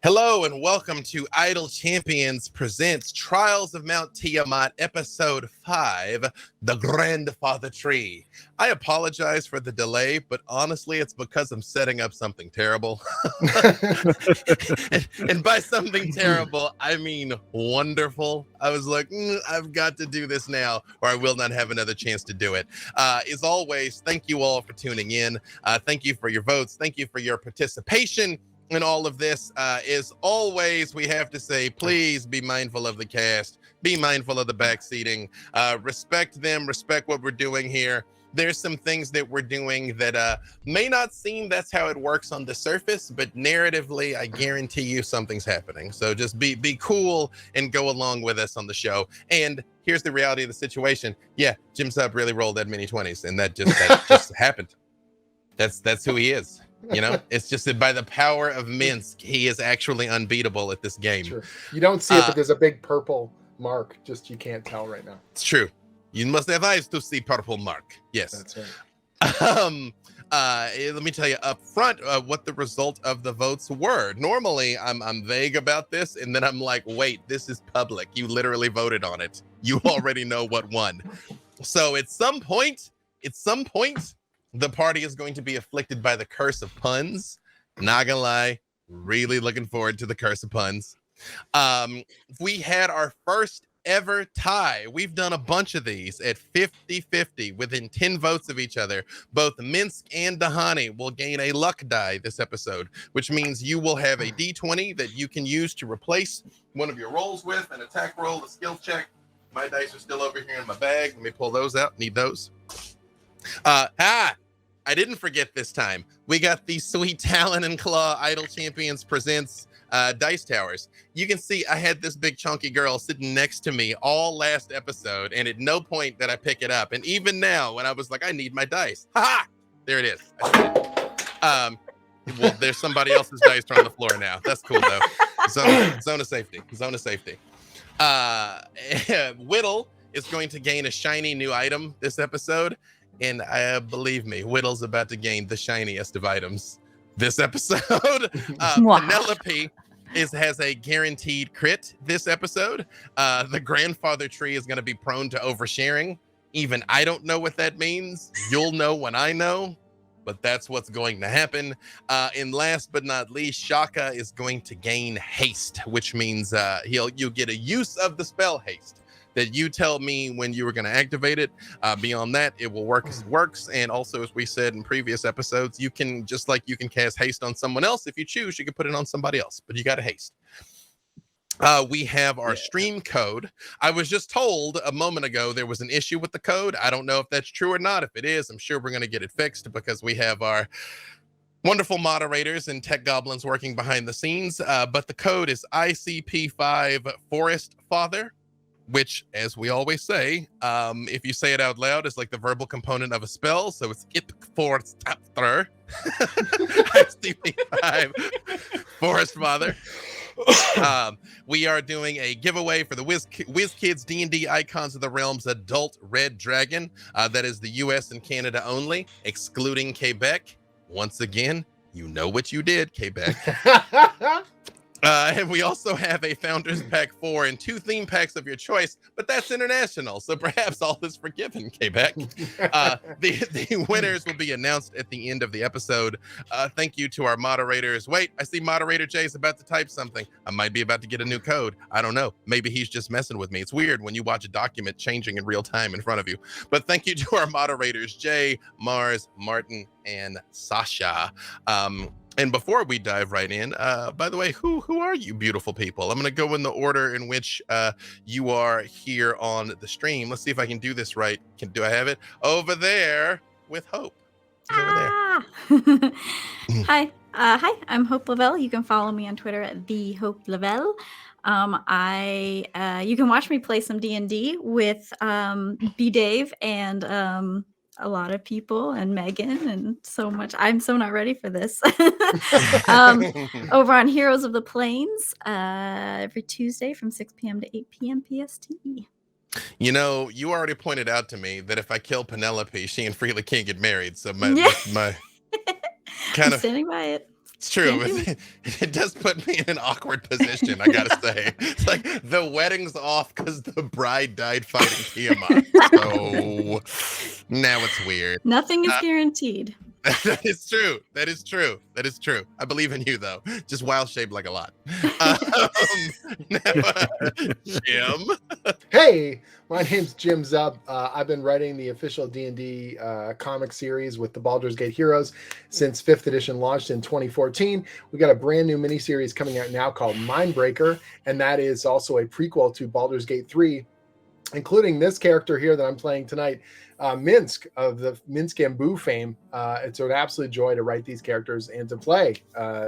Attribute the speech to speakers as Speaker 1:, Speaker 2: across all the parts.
Speaker 1: Hello and welcome to Idle Champions presents Trials of Mount Tiamat, Episode 5, The Grandfather Tree. I apologize for the delay, but honestly, it's because I'm setting up something terrible. and by something terrible, I mean wonderful. I was like, I've got to do this now, or I will not have another chance to do it. As always, thank you all for tuning in. Thank you for your votes. Thank you for your participation. In all of this, as always, we have to say, please be mindful of the cast, be mindful of the backseating, respect them, respect what we're doing here. There's some things that we're doing that may not seem that's how it works on the surface, but narratively, I guarantee you something's happening. So just be cool and go along with us on the show. And here's the reality of the situation. Yeah, Jim Sub really rolled that many 20s, and that just happened. That's who he is. You know, it's just that by the power of Minsk, he is actually unbeatable at this game.
Speaker 2: True. You don't see it, but there's a big purple mark. Just you can't tell right now.
Speaker 1: It's true. You must have eyes to see purple mark. Yes.
Speaker 2: That's right.
Speaker 1: Let me tell you up front what the result of the votes were. Normally, I'm vague about this, and then I'm like, wait, this is public. You literally voted on it. You already know what won. So at some point, the party is going to be afflicted by the curse of puns. Not gonna lie, really looking forward to the curse of puns. We had our first ever tie. We've done a bunch of these at 50-50 within 10 votes of each other. Both Minsk and Dahani will gain a luck die this episode, which means you will have a D20 that you can use to replace one of your rolls with, an attack roll, a skill check. My dice are still over here in my bag. Let me pull those out. Need those. I didn't forget this time. We got the sweet Talon and Claw Idle Champions presents Dice Towers. You can see I had this big chunky girl sitting next to me all last episode, and at no point did I pick it up. And even now, when I was like, I need my dice. Ha! There it is. Well, there's somebody else's dice on the floor now. That's cool, though. Zone of safety. Zone of safety. Whittle is going to gain a shiny new item this episode. And believe me, Whittle's about to gain the shiniest of items this episode. Penelope has a guaranteed crit this episode. The grandfather tree is going to be prone to oversharing. Even I don't know what that means. You'll know when I know, but that's what's going to happen. And last but not least, Shaka is going to gain haste, which means you'll get a use of the spell haste. That you tell me when you were going to activate it. Beyond that, it will work as it works. And also, as we said in previous episodes, you can, just like you can cast haste on someone else, if you choose, you can put it on somebody else, but you got to haste. We have our stream code. I was just told a moment ago there was an issue with the code. I don't know if that's true or not. If it is, I'm sure we're going to get it fixed because we have our wonderful moderators and tech goblins working behind the scenes. But the code is ICP5 Forest Father, which, as we always say, if you say it out loud, is like the verbal component of a spell. So it's ICP5 Forest Father. We are doing a giveaway for the Whiz Kids D&D Icons of the Realms Adult Red Dragon. That is the US and Canada only, excluding Quebec. Once again, you know what you did, Quebec. And we also have a Founders Pack 4 and 2 theme packs of your choice, but that's international, so perhaps all is forgiven, Quebec. The winners will be announced at the end of the episode. Thank you to our moderators. Wait, I see Moderator Jay's about to type something. I might be about to get a new code. I don't know. Maybe he's just messing with me. It's weird when you watch a document changing in real time in front of you. But thank you to our moderators, Jay, Mars, Martin, and Sasha. And before we dive right in, by the way, who are you beautiful people? I'm going to go in the order in which you are here on the stream. Let's see if I can do this right. Do I have it? Over there with Hope. Over
Speaker 3: there. Hi, I'm Hope LaVelle. You can follow me on Twitter at @TheHopeLaVelle. You can watch me play some D&D with B Dave and a lot of people and Meagan and so much. I'm so not ready for this. Over on Heroes of the Plains every Tuesday from 6 p.m. to 8 p.m. PST.
Speaker 1: You know, you already pointed out to me that if I kill Penelope, she and Freely can't get married. So my kind
Speaker 3: I'm standing by it.
Speaker 1: It's true. It does put me in an awkward position, I gotta say. It's like the wedding's off because the bride died fighting Tiamat. So now it's weird.
Speaker 3: Nothing is guaranteed.
Speaker 1: That is true. That is true. That is true. I believe in you, though. Just wild shaped like a lot. Jim.
Speaker 2: Hey, my name's Jim Zub. I've been writing the official D&D comic series with the Baldur's Gate Heroes since 5th edition launched in 2014. We got a brand new miniseries coming out now called Mindbreaker, and that is also a prequel to Baldur's Gate 3, including this character here that I'm playing tonight, Minsk of the Minsk and Boo fame. It's an absolute joy to write these characters and to play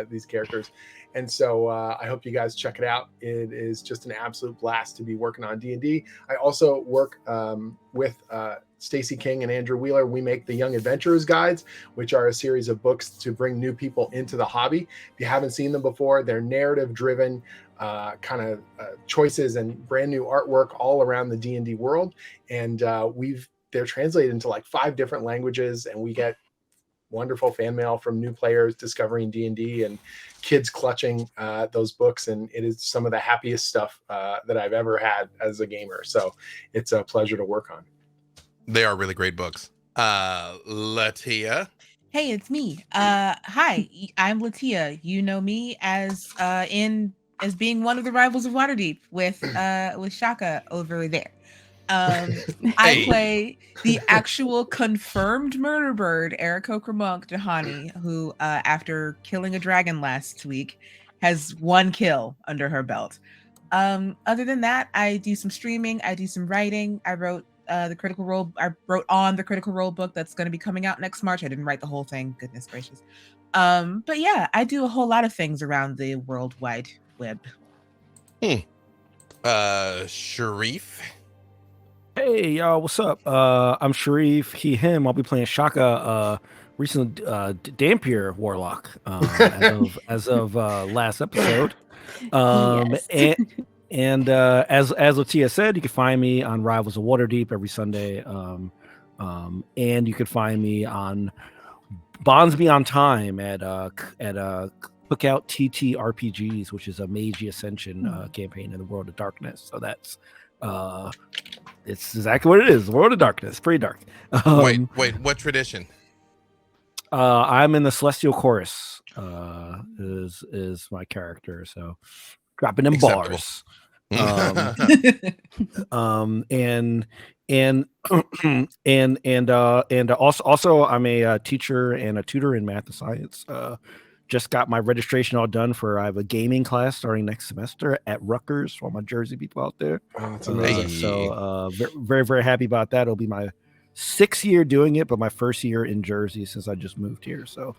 Speaker 2: these characters. And so I hope you guys check it out. It is just an absolute blast to be working on D&D. I also work with Stacey King and Andrew Wheeler. We make the Young Adventurers Guides, which are a series of books to bring new people into the hobby. If you haven't seen them before, they're narrative-driven kind of choices and brand new artwork all around the D&D world. And they're translated into like 5 different languages, and we get wonderful fan mail from new players discovering D&D and kids clutching those books. And it is some of the happiest stuff that I've ever had as a gamer. So it's a pleasure to work on.
Speaker 1: They are really great books. LaTia.
Speaker 4: Hey, it's me. Hi, I'm LaTia. You know me as being one of the rivals of Waterdeep with Shaka over there. I play the actual confirmed murder bird, Eriko Kramonk Jahani, who, after killing a dragon last week, has 1 kill under her belt. Other than that, I do some streaming. I do some writing. I wrote on the Critical Role book that's going to be coming out next March. I didn't write the whole thing. Goodness gracious. But yeah, I do a whole lot of things around the World Wide Web.
Speaker 1: Shareef.
Speaker 5: Hey y'all, what's up? I'm Shareef, he, him. I'll be playing Shaka, recent Dampier Warlock, as of last episode.
Speaker 3: Yes.
Speaker 5: and as LaTia said, you can find me on Rivals of Waterdeep every Sunday. And you can find me on Bonds Beyond Time at Cookout TT RPGs, which is a Mage Ascension campaign in the World of Darkness. So that's it's exactly what it is. World of Darkness, pretty dark.
Speaker 1: Wait, what tradition?
Speaker 5: I'm in the Celestial Chorus. Is my character, so dropping in bars. And also I'm a teacher and a tutor in math and science. Just got my registration all done I have a gaming class starting next semester at Rutgers for all my Jersey people out there.
Speaker 2: Oh, that's amazing.
Speaker 5: So very, very happy about that. It'll be my 6th year doing it, but my 1st year in Jersey since I just moved here. So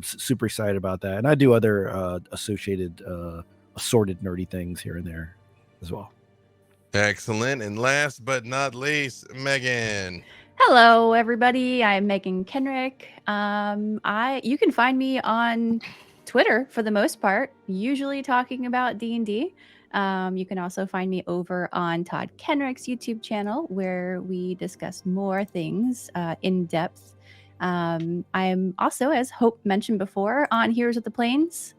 Speaker 5: super excited about that. And I do other associated assorted nerdy things here and there as well.
Speaker 1: Excellent. And last but not least, Meagan.
Speaker 6: Hello, everybody. I'm Meagan Kenrick. You can find me on Twitter for the most part, usually talking about D&D. You can also find me over on Todd Kenrick's YouTube channel, where we discuss more things in depth. I'm also, as Hope mentioned before, on Heroes of the Plains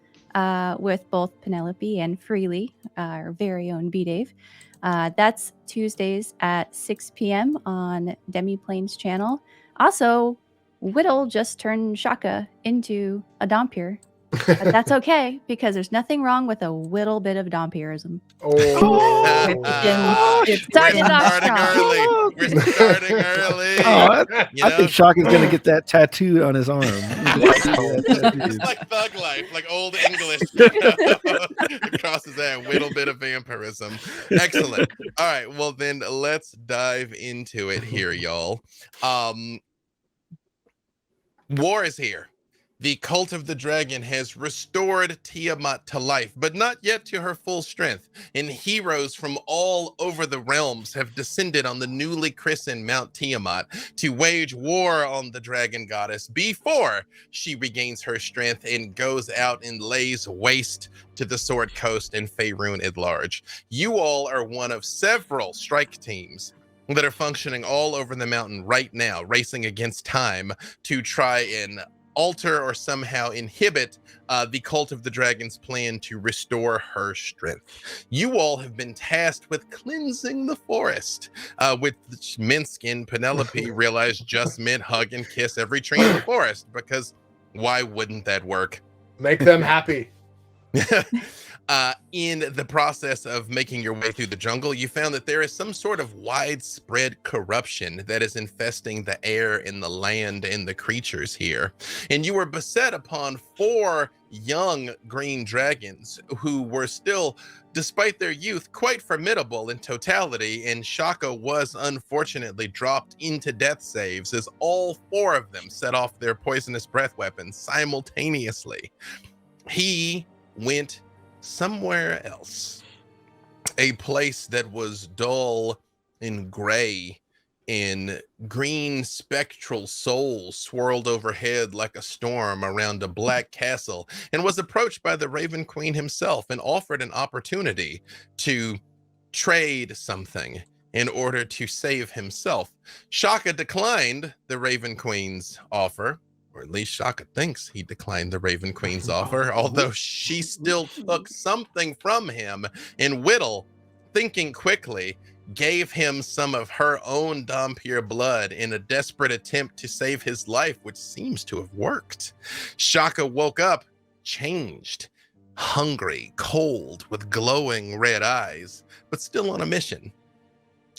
Speaker 6: with both Penelope and Freely, our very own B-Dave. That's Tuesdays at 6 p.m. on Demi-Plane's channel. Also, Whittle just turned Shaka into a Dompier. But that's okay, because there's nothing wrong with a little bit of Dompierism. It's starting off strong.
Speaker 1: We're starting early.
Speaker 5: I think Shaka's going to get that tattooed on his arm.
Speaker 1: It's like Thug Life, like old English. Across his hand, little bit of vampirism. Excellent. All right, well then let's dive into it here, y'all. War is here. The cult of the dragon has restored Tiamat to life, but not yet to her full strength, and heroes from all over the realms have descended on the newly christened Mount Tiamat to wage war on the dragon goddess before she regains her strength and goes out and lays waste to the Sword Coast and Faerun at large. You all are one of several strike teams that are functioning all over the mountain right now, racing against time to try and alter or somehow inhibit the Cult of the Dragon's plan to restore her strength. You all have been tasked with cleansing the forest, with Minsk and Penelope realized just meant hug and kiss every tree in the forest, because why wouldn't that work?
Speaker 2: Make them happy.
Speaker 1: In the process of making your way through the jungle, you found that there is some sort of widespread corruption that is infesting the air and the land and the creatures here. And you were beset upon 4 young green dragons who were still, despite their youth, quite formidable in totality. And Shaka was unfortunately dropped into death saves as all 4 of them set off their poisonous breath weapons simultaneously. He went somewhere else, a place that was dull and gray, and green spectral souls swirled overhead like a storm around a black castle, and was approached by the Raven Queen himself and offered an opportunity to trade something in order to save himself. Shaka declined the Raven Queen's offer, or at least Shaka thinks he declined the Raven Queen's offer, although she still took something from him. And Whittle, thinking quickly, gave him some of her own Dhampir blood in a desperate attempt to save his life, which seems to have worked. Shaka woke up, changed, hungry, cold, with glowing red eyes, but still on a mission.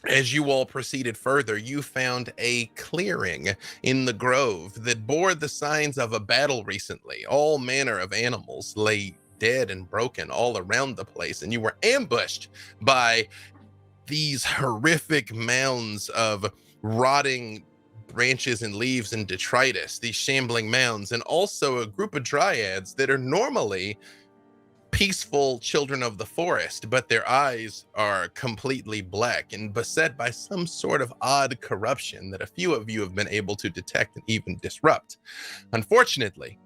Speaker 1: As you all proceeded further, you found a clearing in the grove that bore the signs of a battle recently. All manner of animals lay dead and broken all around the place, and you were ambushed by these horrific mounds of rotting branches and leaves and detritus, these shambling mounds, and also a group of dryads that are normally peaceful children of the forest, but their eyes are completely black and beset by some sort of odd corruption that a few of you have been able to detect and even disrupt. Unfortunately,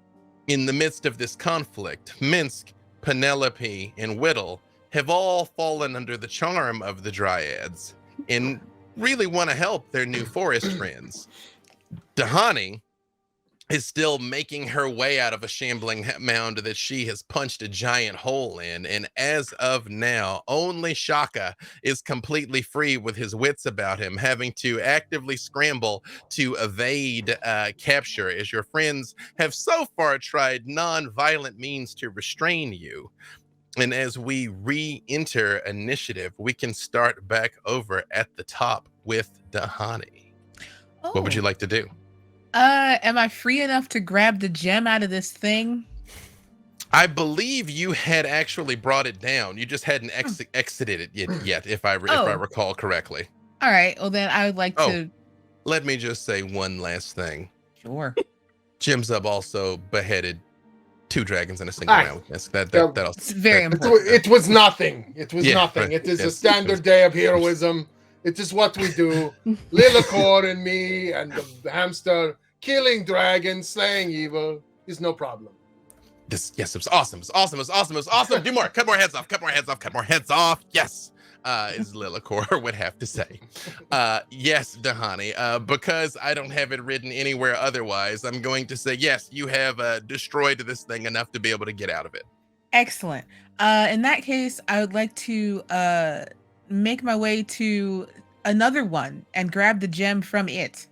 Speaker 1: in the midst of this conflict, Minsk, Penelope, and Whittle have all fallen under the charm of the dryads and really want to help their new forest friends. Dahani is still making her way out of a shambling mound that she has punched a giant hole in. And as of now, only Shaka is completely free with his wits about him, having to actively scramble to evade capture, as your friends have so far tried non-violent means to restrain you. And as we re-enter initiative, we can start back over at the top with Dahani.
Speaker 4: Oh.
Speaker 1: What would you like to do?
Speaker 4: Am I free enough to grab the gem out of this thing?
Speaker 1: I believe you had actually brought it down. You just hadn't exited it yet, if I recall correctly.
Speaker 4: All right. Well, then I would like to.
Speaker 1: Let me just say one last thing.
Speaker 4: Sure.
Speaker 1: Jim Zub also beheaded 2 dragons in a single round. Yes, that also,
Speaker 4: it's very important.
Speaker 2: It was nothing. It was nothing.
Speaker 1: Right.
Speaker 2: It is a standard day of heroism. It is what we do. Lilacor and me and the hamster killing dragons, slaying evil is no problem.
Speaker 1: Yes, it was awesome. It was awesome. Do more. Cut more heads off. Yes, as Lilacor would have to say. Yes, Dahani. Because I don't have it written anywhere otherwise, I'm going to say, yes, you have destroyed this thing enough to be able to get out of it.
Speaker 4: Excellent. In that case, I would like to make my way to another one and grab the gem from it.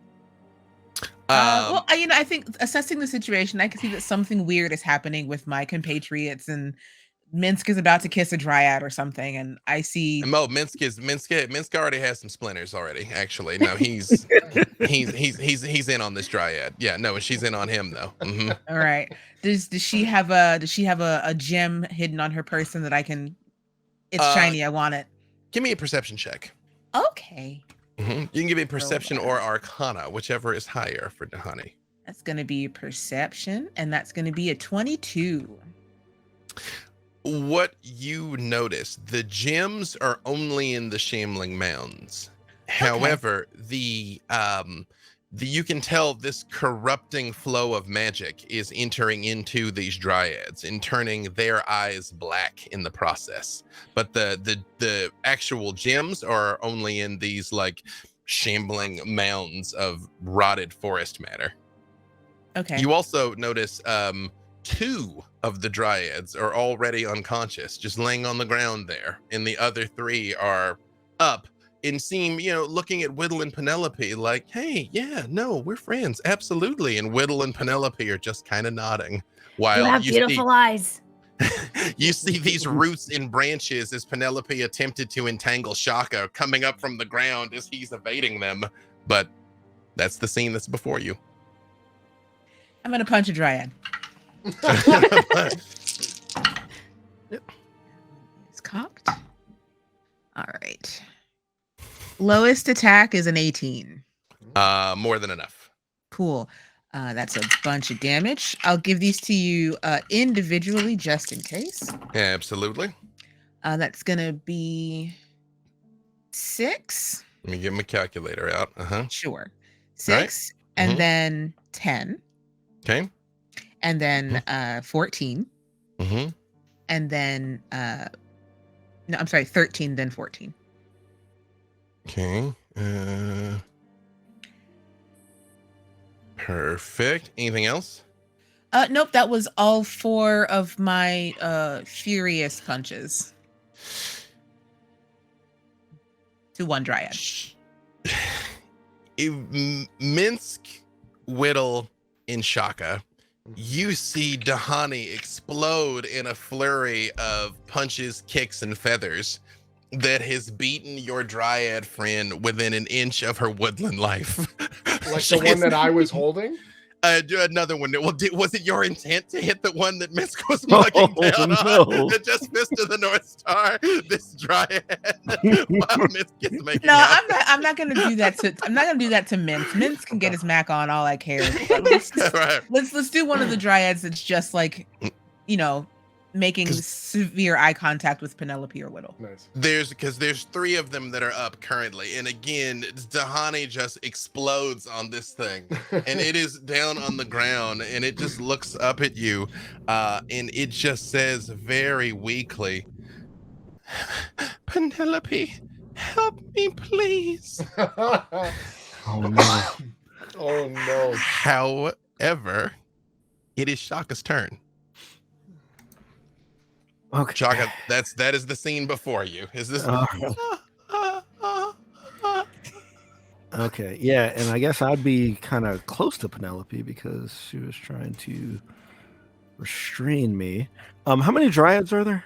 Speaker 4: I think assessing the situation, I can see that something weird is happening with my compatriots, and Minsk is about to kiss a dryad or something, and I see.
Speaker 1: Minsk already has some splinters already. Actually, no, he's in on this dryad. Yeah, no, she's in on him though. Mm-hmm.
Speaker 4: All right. Does she have a gem hidden on her person that I can? It's shiny. I want it.
Speaker 1: Give me a perception check.
Speaker 4: Okay.
Speaker 1: Mm-hmm. You can give me a perception or arcana, whichever is higher for Dahani.
Speaker 4: That's going to be perception, and that's going to be a 22.
Speaker 1: What you notice, the gems are only in the shambling mounds. Okay. However, the you can tell this corrupting flow of magic is entering into these dryads and turning their eyes black in the process. But the actual gems are only in these like shambling mounds of rotted forest matter.
Speaker 4: Okay.
Speaker 1: You also notice 2 of the dryads are already unconscious, just laying on the ground there, and the other 3 are up and seem, looking at Whittle and Penelope like, hey, yeah, no, we're friends, absolutely. And Whittle and Penelope are just kind of nodding while
Speaker 3: You have beautiful eyes.
Speaker 1: you see these roots and branches as Penelope attempted to entangle Shaka coming up from the ground as he's evading them. But that's the scene that's before you.
Speaker 4: I'm gonna punch a dryad. It's cocked. All right. Lowest attack is an 18.
Speaker 1: More than enough.
Speaker 4: Cool. That's a bunch of damage. I'll give these to you individually just in case.
Speaker 1: Yeah, absolutely.
Speaker 4: That's gonna be 6.
Speaker 1: Let me get my calculator out.
Speaker 4: Sure. 6 and then 10.
Speaker 1: Okay.
Speaker 4: And then 14. And then no, I'm sorry, 13, then 14.
Speaker 1: Okay. Perfect. Anything else?
Speaker 4: Nope, that was all 4 of my furious punches. To 1 dryad.
Speaker 1: Minsk, Whittle, and Shaka, you see Dahani explode in a flurry of punches, kicks, and feathers that has beaten your dryad friend within an inch of her woodland life.
Speaker 2: Like the one that I was holding?
Speaker 1: Another one. Well, was it your intent to hit the one that Minsk was mugging down on? It just missed to the North Star. This dryad. Wow, Minsk gets making out.
Speaker 4: I'm not gonna do that to Minsk. Minsk can get his Mac on all I care. Let's do one of the dryads that's just like, making severe eye contact with Penelope or Whittle.
Speaker 2: Nice.
Speaker 1: There's 3 of them that are up currently, and again, Dahani just explodes on this thing, and it is down on the ground, and it just looks up at you, and it just says very weakly, "Penelope, help me, please."
Speaker 5: Oh no!
Speaker 2: Oh no!
Speaker 1: However, it is Shaka's turn.
Speaker 5: Okay.
Speaker 1: Shaka, that is the scene before you. Is this?
Speaker 5: Okay, yeah, and I guess I'd be kind of close to Penelope because she was trying to restrain me. How many dryads are there?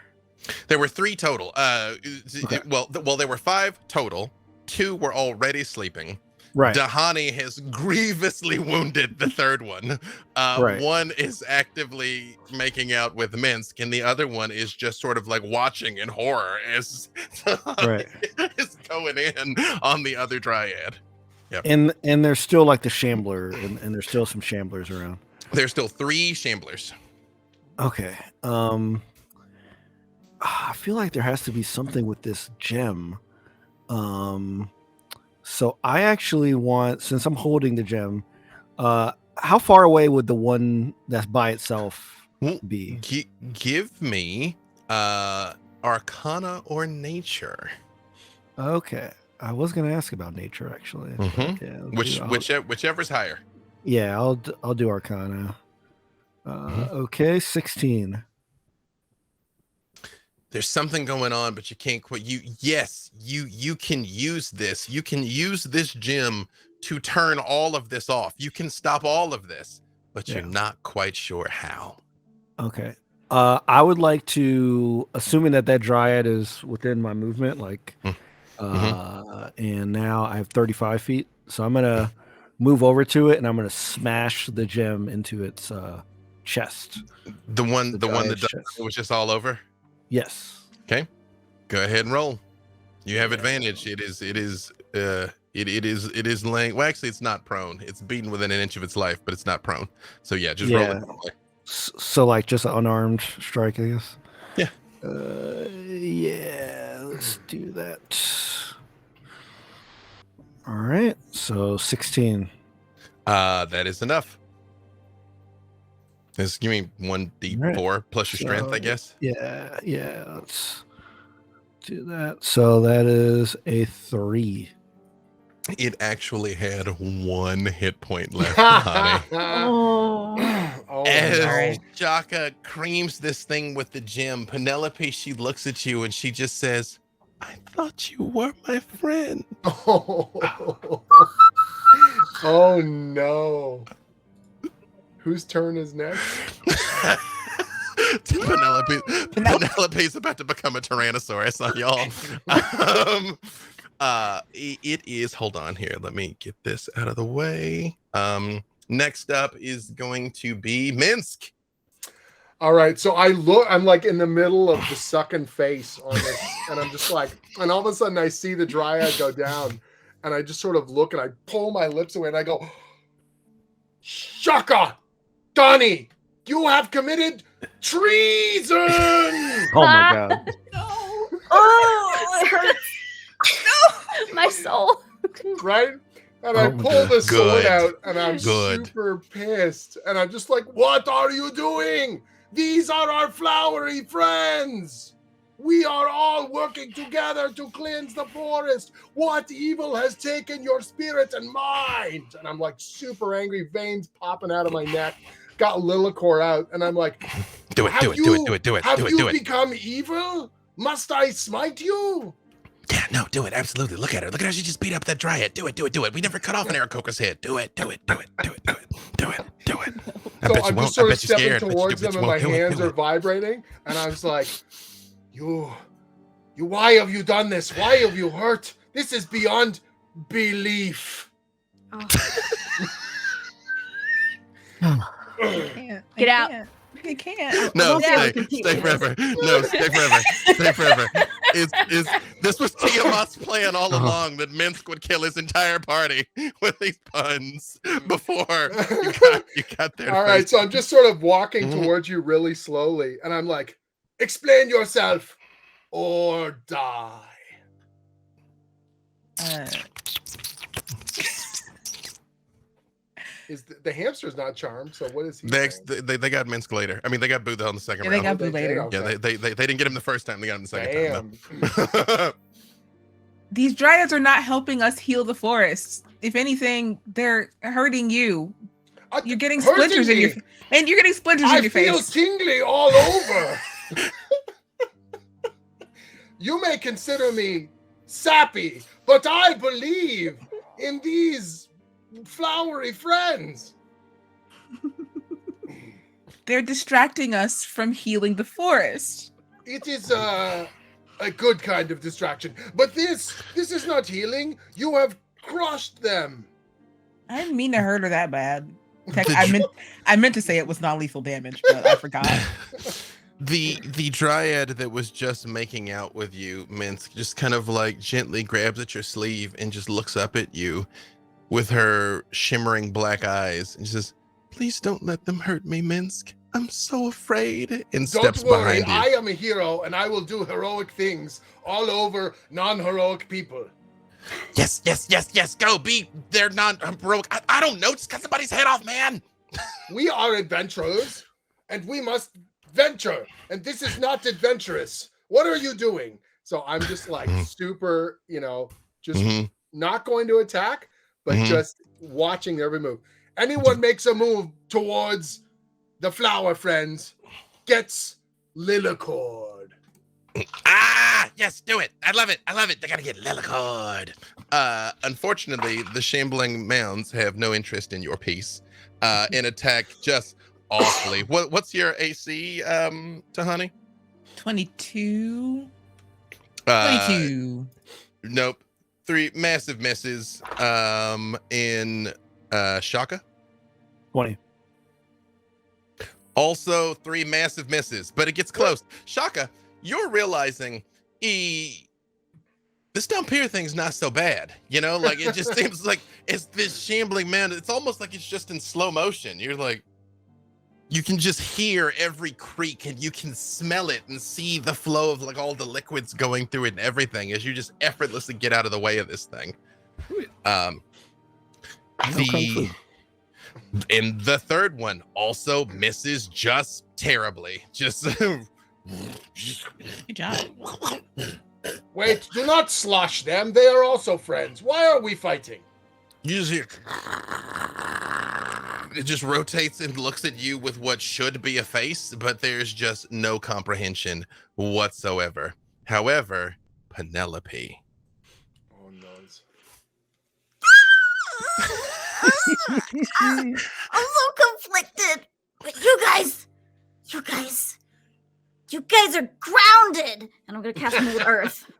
Speaker 1: There were 3 total.
Speaker 5: Okay.
Speaker 1: Well, there were 5 total. 2 were already sleeping.
Speaker 5: Right.
Speaker 1: Dahani has grievously wounded the 3rd one.
Speaker 5: Right.
Speaker 1: One is actively making out with Minsk, and the other one is just sort of like watching in horror as
Speaker 5: Right.
Speaker 1: is going in on the other dryad. Yep.
Speaker 5: And there's still like the shambler, and there's still some shamblers around.
Speaker 1: There's still 3 shamblers.
Speaker 5: Okay. I feel like there has to be something with this gem. So I actually want, since I'm holding the gem, how far away would the one that's by itself be?
Speaker 1: Give me Arcana or Nature.
Speaker 5: Okay. I was going to ask about nature, actually.
Speaker 1: Yeah, whichever's higher.
Speaker 5: Yeah, I'll do Arcana. Okay, 16.
Speaker 1: There's something going on, but you can't quit. You can use this. You can use this gem to turn all of this off. You can stop all of this, but you're not quite sure how.
Speaker 5: Okay. I would like to, assuming that dryad is within my movement, and now I have 35 feet. So I'm going to move over to it, and I'm going to smash the gem into its chest.
Speaker 1: The one that was just all over?
Speaker 5: Yes.
Speaker 1: Okay. Go ahead and roll. You have advantage. It is laying. Well, actually, it's not prone. It's beaten within an inch of its life, but it's not prone. So yeah, just roll it.
Speaker 5: So like just an unarmed strike, I guess.
Speaker 1: Yeah.
Speaker 5: Yeah. Let's do that. All right. So 16.
Speaker 1: That is enough. Just give me 1d4 plus your strength, I guess.
Speaker 5: Yeah. Let's do that. So that is a 3.
Speaker 1: It actually had 1 hit point left, honey.
Speaker 3: Oh.
Speaker 1: As
Speaker 2: no.
Speaker 1: Jaka creams this thing with the gem, Penelope, she looks at you and she just says, I thought you were my friend.
Speaker 2: Oh no. Whose turn is next?
Speaker 1: Penelope's about to become a Tyrannosaurus on y'all. It is, hold on here. Let me get this out of the way. Next up is going to be Minsk.
Speaker 2: All right, so I'm like in the middle of the sucking face on this, and I'm just like, and all of a sudden I see the dryad go down, and I just sort of look and I pull my lips away and I go, Shaka, Donnie, you have committed treason!
Speaker 5: Oh my god.
Speaker 6: No.
Speaker 3: Oh, it hurts.
Speaker 6: No. My soul.
Speaker 2: Right? And I
Speaker 5: Oh my
Speaker 2: pull
Speaker 5: God.
Speaker 2: the sword
Speaker 1: Good.
Speaker 2: out and I'm
Speaker 1: Good.
Speaker 2: super pissed. And I'm just like, what are you doing? These are our flowery friends. We are all working together to cleanse the forest. What evil has taken your spirit and mind? And I'm like super angry, veins popping out of my neck. Got Lilicore out. And I'm like,
Speaker 1: Do it.
Speaker 2: have you become evil? Must I smite you?
Speaker 1: Yeah, no, do it. Absolutely. Look at her. Look at how she just beat up that dryad. Do it. We never cut off an Aarakocra's head. Do it.
Speaker 2: So I'm just sort of stepping towards them and my hands are vibrating. And I was like, you, why have you done this? Why have you hurt? This is beyond belief.
Speaker 3: Oh.
Speaker 6: Get out.
Speaker 4: I can't.
Speaker 1: No,
Speaker 3: won't be able to
Speaker 1: stay
Speaker 3: compete with
Speaker 1: forever. No, stay forever. This was Tiamat's plan all along, that Minsk would kill his entire party with these puns before you got there.
Speaker 2: All right, so I'm just sort of walking towards you really slowly, and I'm like, explain yourself or die. Is the hamster's not charmed? So what is he?
Speaker 1: Next,
Speaker 2: saying?
Speaker 1: they got Minsk later. I mean, they got Buddha on the second
Speaker 4: Yeah, they
Speaker 1: round.
Speaker 4: got Boo later.
Speaker 2: Okay.
Speaker 1: Yeah, they didn't get him the first time. They got him the second
Speaker 2: Damn.
Speaker 1: time.
Speaker 4: These dryads are not helping us heal the forest. If anything, they're hurting you. You're getting splinters in your and you're getting splinters in your face.
Speaker 2: I feel tingly all over. You may consider me sappy, but I believe in these flowery friends.
Speaker 4: They're distracting us from healing the forest.
Speaker 2: It is a good kind of distraction, but this is not healing. You have crushed them.
Speaker 4: I didn't mean to hurt her that bad. I meant to say it was non-lethal damage, but I forgot.
Speaker 1: The dryad that was just making out with you, Minsk, just kind of like gently grabs at your sleeve and just looks up at you with her shimmering black eyes and says, "Please don't let them hurt me, Minsk. I'm so afraid." And steps
Speaker 2: Don't worry,
Speaker 1: behind you.
Speaker 2: I am a hero and I will do heroic things all over non-heroic people.
Speaker 1: Yes. Go be. They're not heroic. I don't know. Just cut somebody's head off, man.
Speaker 2: We are adventurers and we must venture. And this is not adventurous. What are you doing? So I'm just like super, just not going to attack, but just watching their every move. Anyone makes a move towards the flower friends gets Lilicord.
Speaker 1: Yes, do it. I love it. They gotta get Lilicord. Unfortunately, the shambling mounds have no interest in your piece and attack just awfully. What's your AC, Tahani?
Speaker 4: 22. 22.
Speaker 1: Nope. 3 massive misses in Shaka.
Speaker 5: 20.
Speaker 1: Also 3 massive misses, but it gets close. Shaka, you're realizing this Dampier thing's not so bad. Like it just seems like it's this shambling man. It's almost like it's just in slow motion. You're like, you can just hear every creak and you can smell it and see the flow of like all the liquids going through it and everything as you just effortlessly get out of the way of this thing. And the third one also misses just terribly. Just
Speaker 4: Good job.
Speaker 2: Wait, do not slosh them. They are also friends. Why are we fighting?
Speaker 1: You just hear it just rotates and looks at you with what should be a face, but there's just no comprehension whatsoever. However, Penelope.
Speaker 2: Oh, noise.
Speaker 3: I'm so conflicted. But you guys are grounded. And I'm gonna cast Mold Earth.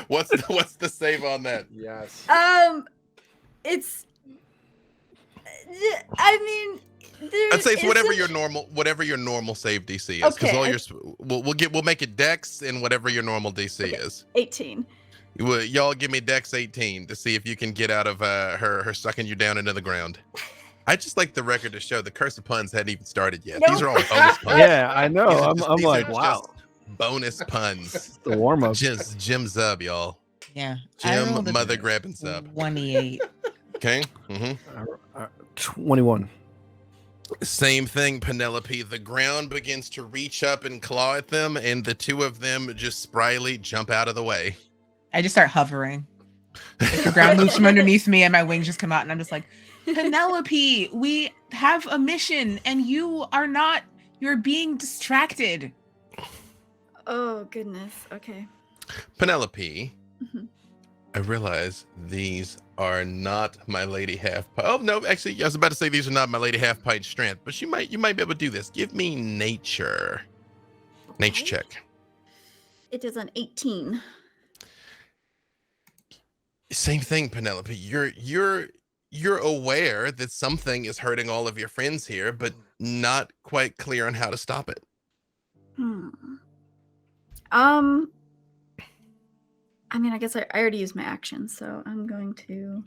Speaker 1: What's the save on that?
Speaker 2: Yes.
Speaker 3: It's. I mean,
Speaker 1: I'd say it's whatever your normal save DC is. Because
Speaker 3: Okay.
Speaker 1: we'll make it Dex and whatever your normal DC is.
Speaker 3: 18.
Speaker 1: Y'all give me Dex 18 to see if you can get out of her sucking you down into the ground. I just like the record to show the curse of puns hadn't even started yet.
Speaker 3: Nope.
Speaker 1: These are all bonus puns.
Speaker 5: Yeah, I know. I'm
Speaker 1: These
Speaker 5: like,
Speaker 1: are
Speaker 5: wow.
Speaker 1: just bonus puns.
Speaker 5: The warm up.
Speaker 1: Just Jim Zub, y'all.
Speaker 4: Yeah.
Speaker 1: Jim mother grabbing sub.
Speaker 4: 28.
Speaker 1: Okay. Mm-hmm.
Speaker 5: 21.
Speaker 1: Same thing, Penelope. The ground begins to reach up and claw at them, and the two of them just spryly jump out of the way.
Speaker 4: I just start hovering. Like the ground moves from underneath me and my wings just come out and I'm just like, Penelope, we have a mission and you're being distracted.
Speaker 3: Oh goodness. Okay.
Speaker 1: Penelope,
Speaker 3: Mhm.
Speaker 1: I realize these are not my lady half pint. Oh no, actually, I was about to say these are not my lady half pint strength, but you might be able to do this. Give me nature. Nature
Speaker 3: Okay.
Speaker 1: check.
Speaker 3: It is an 18.
Speaker 1: Same thing, Penelope. You're aware that something is hurting all of your friends here, but not quite clear on how to stop it.
Speaker 3: I mean, I guess I already used my action, so I'm going to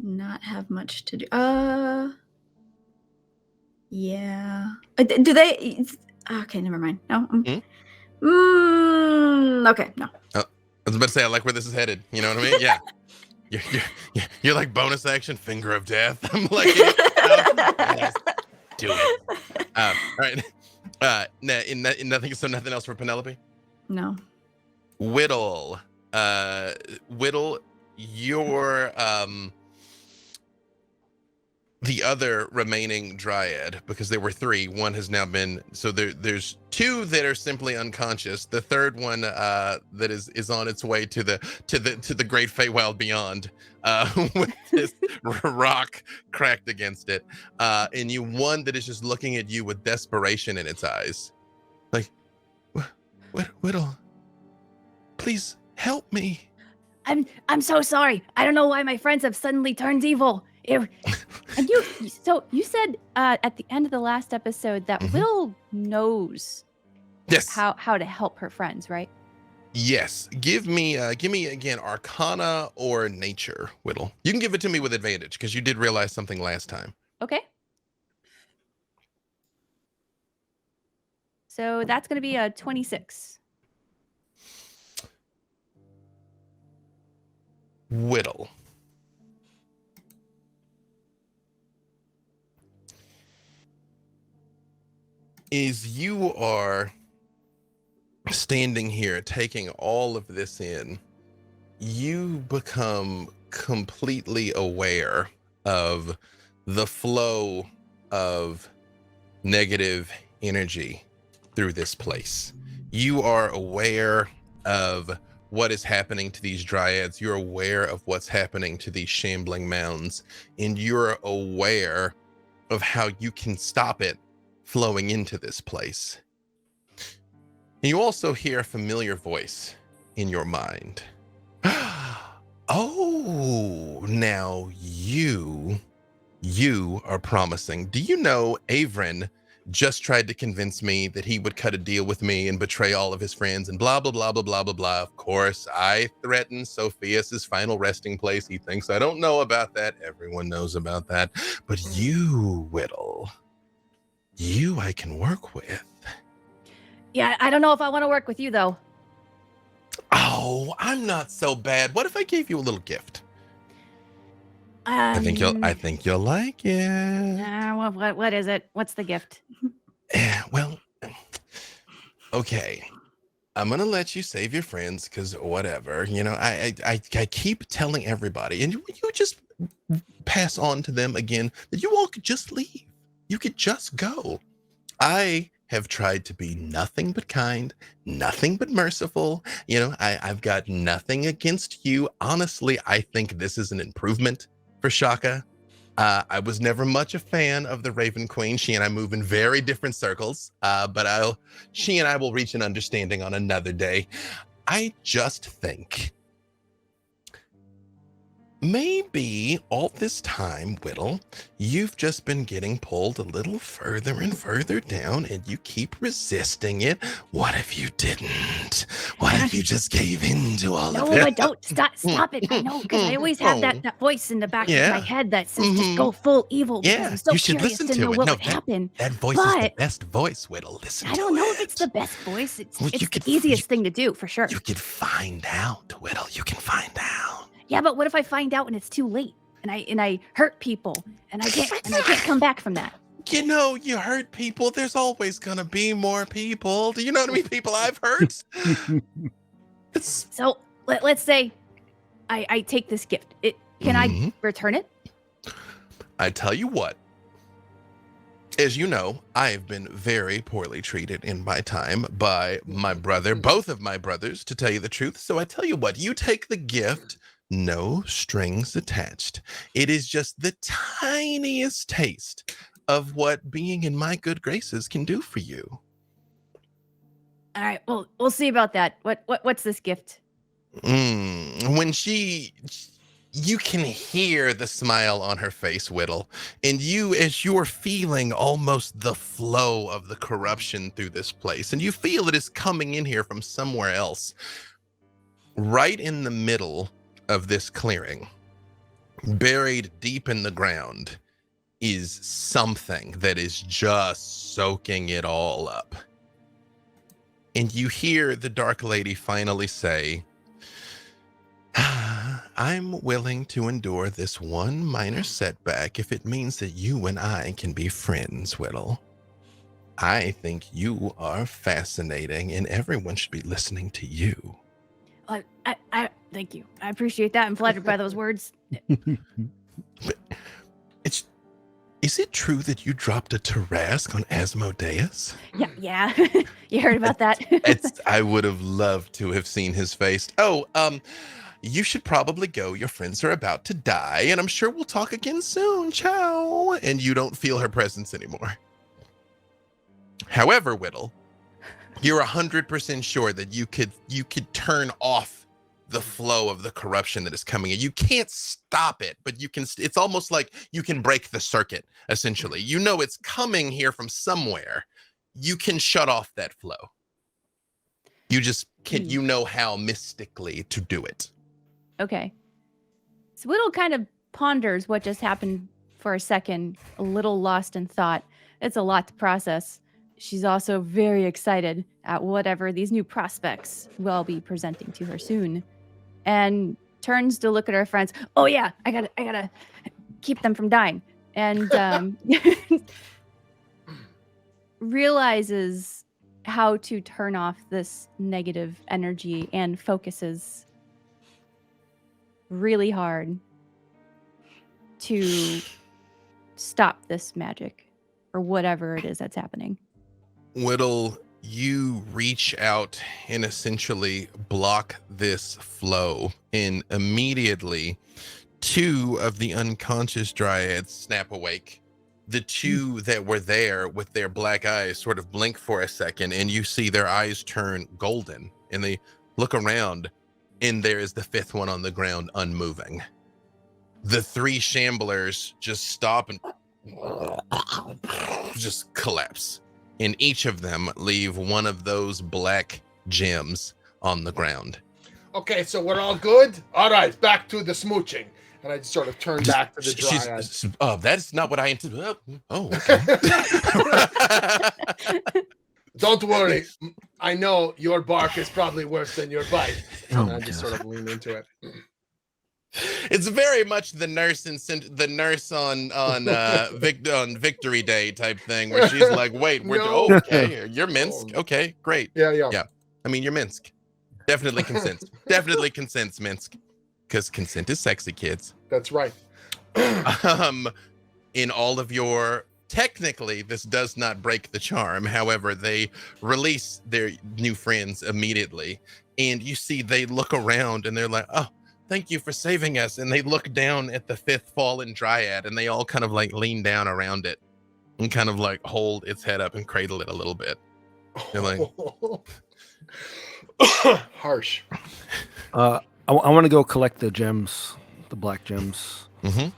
Speaker 3: not have much to do. Yeah. Do they? Okay, never mind. No. Okay, no.
Speaker 1: I was about to say, I like where this is headed. You know what I mean? Yeah. You're like bonus action, finger of death. I'm like, yes, do it. All right. Nothing else for Penelope?
Speaker 3: No.
Speaker 1: Whittle, you're the other remaining dryad, because there were 3. One has now been, so there's 2 that are simply unconscious. The third one that is on its way to the great Feywild beyond, with this rock cracked against it, and one that is just looking at you with desperation in its eyes, like, Whittle, please help me.
Speaker 6: I'm so sorry. I don't know why my friends have suddenly turned evil. And you said at the end of the last episode that Whittle knows
Speaker 1: Yes.
Speaker 6: how to help her friends, right?
Speaker 1: Yes. Give me again Arcana or Nature, Whittle. You can give it to me with advantage because you did realize something last time.
Speaker 6: Okay. So that's going to be a 26.
Speaker 1: Whittle. Is you are standing here taking all of this in, you become completely aware of the flow of negative energy through this place. You are aware of what is happening to these dryads. You're aware of what's happening to these shambling mounds, and you're aware of how you can stop it flowing into this place. And you also hear a familiar voice in your mind. Oh, now you are promising. Do you know Averin just tried to convince me that he would cut a deal with me and betray all of his friends and blah, blah, blah, blah, blah, blah, blah. Of course, I threatened Sophia's final resting place. He thinks I don't know about that. Everyone knows about that. But you, Whittle, you I can work with.
Speaker 6: Yeah, I don't know if I want to work with you, though.
Speaker 1: Oh, I'm not so bad. What if I gave you a little gift? I think you'll like it.
Speaker 6: What is it? What's the gift?
Speaker 1: Well, Okay. I'm gonna let you save your friends because whatever, I keep telling everybody, and you just pass on to them again that you all could just leave. You could just go. I have tried to be nothing but kind, nothing but merciful. I've got nothing against you. Honestly, I think this is an improvement for Shaka. I was never much a fan of the Raven Queen. She and I move in very different circles, but she and I will reach an understanding on another day. I just think maybe all this time, Whittle, you've just been getting pulled a little further and further down, and you keep resisting it. What if you didn't? What if you just gave in to all of it?
Speaker 6: No, but don't stop it. I know, because I always have that voice in the back of my head that says just go full evil.
Speaker 1: Yeah,
Speaker 6: I'm so
Speaker 1: you should
Speaker 6: curious
Speaker 1: listen
Speaker 6: to know
Speaker 1: it.
Speaker 6: what would happen.
Speaker 1: That voice is the best voice, Whittle. Listen.
Speaker 6: I don't know if it's the best voice. It's the easiest thing to do for sure.
Speaker 1: You could find out, Whittle. You can find out.
Speaker 6: Yeah, but what if I find out and it's too late, and I hurt people, and I can't come back from that?
Speaker 1: You hurt people. There's always gonna be more people. Do you know how many people I've hurt?
Speaker 6: So let's say I take this gift. Can I return it?
Speaker 1: I tell you what. As you know, I've been very poorly treated in my time by my brother, both of my brothers, to tell you the truth. So I tell you what, you take the gift, no strings attached. It is just the tiniest taste of what being in my good graces can do for you.
Speaker 6: All right, well, we'll see about that. What's this gift?
Speaker 1: When you can hear the smile on her face, Whittle, and as you're feeling almost the flow of the corruption through this place, and you feel it is coming in here from somewhere else, right in the middle of this clearing, buried deep in the ground, is something that is just soaking it all up. And you hear the Dark Lady finally say, I'm willing to endure this one minor setback if it means that you and I can be friends, Whittle. I think you are fascinating and everyone should be listening to you.
Speaker 6: I thank you. I appreciate that. I'm flattered by those words.
Speaker 1: But is it true that you dropped a Tarask on Asmodeus?
Speaker 6: Yeah. You heard about that?
Speaker 1: I would have loved to have seen his face. You should probably go. Your friends are about to die, and I'm sure we'll talk again soon. Ciao. And you don't feel her presence anymore. However, Whittle, you're 100% sure that you could turn off the flow of the corruption that is coming in. You can't stop it, but you can. It's almost like you can break the circuit, essentially. You know it's coming here from somewhere. You can shut off that flow. You just can. You know how mystically to do it.
Speaker 6: Okay. So Whittle kind of ponders what just happened for a second, a little lost in thought. It's a lot to process. She's also very excited at whatever these new prospects will be presenting to her soon, and turns to look at her friends. Oh yeah, I gotta keep them from dying, and realizes how to turn off this negative energy and focuses really hard to stop this magic or whatever it is that's happening.
Speaker 1: Whittle, you reach out and essentially block this flow, and immediately 2 of the unconscious dryads snap awake. The 2 that were there with their black eyes sort of blink for a second, and you see their eyes turn golden, and they look around, and there is the 5th one on the ground unmoving. The 3 shamblers just stop and just collapse. And each of them leave one of those black gems on the ground.
Speaker 2: Okay, so we're all good? All right, back to the smooching. And I just sort of turn back to the dryad.
Speaker 1: Oh, that's not what I intended. Oh, okay.
Speaker 2: Don't worry. I know your bark is probably worse than your bite. And I just
Speaker 5: God.
Speaker 2: sort of lean into it.
Speaker 1: It's very much the nurse on Victory Day type thing, where she's like, "Wait,
Speaker 2: No.
Speaker 1: okay, you're Minsk. Okay, great.
Speaker 2: Yeah.
Speaker 1: I mean, you're Minsk. Definitely consents. Definitely consents, Minsk, because consent is sexy, kids.
Speaker 2: That's right.
Speaker 1: In all of your, technically, this does not break the charm. However, they release their new friends immediately, and you see they look around and they're like, "Oh, thank you for saving us." And they look down at the 5th fallen dryad, and they all kind of like lean down around it and kind of like hold its head up and cradle it a little bit. They're like,
Speaker 2: harsh.
Speaker 5: I want to go collect the gems, the black gems.
Speaker 1: mm-hmm.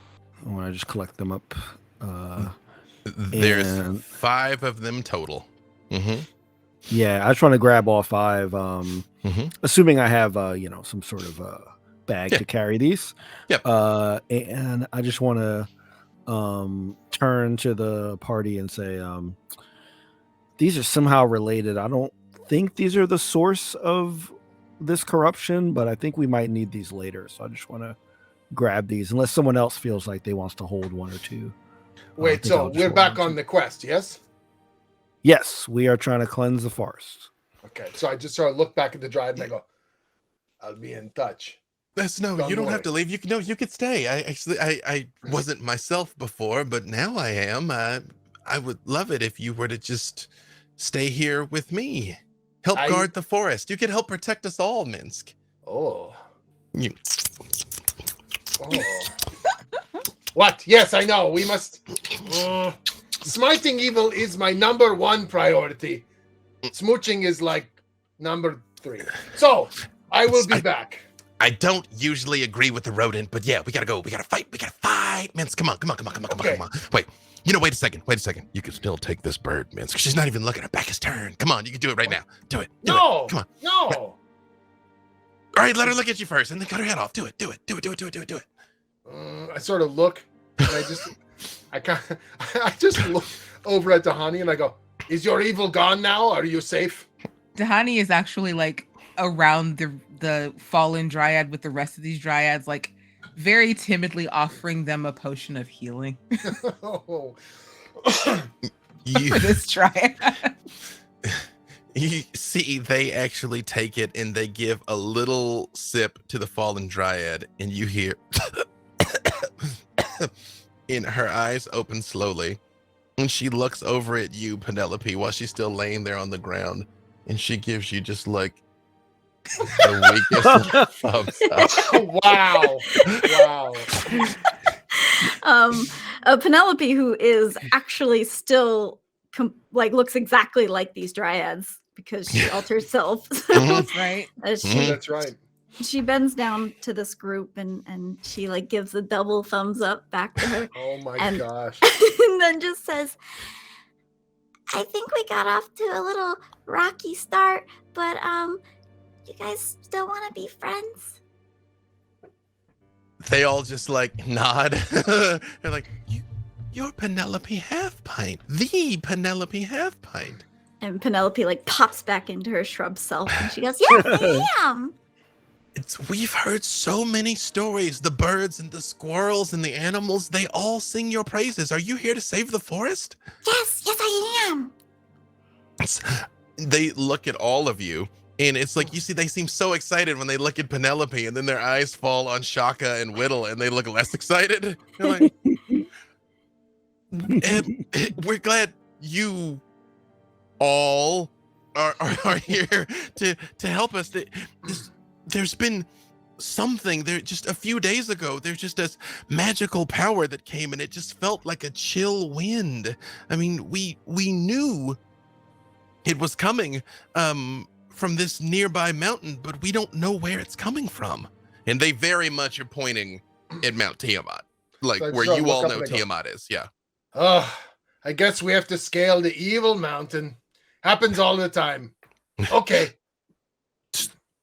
Speaker 5: I want to just collect them up.
Speaker 1: There's 5 of them total. Mm-hmm.
Speaker 5: Yeah, I just want to grab all 5. Assuming I have, some sort of bag to carry these.
Speaker 1: Yep.
Speaker 5: And I just want to turn to the party and say, these are somehow related. I don't think these are the source of this corruption, but I think we might need these later. So I just want to grab these, unless someone else feels like they wants to hold 1 or 2.
Speaker 2: Wait, so we're back on the quest, yes?
Speaker 5: Yes, we are trying to cleanse the forest.
Speaker 2: Okay, so I just sort of look back at the dryad and I go, "I'll be in touch."
Speaker 1: You don't have to leave. You could stay. I wasn't myself before, but now I am. I would love it if you were to just stay here with me. Help guard the forest. You could help protect us all, Minsk.
Speaker 2: Oh. What? Yes, I know. We must. Smiting evil is my number 1 priority. Smooching is like number 3. So I will be back.
Speaker 1: I don't usually agree with the rodent, but yeah, we gotta go. We gotta fight. Minsk, come on. Wait. Wait a second. You can still take this bird, Minsk. She's not even looking. Her back is turned. Come on, you can do it right now. Do it.
Speaker 2: No.
Speaker 1: Come on.
Speaker 2: No.
Speaker 1: All right, let her look at you first, and then cut her head off. Do it.
Speaker 2: I sort of look, and I just look over at Dahani, and I go, "Is your evil gone now? Are you safe?"
Speaker 4: Dahani is actually like around the fallen dryad with the rest of these dryads, like very timidly offering them a potion of healing.
Speaker 2: Oh.
Speaker 4: For this dryad.
Speaker 1: You see, they actually take it and they give a little sip to the fallen dryad, and you hear in her eyes open slowly, and she looks over at you, Penelope, while she's still laying there on the ground, and she gives you just like the weakest thumbs
Speaker 3: up. Penelope, who is actually still looks exactly like these dryads because she altered herself.
Speaker 4: That's right.
Speaker 2: That's right.
Speaker 3: She bends down to this group and she like gives a double thumbs up back to her.
Speaker 2: Oh my gosh.
Speaker 3: And then just says, "I think we got off to a little rocky start, but you guys still want to be friends?"
Speaker 1: They all just like nod. They're like, "You're Penelope Half-Pint, the Penelope Half-Pint."
Speaker 3: And Penelope like pops back into her shrub self and she goes, "Yes, I am."
Speaker 1: We've heard so many stories. The birds and the squirrels and the animals, they all sing your praises. Are you here to save the forest?
Speaker 3: Yes, I am.
Speaker 1: They look at all of you, and it's like, you see, they seem so excited when they look at Penelope, and then their eyes fall on Shaka and Whittle, and they look less excited. They're like, we're glad you all are here to help us. There's been something there just a few days ago. There's just this magical power that came, and it just felt like a chill wind. I mean, we knew it was coming from this nearby mountain, but we don't know where it's coming from. And they very much are pointing at Mount Tiamat, like where you all know Tiamat is. Yeah.
Speaker 2: I guess we have to scale the evil mountain. Happens all the time. Okay.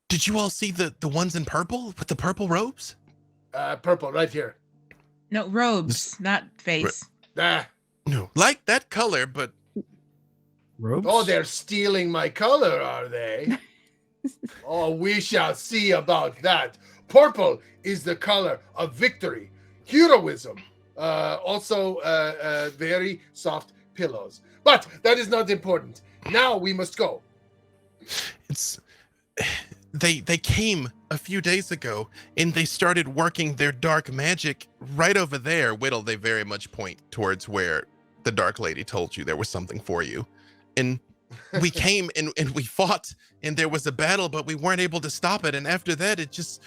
Speaker 1: Did you all see the ones in purple with the purple robes?
Speaker 2: Purple, right here.
Speaker 4: No, robes, not face.
Speaker 1: No, like that color, but
Speaker 5: robes.
Speaker 2: Oh, they're stealing my color, are they? Oh, we shall see about that. Purple is the color of victory, heroism. Also, very soft pillows. But that is not important. Now we must go.
Speaker 1: They came a few days ago and they started working their dark magic right over there. Whittle, they very much point towards where the Dark Lady told you there was something for you. And we came and we fought and there was a battle, but we weren't able to stop it. And after that, it just,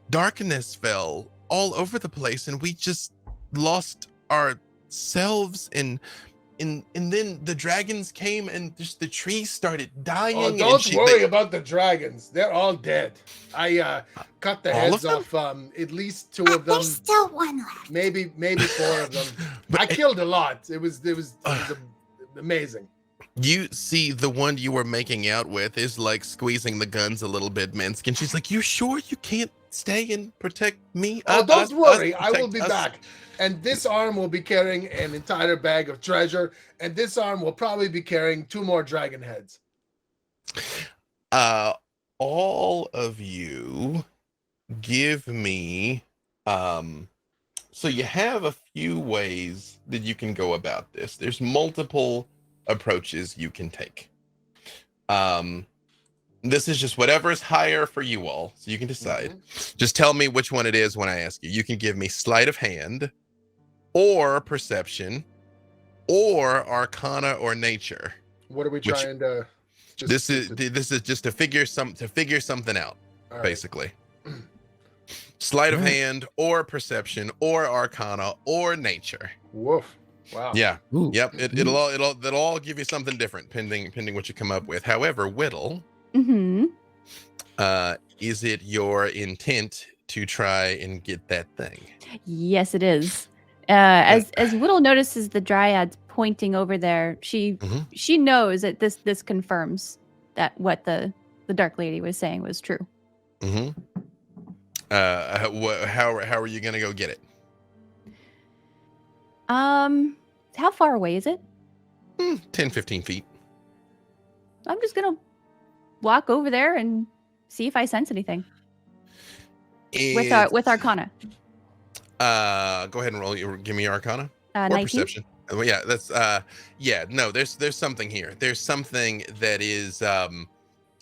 Speaker 1: darkness fell all over the place and we just lost ourselves. And then the dragons came and just the trees started dying.
Speaker 2: Oh, don't worry about the dragons. They're all dead. I cut the heads off at least 2 of them.
Speaker 3: There's still one left.
Speaker 2: Maybe 4 of them. I killed a lot. It was amazing.
Speaker 1: You see the one you were making out with is like squeezing the guns a little bit, Minsk. And she's like, you sure you can't stay and protect me?
Speaker 2: Oh, don't worry. I will be back. And this arm will be carrying an entire bag of treasure. And this arm will probably be carrying 2 more dragon heads.
Speaker 1: All of you give me, so you have a few ways that you can go about this. There's multiple approaches you can take. This is just whatever is higher for you all, so you can decide. Just tell me which one it is when I ask you. You can give me sleight of hand, or perception, or arcana, or nature.
Speaker 2: What are we trying to?
Speaker 1: This is just to figure something out,
Speaker 2: right.
Speaker 1: Basically. Sleight of hand, or perception, or arcana, or nature.
Speaker 2: Woof. Wow.
Speaker 1: Yeah.
Speaker 5: Ooh.
Speaker 1: Yep. It'll all give you something different, pending what you come up with. However, Whittle, is it your intent to try and get that thing?
Speaker 6: Yes, it is. As Whittle notices the dryads pointing over there, she knows that this confirms that what the Dark Lady was saying was true.
Speaker 1: How are you gonna go get it?
Speaker 6: How far away is it?
Speaker 1: 10-15 feet.
Speaker 6: I'm just gonna walk over there and see if I sense anything. With Arcana.
Speaker 1: Go ahead and roll. Give me Arcana or
Speaker 6: 19?
Speaker 1: Perception. Well, yeah, that's no. There's something here. There's something that is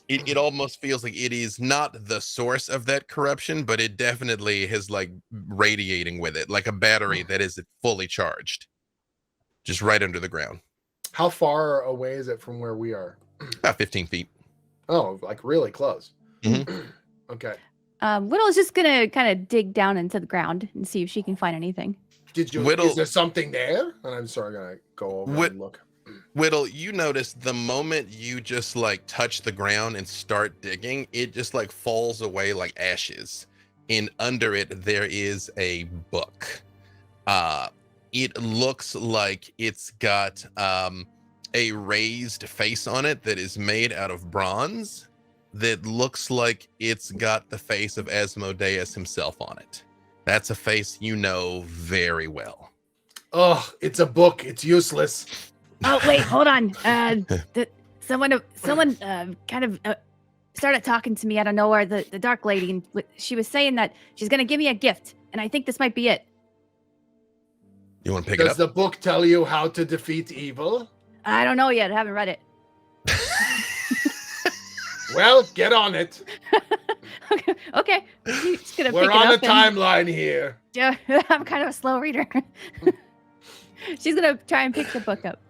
Speaker 1: It almost feels like it is not the source of that corruption, but it definitely has like radiating with it, like a battery that is fully charged, just right under the ground.
Speaker 2: How far away is it from where we are?
Speaker 1: About 15 feet.
Speaker 2: Oh, like really close. Okay.
Speaker 6: Whittle's just gonna kind of dig down into the ground and see if she can find anything.
Speaker 2: Is there something there? And I'm sorry, I'm gonna go over and look.
Speaker 1: Whittle, you notice the moment you just like touch the ground and start digging, it just like falls away like ashes. And under it, there is a book. It looks like it's got a raised face on it that is made out of bronze that looks like it's got the face of Asmodeus himself on it. That's a face you know very well.
Speaker 2: Oh, it's a book. It's useless.
Speaker 6: Oh, wait, hold on. Someone kind of started talking to me out of nowhere, the Dark Lady, and she was saying that she's going to give me a gift, and I think this might be it.
Speaker 1: You want to pick it up?
Speaker 2: Does the book tell you how to defeat evil?
Speaker 6: I don't know yet. I haven't read it.
Speaker 2: Well, get on it.
Speaker 6: Okay. Just gonna
Speaker 2: We're
Speaker 6: pick
Speaker 2: on
Speaker 6: it
Speaker 2: a
Speaker 6: up
Speaker 2: timeline here.
Speaker 6: Yeah, I'm kind of a slow reader. She's going to try and pick the book up.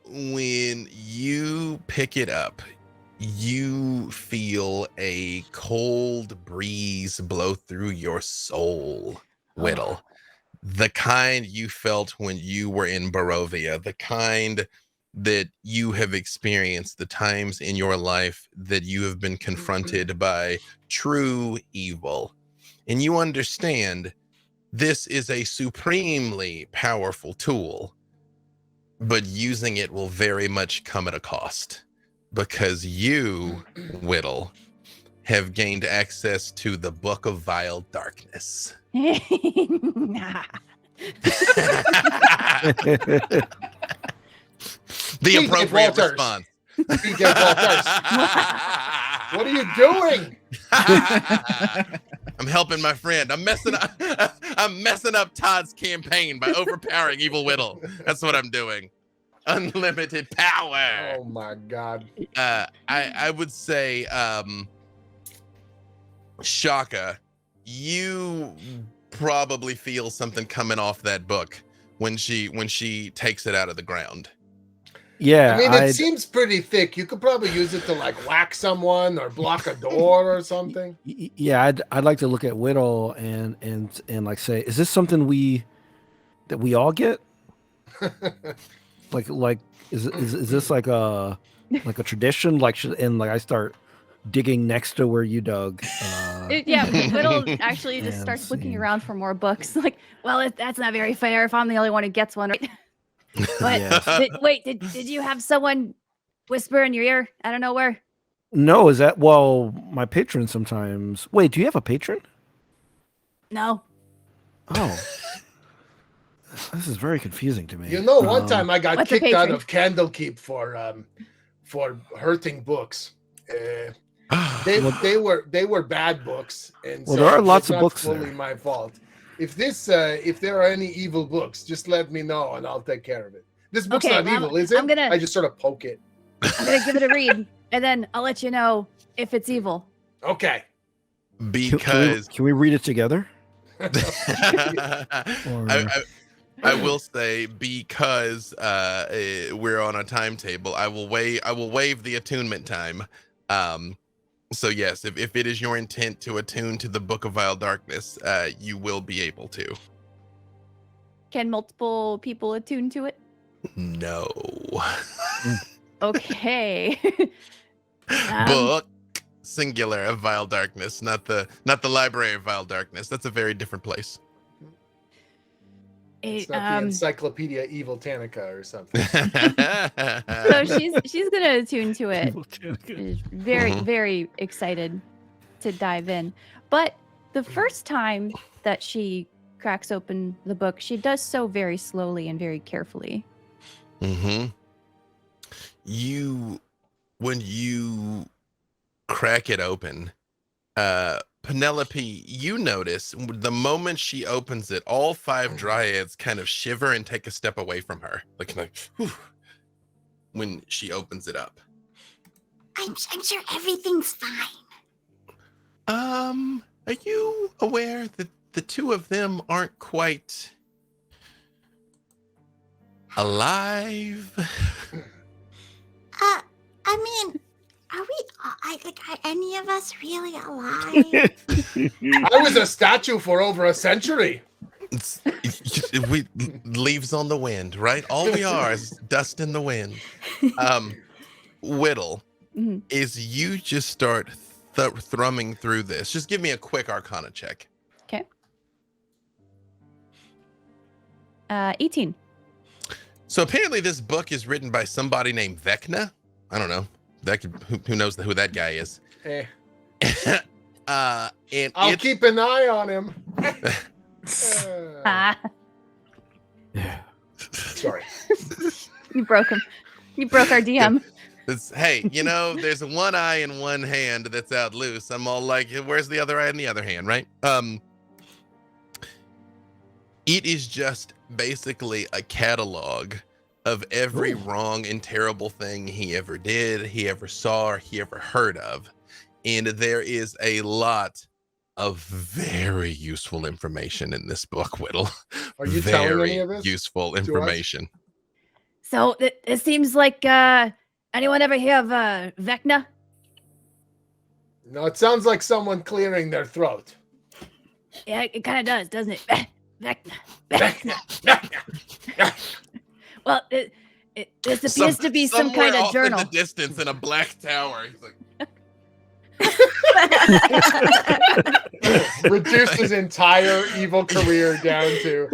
Speaker 1: When you pick it up, you feel a cold breeze blow through your soul, Whittle. The kind you felt when you were in Barovia, the kind that you have experienced, the times in your life that you have been confronted by true evil. And you understand this is a supremely powerful tool, but using it will very much come at a cost, because you, Whittle, have gained access to the Book of Vile Darkness. The appropriate response.
Speaker 2: What are you doing?
Speaker 1: I'm helping my friend. I'm messing up Todd's campaign by overpowering Evil Whittle. That's what I'm doing. Unlimited power.
Speaker 2: Oh my god.
Speaker 1: I would say Shaka, you probably feel something coming off that book when she takes it out of the ground.
Speaker 5: Yeah,
Speaker 2: I mean, it seems pretty thick. You could probably use it to like whack someone or block a door or something.
Speaker 5: Yeah, I'd like to look at Whittle and like say, is this something that we all get? like is this like a tradition? And I start digging next to where you dug.
Speaker 6: Whittle actually just starts looking around for more books. Like, well, that's not very fair if I'm the only one who gets one, right? But did you have someone whisper in your ear? I don't know where.
Speaker 5: No, my patron sometimes. Wait, do you have a patron?
Speaker 6: No.
Speaker 5: Oh. This is very confusing to me.
Speaker 2: You know, one time I got
Speaker 6: What's a
Speaker 2: kicked out
Speaker 6: patron?
Speaker 2: of Candlekeep for hurting books. They were bad books, and
Speaker 5: well,
Speaker 2: so
Speaker 5: there are lots
Speaker 2: it's
Speaker 5: of
Speaker 2: not
Speaker 5: books
Speaker 2: fully
Speaker 5: there.
Speaker 2: my fault. If there are any evil books, just let me know and I'll take care of it. This book's
Speaker 6: Okay,
Speaker 2: not
Speaker 6: well,
Speaker 2: evil, is it?
Speaker 6: I'm gonna-
Speaker 2: I just sort of poke it.
Speaker 6: I'm gonna give it a read, and then I'll let you know if it's evil.
Speaker 2: Okay.
Speaker 1: Because
Speaker 5: Can we read it together?
Speaker 1: I will say, because we're on a timetable, I will waive the attunement time. So yes, if it is your intent to attune to the Book of Vile Darkness, you will be able to.
Speaker 6: Can multiple people attune to it?
Speaker 1: No.
Speaker 6: Okay.
Speaker 1: Book singular of Vile Darkness, not the Library of Vile Darkness. That's a very different place.
Speaker 2: It's not the Encyclopedia Evil Tanica or something.
Speaker 6: So she's gonna attune to it. She's very, very excited to dive in. But the first time that she cracks open the book, she does so very slowly and very carefully.
Speaker 1: Mm-hmm. When you crack it open, Penelope, you notice the moment she opens it, all 5 dryads kind of shiver and take a step away from her, like whew, when she opens it up.
Speaker 3: I'm sure everything's fine.
Speaker 1: Are you aware that the 2 of them aren't quite alive?
Speaker 3: I mean, are any of us really alive?
Speaker 2: I was a statue for over a century.
Speaker 1: We leaves on the wind, right? All we are is dust in the wind. Whittle, is you just start thrumming through this. Just give me a quick Arcana check.
Speaker 6: Okay. 18.
Speaker 1: So apparently this book is written by somebody named Vecna. I don't know. Who knows who that guy is?
Speaker 2: Eh.
Speaker 1: And
Speaker 2: I'll keep an eye on him.
Speaker 5: Yeah.
Speaker 2: Sorry.
Speaker 6: You broke him. You broke our DM.
Speaker 1: Hey, there's one eye in one hand that's out loose. I'm all like, where's the other eye in the other hand, right? It is just basically a catalog of every wrong and terrible thing he ever did, he ever saw, or he ever heard of. And there is a lot of very useful information in this book, Whittle.
Speaker 2: Are you
Speaker 1: very
Speaker 2: telling any of this
Speaker 1: useful information.
Speaker 6: So it seems like anyone ever hear of Vecna?
Speaker 2: No, it sounds like someone clearing their throat.
Speaker 6: Yeah, it kind of does, doesn't it? Vecna. Well, this appears to be some kind of journal.
Speaker 1: In the distance, in a black tower. He's like,
Speaker 2: Reduced his entire evil career down to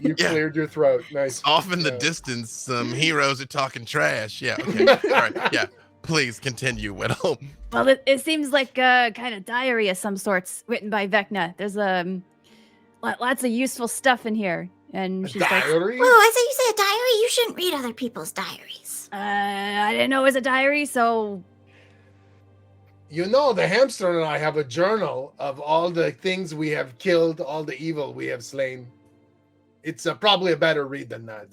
Speaker 2: you cleared your throat. Nice.
Speaker 1: Off in the distance, some heroes are talking trash. Yeah. Okay. All right. Yeah. Please continue, Whittle.
Speaker 6: Well, it seems like a kind of diary of some sorts written by Vecna. There's lots of useful stuff in here. And she's
Speaker 2: diary?
Speaker 3: Whoa, I thought you said a diary. You shouldn't read other people's diaries.
Speaker 6: I didn't know it was a diary, so...
Speaker 2: You know, the hamster and I have a journal of all the things we have killed, all the evil we have slain. It's probably a better read than that.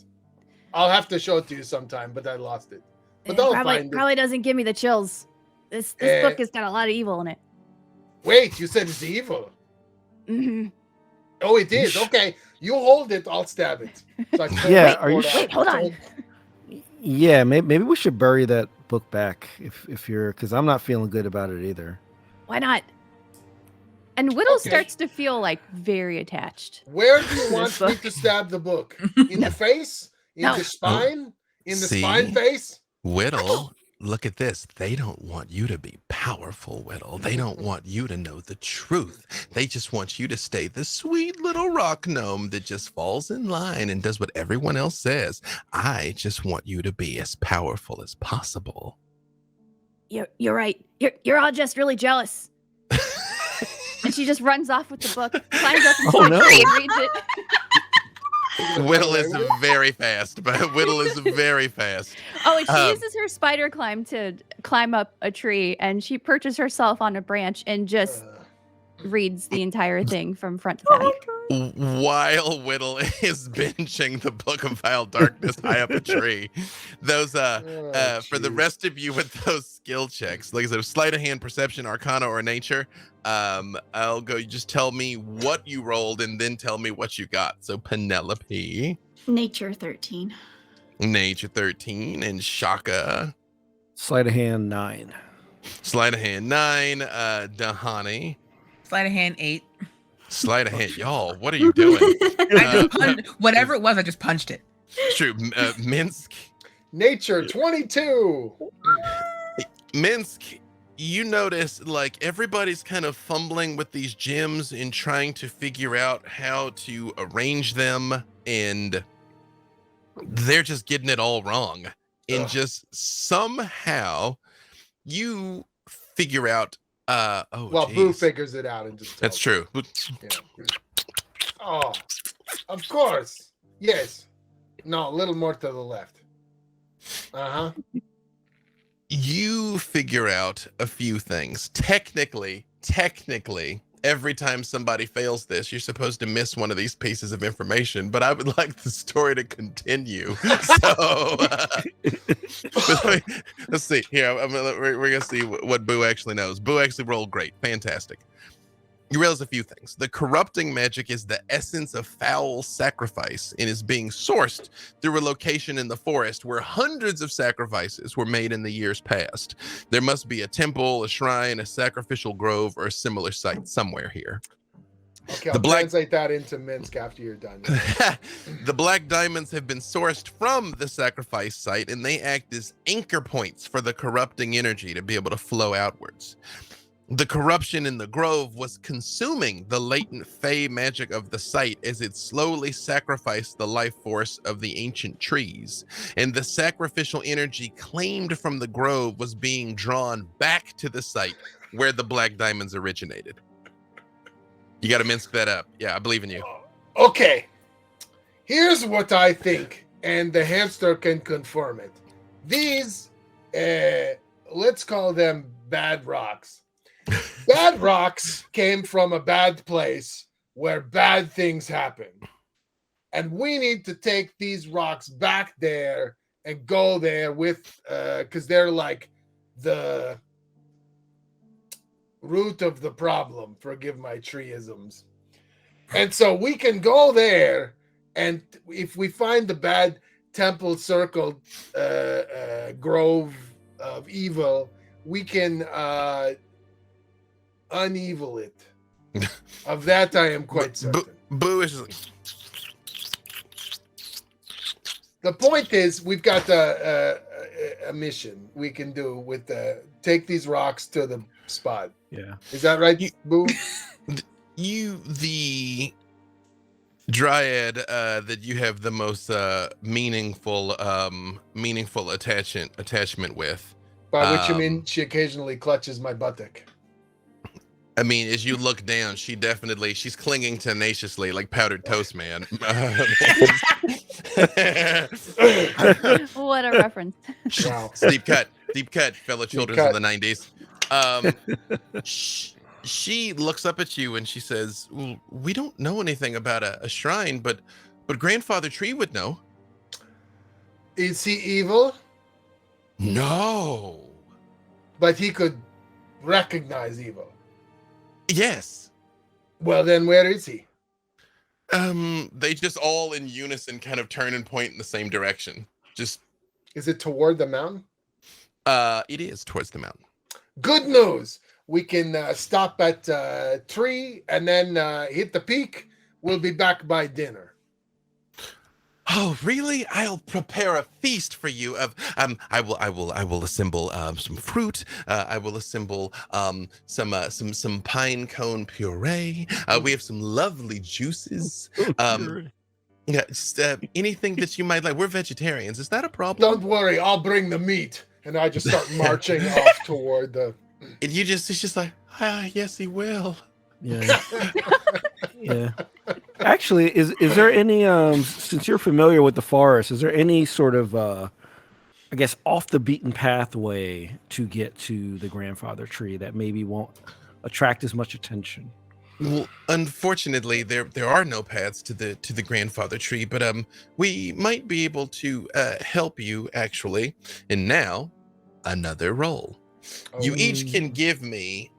Speaker 2: I'll have to show it to you sometime, but I lost it. But I'll find it.
Speaker 6: Probably doesn't give me the chills. This book has got a lot of evil in it.
Speaker 2: Wait, you said it's evil?
Speaker 6: Mm-hmm.
Speaker 2: Oh, it is. Okay, you hold it. I'll stab it. So
Speaker 6: wait, hold on.
Speaker 5: Yeah, maybe we should bury that book back if you're, because I'm not feeling good about it either.
Speaker 6: Why not? And Whittle starts to feel like very attached.
Speaker 2: Where do you want me to stab the book? In the face? In the spine? In the spine face?
Speaker 1: Whittle, look at this. They don't want you to be powerful, Whittle. They don't want you to know the truth. They just want you to stay the sweet little rock gnome that just falls in line and does what everyone else says. I just want you to be as powerful as possible.
Speaker 6: You're right. You're all just really jealous. And she just runs off with the book, climbs up and reads it.
Speaker 1: Whittle is very fast, but Whittle is very fast.
Speaker 6: Oh, and she uses her spider climb to climb up a tree, and she perches herself on a branch and just reads the entire thing from front to back.
Speaker 1: While Whittle is binging the Book of Vile Darkness high up a tree. Those for the rest of you with those skill checks, like I said, sleight of hand, perception, arcana, or nature, I'll go, you just tell me what you rolled and then tell me what you got. So Penelope.
Speaker 3: Nature 13.
Speaker 1: Nature 13. And Shaka.
Speaker 5: Sleight of hand 9.
Speaker 1: Sleight of hand 9. Dahani.
Speaker 4: Sleight of hand 8.
Speaker 1: Sleight of hand. Y'all, what are you doing?
Speaker 4: Whatever it was, I just punched it.
Speaker 1: True. Minsk.
Speaker 2: Nature 22.
Speaker 1: Minsk, you notice like everybody's kind of fumbling with these gems and trying to figure out how to arrange them, and they're just getting it all wrong. And just somehow you figure out
Speaker 2: Boo figures it out and just
Speaker 1: that's true.
Speaker 2: Yeah. Oh, of course. Yes. No, a little more to the left. Uh-huh.
Speaker 1: You figure out a few things. Technically, every time somebody fails this, you're supposed to miss one of these pieces of information, but I would like the story to continue. So let's see here. We're gonna see what Boo actually knows. Boo actually rolled great. Fantastic. You realize a few things. The corrupting magic is the essence of foul sacrifice and is being sourced through a location in the forest where hundreds of sacrifices were made in the years past. There must be a temple, a shrine, a sacrificial grove, or a similar site somewhere here.
Speaker 2: Okay, I'll translate that into Minsk after you're done.
Speaker 1: The black diamonds have been sourced from the sacrifice site, and they act as anchor points for the corrupting energy to be able to flow outwards. The corruption in the grove was consuming the latent fey magic of the site as it slowly sacrificed the life force of the ancient trees. And the sacrificial energy claimed from the grove was being drawn back to the site where the black diamonds originated. You got to minsk that up. Yeah, I believe in you.
Speaker 2: Okay. Here's what I think, and the hamster can confirm it. These, let's call them bad rocks. Bad rocks came from a bad place where bad things happen. And we need to take these rocks back there and go there with, because they're like the root of the problem. Forgive my treeisms. And so we can go there, and if we find the bad temple circled grove of evil, we can unevil it. Of that I am quite certain.
Speaker 1: Boo is like...
Speaker 2: The point is, we've got a mission we can do with take these rocks to the spot.
Speaker 5: Yeah.
Speaker 2: Is that right, Boo?
Speaker 1: You, the dryad that you have the most meaningful attachment with.
Speaker 2: By which you mean she occasionally clutches my buttock.
Speaker 1: I mean, as you look down, she's clinging tenaciously like powdered toast, man.
Speaker 6: What a reference.
Speaker 2: Wow.
Speaker 1: Deep cut, fellow children of the 90s. She looks up at you and she says, well, we don't know anything about a shrine, but Grandfather Tree would know.
Speaker 2: Is he evil?
Speaker 1: No.
Speaker 2: But he could recognize evil.
Speaker 1: Yes.
Speaker 2: Well, then where is he?
Speaker 1: They just all in unison kind of turn and point in the same direction. Just.
Speaker 2: Is it toward the mountain?
Speaker 1: It is towards the mountain.
Speaker 2: Good news. We can stop at Tree and then hit the peak. We'll be back by dinner.
Speaker 1: Oh, really? I'll prepare a feast for you. I will assemble some fruit. I will assemble some pine cone puree. We have some lovely juices. Yeah, just anything that you might like. We're vegetarians. Is that a problem?
Speaker 2: Don't worry, I'll bring the meat. And I just start marching off toward the.
Speaker 1: And it's just like, yes, he will.
Speaker 5: Yeah. Yeah. Actually, is there any since you're familiar with the forest, is there any sort of I guess off the beaten pathway to get to the grandfather tree that maybe won't attract as much attention?
Speaker 1: Well, unfortunately, there are no paths to the grandfather tree, but we might be able to help you actually. And now, another roll. You each can give me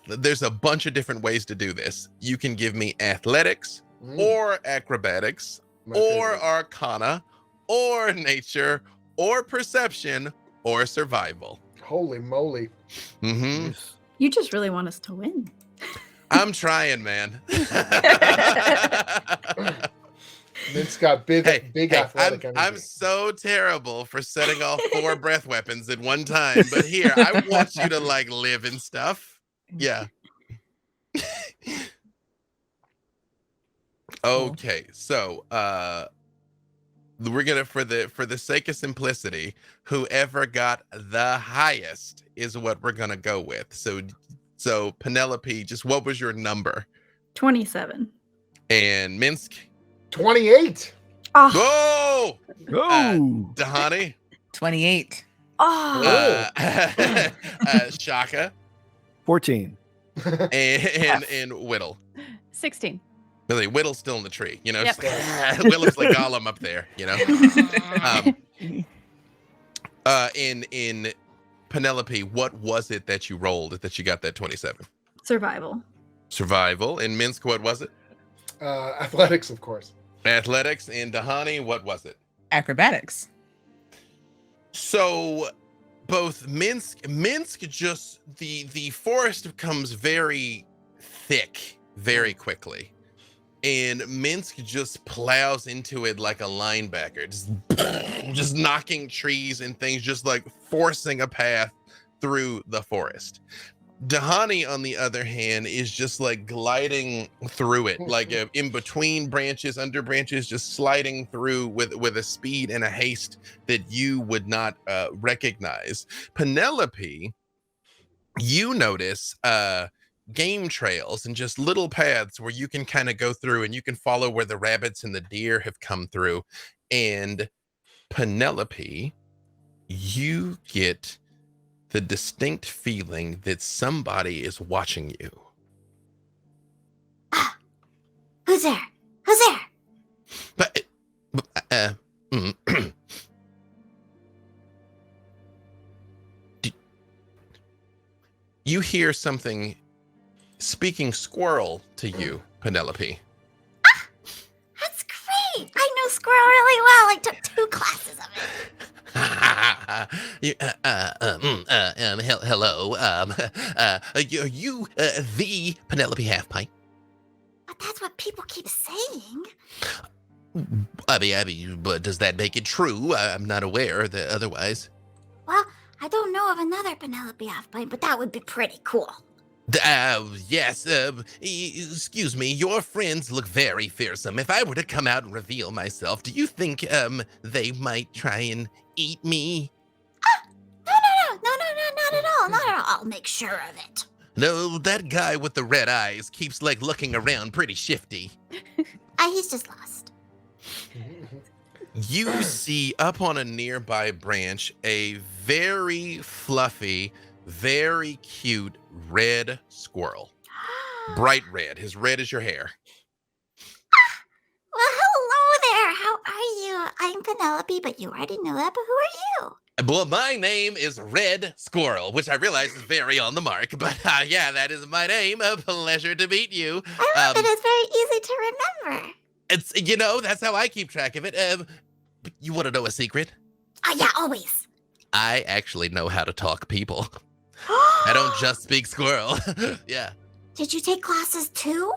Speaker 1: there's a bunch of different ways to do this. You can give me athletics or acrobatics or arcana or nature or perception or survival.
Speaker 2: Holy moly.
Speaker 1: Mm-hmm.
Speaker 7: You just really want us to win.
Speaker 1: I'm trying, man.
Speaker 2: It's got big athletic energy.
Speaker 1: I'm so terrible for setting off 4 breath weapons at one time, but here, I want you to like live and stuff. Yeah. Okay, so we're gonna for the sake of simplicity, whoever got the highest is what we're gonna go with. So Penelope, just what was your number?
Speaker 7: 27.
Speaker 1: And Minsk?
Speaker 2: 28.
Speaker 7: Oh.
Speaker 1: Whoa! Dahani?
Speaker 4: 28.
Speaker 7: Oh.
Speaker 1: Shaka?
Speaker 5: 14.
Speaker 1: And Whittle? 16. Really, Whittle's still in the tree, you know.
Speaker 6: Yep.
Speaker 1: Whittle's like Gollum up there, you know. In Penelope, what was it that you rolled that you got that 27?
Speaker 7: Survival.
Speaker 1: In Minsk, what was it?
Speaker 2: Athletics, of course.
Speaker 1: Athletics. In Dahani, what was it?
Speaker 4: Acrobatics.
Speaker 1: So both Minsk just the forest becomes very thick very quickly. And Minsk just plows into it like a linebacker, just knocking trees and things, just like forcing a path through the forest. Dahani, on the other hand, is just like gliding through it, like in between branches, under branches, just sliding through with a speed and a haste that you would not recognize. Penelope, you notice game trails and just little paths where you can kind of go through and you can follow where the rabbits and the deer have come through. And Penelope, you get the distinct feeling that somebody is watching you.
Speaker 3: Who's there?
Speaker 1: But you hear something speaking squirrel to you, Penelope.
Speaker 3: That's great. I know squirrel really well. I took 2 classes of it.
Speaker 1: Hello. Are you the Penelope Halfpint?
Speaker 3: But that's what people keep saying.
Speaker 1: I mean, but does that make it true? I'm not aware that otherwise.
Speaker 3: Well, I don't know of another Penelope Halfpint, but that would be pretty cool.
Speaker 1: Yes. Excuse me. Your friends look very fearsome. If I were to come out and reveal myself, do you think they might try and eat me?
Speaker 3: No, not at all. Not at all. I'll make sure of it.
Speaker 1: No, that guy with the red eyes keeps like looking around pretty shifty.
Speaker 3: He's just lost.
Speaker 1: You see up on a nearby branch a very fluffy, very cute red squirrel. Bright red. His red is your hair.
Speaker 3: Well, hello there. How are you? I'm Penelope, but you already know that. But who are you?
Speaker 1: Well, my name is Red Squirrel, which I realize is very on the mark, but yeah, that is my name. A pleasure to meet you.
Speaker 3: I love it. It's very easy to remember.
Speaker 1: It's, that's how I keep track of it. But you want to know a secret?
Speaker 3: Oh, yeah, always.
Speaker 1: I actually know how to talk people. I don't just speak squirrel. Yeah.
Speaker 3: Did you take classes too?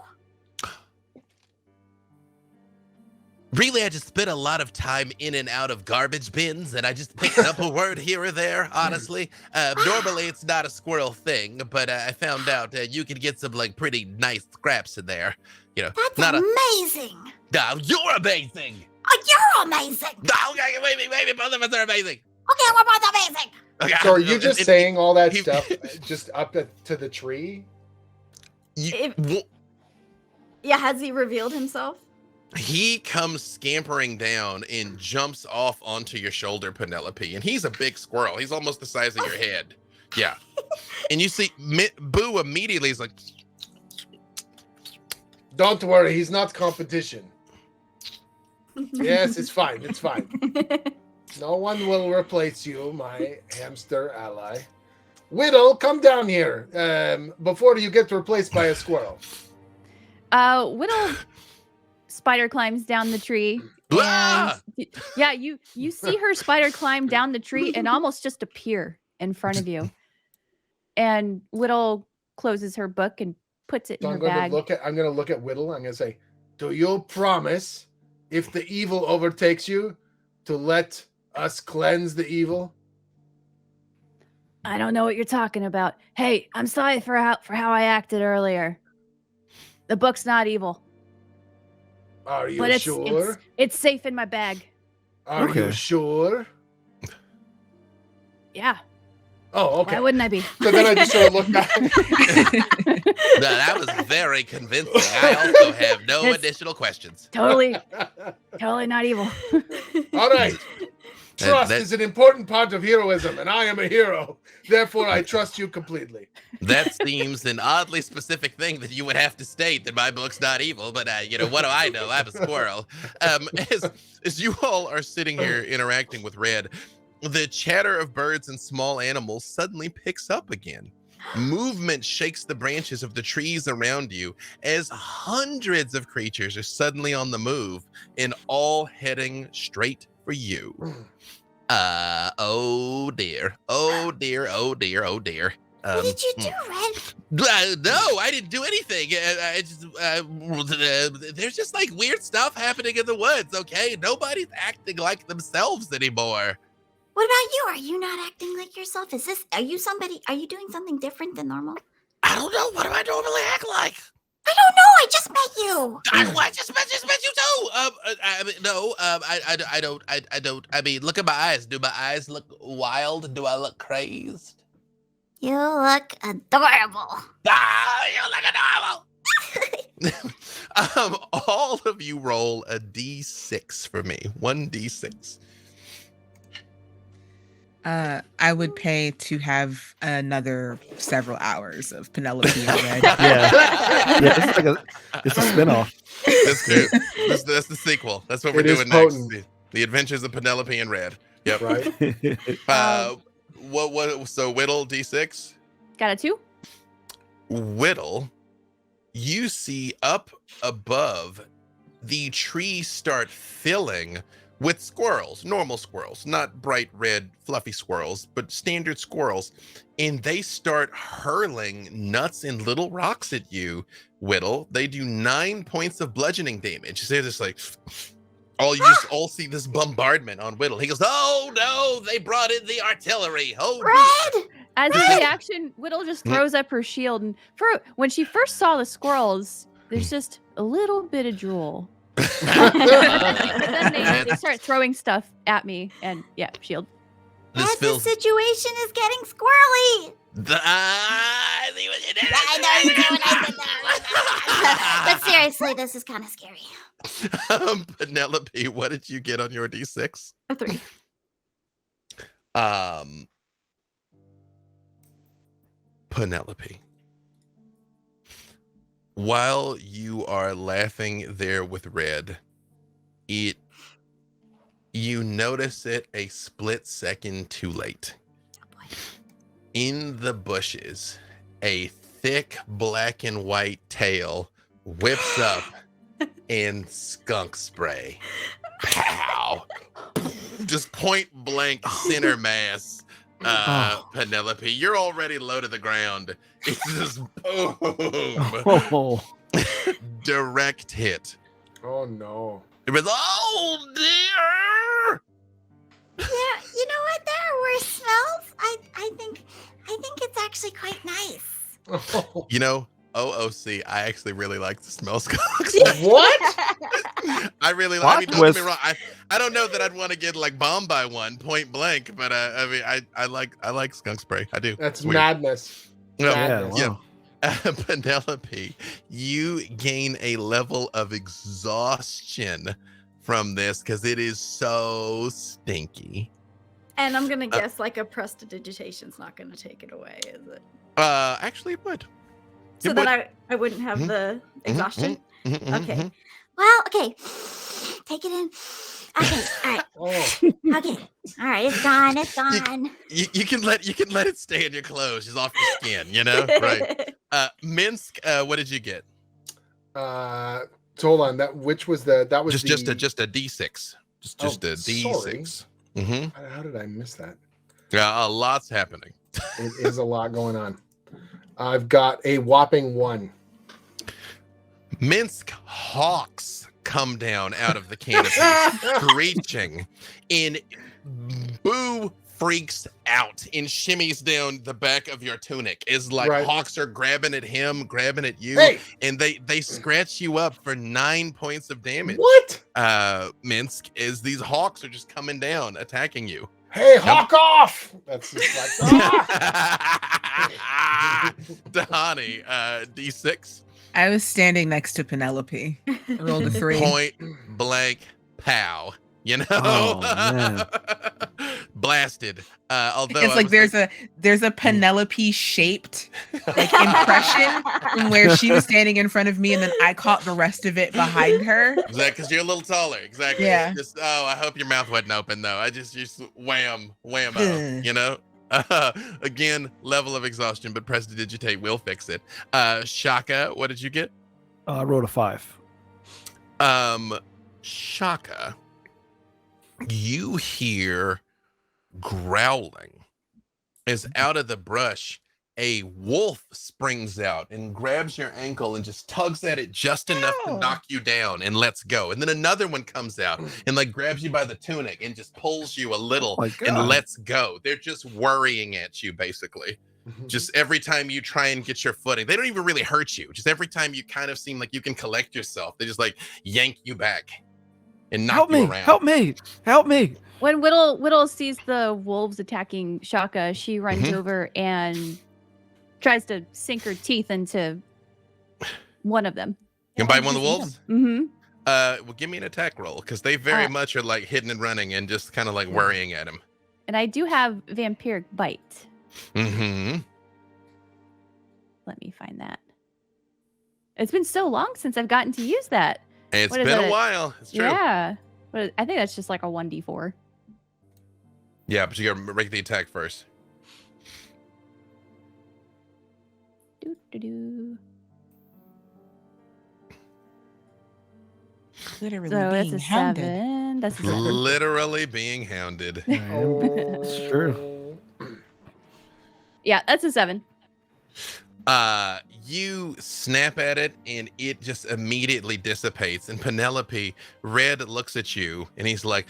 Speaker 1: Really, I just spent a lot of time in and out of garbage bins, and I just picked up a word here or there, honestly. Normally, it's not a squirrel thing, but I found out you can get some, pretty nice scraps in there.
Speaker 3: That's
Speaker 1: not
Speaker 3: amazing.
Speaker 1: No, you're amazing.
Speaker 3: Oh, you're amazing.
Speaker 1: No, okay, wait, both of us are amazing.
Speaker 3: Okay, we're both amazing.
Speaker 1: Okay,
Speaker 2: So are you just saying all that stuff just up to the tree?
Speaker 7: Yeah, has he revealed himself?
Speaker 1: He comes scampering down and jumps off onto your shoulder, Penelope. And he's a big squirrel. He's almost the size of your head. Yeah. And you see, Boo immediately is like...
Speaker 2: Don't worry, he's not competition. Yes, it's fine. It's fine. No one will replace you, my hamster ally. Whittle, come down here before you get replaced by a squirrel.
Speaker 6: Whittle spider climbs down the tree. And, yeah, you see her spider climb down the tree and almost just appear in front of you. And Whittle closes her book and puts it in her bag.
Speaker 2: I'm going to look at Whittle. I'm going to say, do you promise, if the evil overtakes you, to let us cleanse the evil?
Speaker 6: I don't know what you're talking about. Hey, I'm sorry for how I acted earlier. The book's not evil.
Speaker 2: Are you sure?
Speaker 6: It's safe in my bag.
Speaker 2: Are you sure?
Speaker 6: Yeah.
Speaker 2: Oh, okay.
Speaker 6: Why wouldn't I be?
Speaker 2: So then I just sort of look back.
Speaker 1: That was very convincing. I also have no additional questions.
Speaker 6: Totally not evil.
Speaker 2: All right. Trust is an important part of heroism, and I am a hero. Therefore, I trust you completely.
Speaker 1: That seems an oddly specific thing that you would have to state that my book's not evil, but what do I know? I'm a squirrel. As you all are sitting here interacting with Red, the chatter of birds and small animals suddenly picks up again. Movement shakes the branches of the trees around you as hundreds of creatures are suddenly on the move and all heading straight for you. Oh dear.
Speaker 3: What did you do, Red?
Speaker 1: No, I didn't do anything. There's just weird stuff happening in the woods, okay? Nobody's acting like themselves anymore.
Speaker 3: What about you? Are you not acting like yourself? Are you doing something different than normal?
Speaker 1: I don't know. What do I normally act like?
Speaker 3: I don't know. I just met you.
Speaker 1: I just met you too. I don't. I mean, look at my eyes. Do my eyes look wild? Do I look crazed?
Speaker 3: You look adorable.
Speaker 1: You look adorable. All of you roll a D6 for me. 1d6.
Speaker 4: I would pay to have another several hours of Penelope and Red.
Speaker 5: Yeah, it's a spinoff.
Speaker 1: That's good. That's the sequel. That's what we're doing next. The Adventures of Penelope and Red. Yep.
Speaker 2: Right.
Speaker 1: So Whittle D6.
Speaker 6: Got a 2.
Speaker 1: Whittle, you see up above the trees start filling with squirrels, normal squirrels, not bright red fluffy squirrels, but standard squirrels, and they start hurling nuts and little rocks at you, Whittle. They do 9 points of bludgeoning damage. They're just you just all see this bombardment on Whittle. He goes, "Oh no, they brought in the artillery." Oh,
Speaker 3: Red!
Speaker 6: As a reaction, Whittle just throws up her shield, and when she first saw the squirrels, there's just a little bit of drool. Then they start throwing stuff at me, and shield.
Speaker 3: The situation is getting squirrely.
Speaker 1: I see what you did.
Speaker 3: I know you did what I did there. But seriously, this is kind of scary.
Speaker 1: Penelope, what did you get on your D6?
Speaker 7: A 3.
Speaker 1: Penelope, while you are laughing there with Red, you notice it a split second too late. In the bushes, a thick black and white tail whips up and skunk spray. Pow! Just point blank center mass. Penelope, you're already low to the ground. It's just boom. Direct hit.
Speaker 2: Oh no.
Speaker 1: It was, oh dear.
Speaker 3: Yeah, you know what? There are worse smells. I think it's actually quite nice.
Speaker 1: You know, OOC, I actually really like the smell skunks.
Speaker 2: What?
Speaker 1: I really like. I mean, don't get me wrong. I don't know that I'd want to get like bombed by one point blank, but I mean, I like skunk spray. I do.
Speaker 2: That's
Speaker 1: Weird.
Speaker 2: madness.
Speaker 1: Yeah.
Speaker 5: Wow.
Speaker 1: Penelope, you gain a level of exhaustion from this because it is so stinky.
Speaker 7: And I'm gonna guess like a prestidigitation's not gonna take it away, is it?
Speaker 1: Actually, it would.
Speaker 7: So
Speaker 1: It
Speaker 7: that I wouldn't have the exhaustion. Okay.
Speaker 3: Well, okay. Take it in. Okay, all right.
Speaker 2: Oh.
Speaker 3: Okay, all right. It's gone. It's gone.
Speaker 1: You can let it stay in your clothes. It's off your skin, you know? Right. Minsk, what did you get?
Speaker 2: So hold on. That was just a
Speaker 1: D6. Just a D6. Mm-hmm.
Speaker 2: How did I miss that?
Speaker 1: Yeah, a lot's happening.
Speaker 2: It is a lot going on. I've got a whopping 1.
Speaker 1: Minsk hawks come down out of the canopy, screeching, and Boo freaks out and shimmies down the back of your tunic. Is like hawks are grabbing at him, grabbing at you, and they scratch you up for 9 points of damage.
Speaker 2: What?
Speaker 1: Minsk, is these hawks are just coming down, attacking you.
Speaker 2: Hey, hawk off! That's just like
Speaker 1: Dahani, D6.
Speaker 4: I was standing next to Penelope. I rolled a 3.
Speaker 1: Point blank pow. You know, blasted. Although
Speaker 4: it's like there's a Penelope shaped like impression from where she was standing in front of me, and then I caught the rest of it behind her.
Speaker 1: Exactly, because you're a little taller. Exactly.
Speaker 4: Yeah.
Speaker 1: Just I hope your mouth wasn't open though. I just wham, you know. Again, level of exhaustion, but prestidigitate will fix it. Shaka, what did you get?
Speaker 5: I wrote a 5.
Speaker 1: Shaka, you hear growling as out of the brush a wolf springs out and grabs your ankle and just tugs at it just enough to knock you down and lets go. And then another one comes out and like grabs you by the tunic and just pulls you a little and lets go. They're just worrying at you basically. Just every time you try and get your footing, they don't even really hurt you. Just every time you kind of seem like you can collect yourself, they just like yank you back and knock you around.
Speaker 5: Help me.
Speaker 6: When Whittle sees the wolves attacking Shaka, she runs over and tries to sink her teeth into one of them.
Speaker 1: You can bite one of the wolves?
Speaker 6: Mm-hmm.
Speaker 1: Well, give me an attack roll, because they very much are like hidden and running and just kind of like worrying at him.
Speaker 6: And I do have vampiric bite.
Speaker 1: Mm-hmm.
Speaker 6: Let me find that. It's been so long since I've gotten to use that.
Speaker 1: It's been a while. It's true.
Speaker 6: Yeah. But I think that's just like a 1d4.
Speaker 1: Yeah, but you gotta make the attack first.
Speaker 4: Literally
Speaker 6: so
Speaker 4: being
Speaker 6: it's a
Speaker 4: hounded.
Speaker 6: 7. That's a 7.
Speaker 1: Literally being hounded.
Speaker 5: It's true.
Speaker 6: Yeah, that's a 7.
Speaker 1: You snap at it and it just immediately dissipates. And Penelope, Red looks at you and he's like,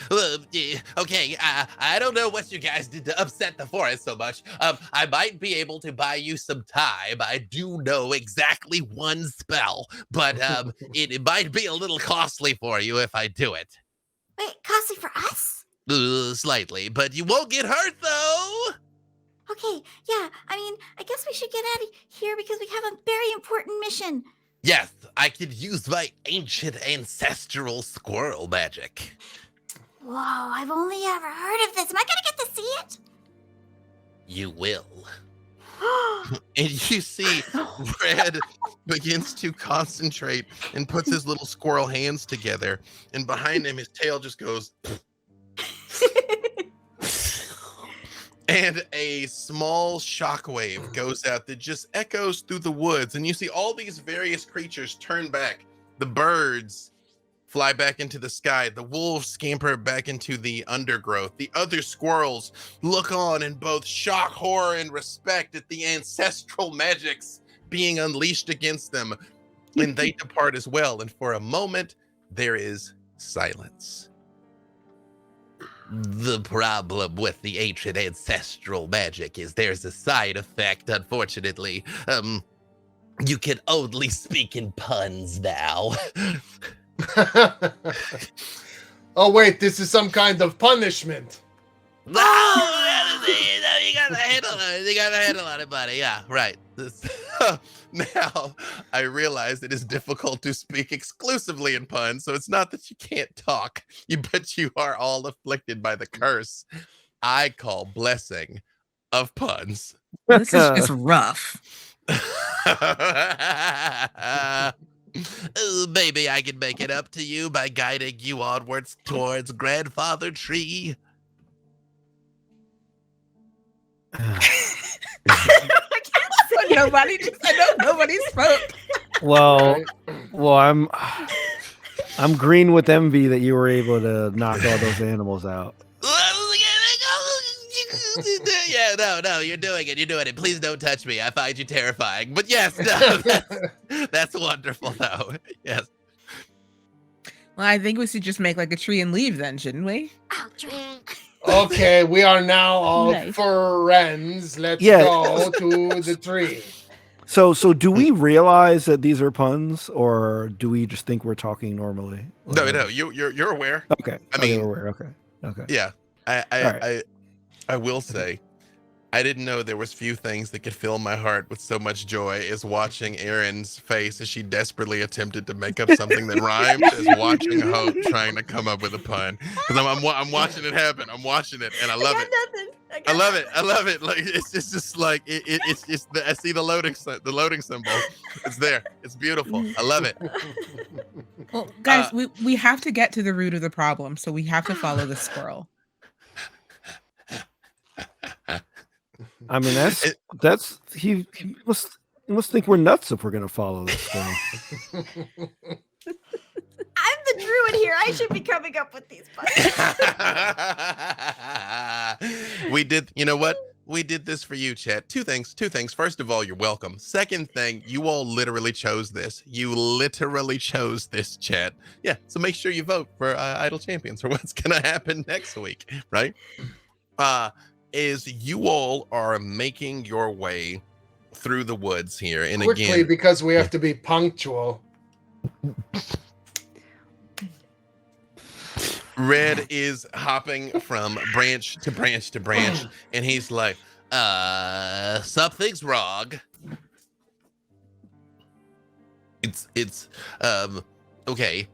Speaker 1: okay, I don't know what you guys did to upset the forest so much. I might be able to buy you some time. I do know exactly one spell, but it might be a little costly for you if I do it.
Speaker 3: Wait, costly for us?
Speaker 1: Slightly, but you won't get hurt though.
Speaker 3: Okay, yeah, I mean, I guess we should get out of here because we have a very important mission.
Speaker 1: Yes, I could use my ancient ancestral squirrel magic.
Speaker 3: Whoa, I've only ever heard of this. Am I gonna get to see it?
Speaker 1: You will. And you see Red begins to concentrate and puts his little squirrel hands together. And behind him, his tail just goes. And a small shockwave goes out that just echoes through the woods. And you see all these various creatures turn back. The birds fly back into the sky. The wolves scamper back into the undergrowth. The other squirrels look on in both shock, horror, and respect at the ancestral magics being unleashed against them. And they depart as well. And for a moment, there is silence. The problem with the ancient ancestral magic is there's a side effect, unfortunately. You can only speak in puns now.
Speaker 2: Oh, wait, this is some kind of punishment.
Speaker 1: No, you gotta handle it. You gotta handle it, buddy. Yeah, right. Now, I realize it is difficult to speak exclusively in puns, so it's not that you can't talk, but you are all afflicted by the curse I call blessing of puns.
Speaker 4: This is just rough.
Speaker 1: Maybe I can make it up to you by guiding you onwards towards Grandfather Tree.
Speaker 4: Nobody spoke.
Speaker 5: Well, I'm green with envy that you were able to knock all those animals out.
Speaker 1: Yeah, no, you're doing it. Please don't touch me. I find you terrifying. But yes, that's wonderful, though. Yes.
Speaker 4: Well, I think we should just make like a tree and leave then, shouldn't we?
Speaker 3: I'll try.
Speaker 2: Okay, we are now all
Speaker 6: Nice.
Speaker 2: friends. Let's go to the tree.
Speaker 5: So do we realize that these are puns, or do we just think we're talking normally?
Speaker 1: No, you're aware.
Speaker 5: Okay.
Speaker 1: I mean,
Speaker 5: we're aware. Okay.
Speaker 1: Yeah, I will say, I didn't know there was few things that could fill my heart with so much joy as watching Erin's face as she desperately attempted to make up something that rhymed, as watching Hope trying to come up with a pun. Because I'm watching it happen. I'm watching it, and I love it. I love it. Like it's just like it's I see the loading symbol. It's there. It's beautiful. I love it.
Speaker 4: Well, guys, we have to get to the root of the problem, so we have to follow the squirrel.
Speaker 5: I mean, that's he must think we're nuts if we're gonna follow this thing.
Speaker 7: I'm the druid here. I should be coming up with these puns.
Speaker 1: We did. You know what? We did this for you, chat. Two things. First of all, you're welcome. Second thing, you all literally chose this. You literally chose this, chat. Yeah. So make sure you vote for Idle Champions for what's gonna happen next week, right? Is you all are making your way through the woods here, and
Speaker 2: Quickly,
Speaker 1: again,
Speaker 2: because we have to be punctual.
Speaker 1: Red is hopping from branch to branch to branch, and he's like, something's wrong. It's okay,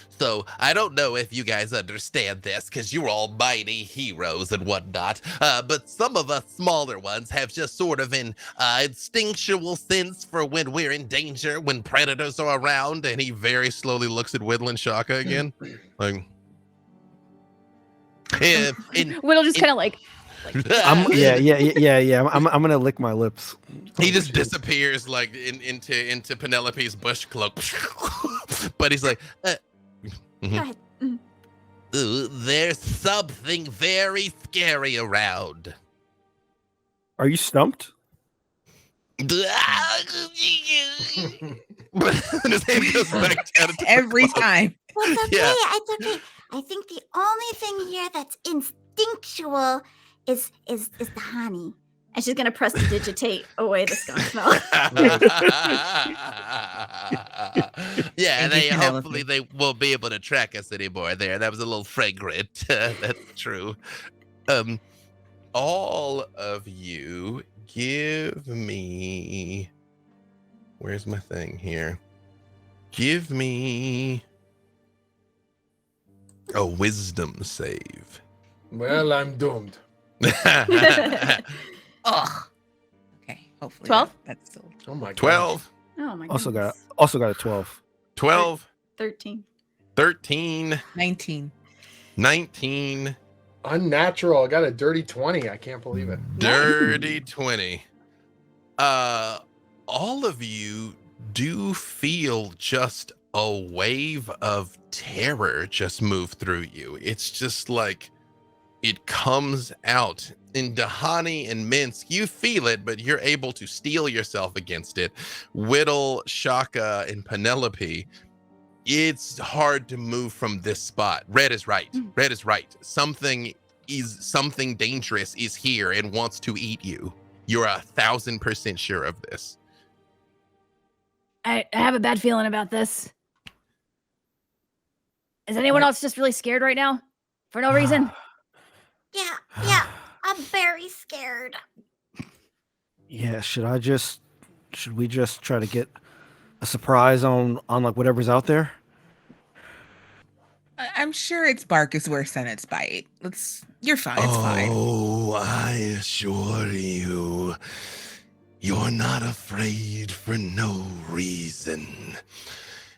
Speaker 1: so I don't know if you guys understand this because you're all mighty heroes and whatnot, but some of us smaller ones have just sort of an instinctual sense for when we're in danger, when predators are around, and he very slowly looks at Whittle and Shaka again, like...
Speaker 6: Whittle just kind of like
Speaker 5: yeah. I'm gonna lick my lips.
Speaker 1: He just disappears like into Penelope's bush cloak, but he's like,
Speaker 3: Go ahead.
Speaker 1: "Ooh, there's something very scary around."
Speaker 5: Are you stumped?
Speaker 1: His hand goes back down to
Speaker 4: Every time.
Speaker 3: Well, it's okay.
Speaker 1: Yeah.
Speaker 3: It's okay. I think the only thing here that's instinctual is the honey.
Speaker 7: And she's gonna prestidigitate away the skunk smell.
Speaker 1: Yeah,
Speaker 4: Thank you, Penelope.
Speaker 1: hopefully they won't be able to track us anymore. There, that was a little fragrant. That's true. All of you, give me. Where's my thing here? Give me a wisdom save.
Speaker 2: Well, I'm doomed.
Speaker 4: Ugh. Okay. Hopefully
Speaker 6: 12?
Speaker 4: That's still
Speaker 2: Oh my god.
Speaker 1: 12,
Speaker 7: Oh my
Speaker 5: Also
Speaker 7: goodness.
Speaker 5: got a 12.
Speaker 1: 12,
Speaker 7: 13.
Speaker 1: 13,
Speaker 4: 19.
Speaker 1: 19,
Speaker 2: Unnatural. I got a dirty 20. I can't believe it.
Speaker 1: dirty 20. All of you do feel just a wave of terror just move through you. It's just like it comes out. In Dahani and Minsk, you feel it, but you're able to steel yourself against it. Whittle, Shaka, and Penelope, it's hard to move from this spot. Red is right. Red is right. Something dangerous is here and wants to eat you. You're 1,000% sure of this.
Speaker 6: I have a bad feeling about this. Is anyone else just really scared right now? For no reason?
Speaker 3: Yeah, I'm very scared.
Speaker 5: Yeah, should we just try to get a surprise on like whatever's out there?
Speaker 4: I'm sure its bark is worse than its bite. You're fine. It's fine.
Speaker 1: Oh, I assure you, you're not afraid for no reason.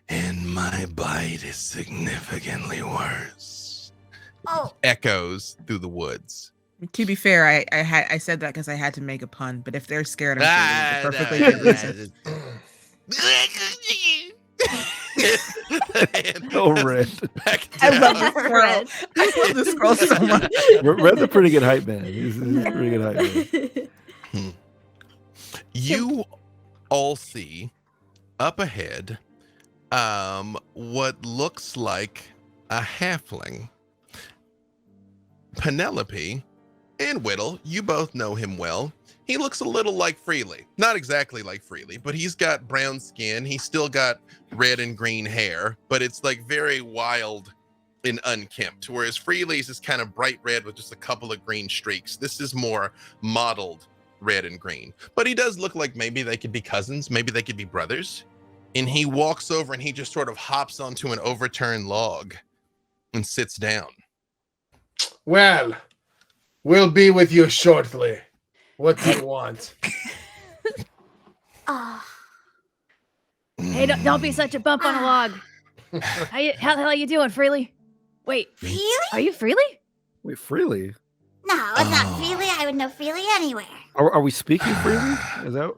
Speaker 1: And my bite is significantly worse.
Speaker 3: Oh,
Speaker 1: Echoes through the woods.
Speaker 4: To be fair, I said that because I had to make a pun. But if they're scared, I'm sure there's a perfectly good reason.
Speaker 5: Oh, Red.
Speaker 6: I love this squirrel.
Speaker 4: I love the scroll so much.
Speaker 5: Red's a pretty good hype man. He's a pretty good hype man.
Speaker 1: You all see up ahead what looks like a halfling. Penelope and Whittle, you both know him well. He looks a little like Freely. Not exactly like Freely, but he's got brown skin. He's still got red and green hair, but it's like very wild and unkempt. Whereas Freely's is kind of bright red with just a couple of green streaks. This is more mottled red and green. But he does look like maybe they could be cousins. Maybe they could be brothers. And he walks over and he just sort of hops onto an overturned log and sits down.
Speaker 2: Well, we'll be with you shortly. What do you want?
Speaker 3: oh.
Speaker 6: Hey, don't be such a bump on a log. How the hell are you doing, Freely? Wait,
Speaker 3: Freely?
Speaker 6: are you Freely?
Speaker 5: Wait, Freely?
Speaker 3: No, it's not Freely. I would know Freely anywhere.
Speaker 5: Are we speaking Freely? Is that?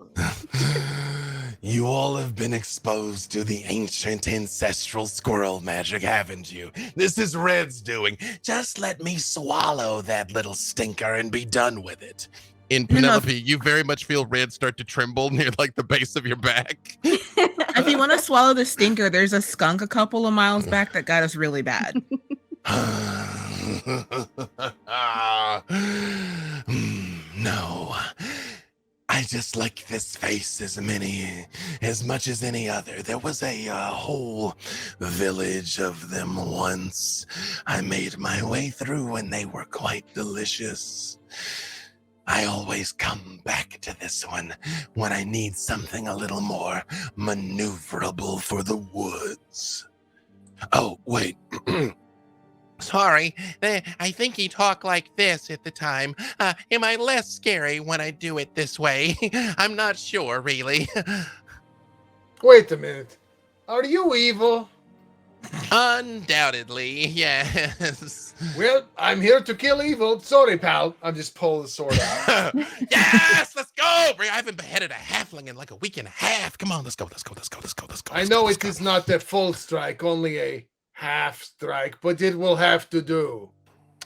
Speaker 1: You all have been exposed to the ancient ancestral squirrel magic, haven't you? This is Red's doing. Just let me swallow that little stinker and be done with it. In Penelope, you very much feel Red start to tremble near like the base of your back.
Speaker 4: If you want to swallow the stinker, there's a skunk a couple of miles back that got us really bad.
Speaker 1: No. I just like this face as much as any other. There was a whole village of them once. I made my way through and they were quite delicious. I always come back to this one when I need something a little more maneuverable for the woods. Oh, wait. Sorry, I think he talked like this at the time. Am I less scary when I do it this way? I'm not sure, really.
Speaker 2: Wait a minute. Are you evil?
Speaker 1: Undoubtedly, yes.
Speaker 2: Well, I'm here to kill evil. Sorry, pal. I'll just pull the sword out.
Speaker 1: Yes, let's go! I haven't beheaded a halfling in like a week and a half. Come on, let's go.
Speaker 2: I know it is not a full strike, only a half strike, but it will have to do.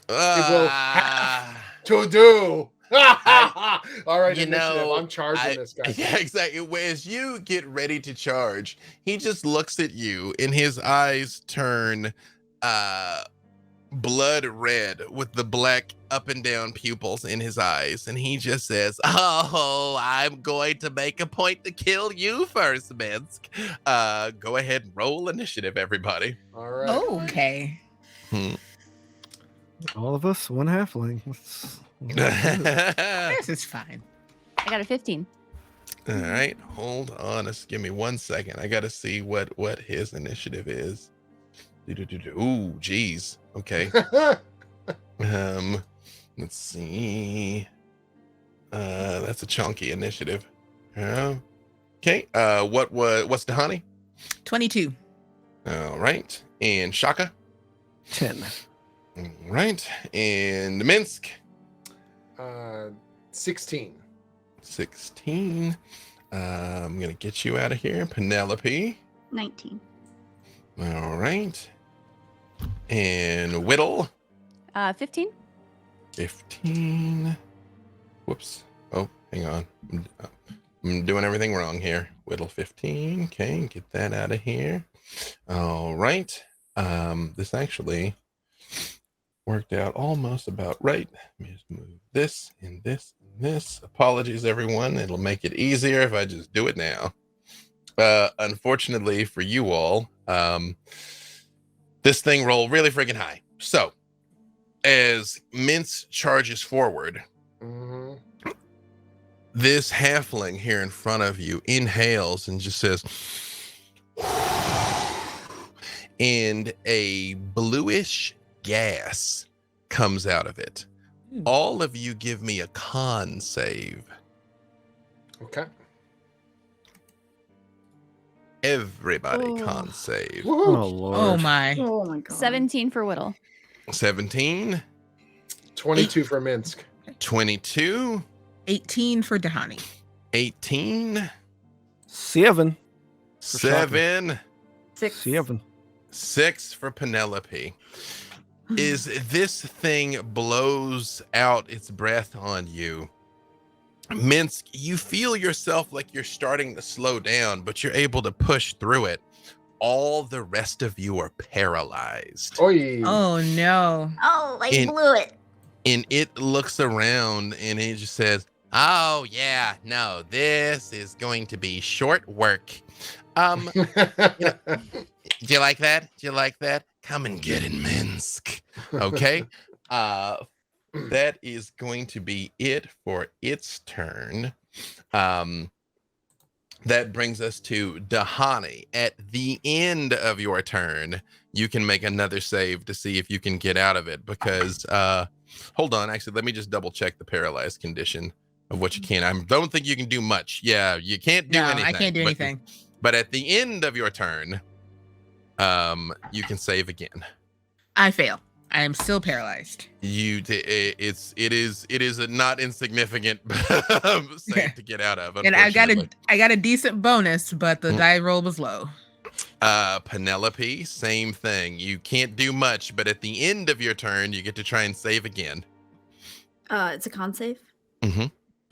Speaker 2: It will have to do. All right, initiative. I'm charging this guy.
Speaker 1: Yeah, exactly. As you get ready to charge, he just looks at you and his eyes turn blood red with the black up and down pupils in his eyes. And he just says, "Oh, I'm going to make a point to kill you first, Minsk. Go ahead and roll initiative, everybody."
Speaker 2: All right.
Speaker 4: Okay.
Speaker 5: All of us, one halfling.
Speaker 4: This is fine.
Speaker 6: I got a 15.
Speaker 1: All right, hold on. Just give me 1 second. I gotta see what his initiative is. Ooh, geez. Okay. Let's see. That's a chunky initiative. Okay. What's Dahani?
Speaker 4: 22.
Speaker 1: All right. And Shaka?
Speaker 5: 10.
Speaker 1: All right. And Minsk?
Speaker 2: 16.
Speaker 1: 16. I'm gonna get you out of here. Penelope?
Speaker 7: 19.
Speaker 1: All right. And Whittle?
Speaker 6: 15.
Speaker 1: 15. Whoops. Oh, hang on. I'm doing everything wrong here. Whittle 15. Okay, get that out of here. All right. This actually worked out almost about right. Let me just move this and this and this. Apologies, everyone. It'll make it easier if I just do it now. Unfortunately for you all, this thing rolled really freaking high. So, as Mince charges forward, this halfling here in front of you inhales and just says, and a bluish gas comes out of it. All of you give me a con save.
Speaker 2: Okay.
Speaker 1: Everybody con save.
Speaker 5: Oh, Lord.
Speaker 4: Oh my.
Speaker 7: Oh my god.
Speaker 6: 17 for Whittle.
Speaker 1: 17.
Speaker 2: 22 for Minsk.
Speaker 1: 22.
Speaker 4: 18 for Dahani.
Speaker 1: 18.
Speaker 5: 7.
Speaker 1: 7.
Speaker 7: 6.
Speaker 5: 7.
Speaker 1: 6 for Penelope. Is this thing blows out its breath on you, Minsk, you feel yourself like you're starting to slow down, but you're able to push through it. All the rest of you are paralyzed.
Speaker 2: Oy.
Speaker 4: Oh no.
Speaker 3: Oh, I
Speaker 1: And-
Speaker 3: blew it.
Speaker 1: And it looks around and it just says, oh yeah, no, this is going to be short work. Do you like that? Do you like that? Come and get it, Minsk. Okay. That is going to be it for its turn. That brings us to Dahani. At the end of your turn, you can make another save to see if you can get out of it. Because, hold on, actually, let me just double check the paralyzed condition of what you can. I don't think you can do much. Yeah, you can't do
Speaker 4: No,
Speaker 1: anything.
Speaker 4: I can't do anything.
Speaker 1: But at the end of your turn, you can save again.
Speaker 4: I fail. I am still paralyzed.
Speaker 1: It is a not insignificant save to get out of.
Speaker 4: And I got a decent bonus, but the die roll was low.
Speaker 1: Penelope, same thing. You can't do much, but at the end of your turn, you get to try and save again.
Speaker 7: It's a con save?
Speaker 1: Mm-hmm.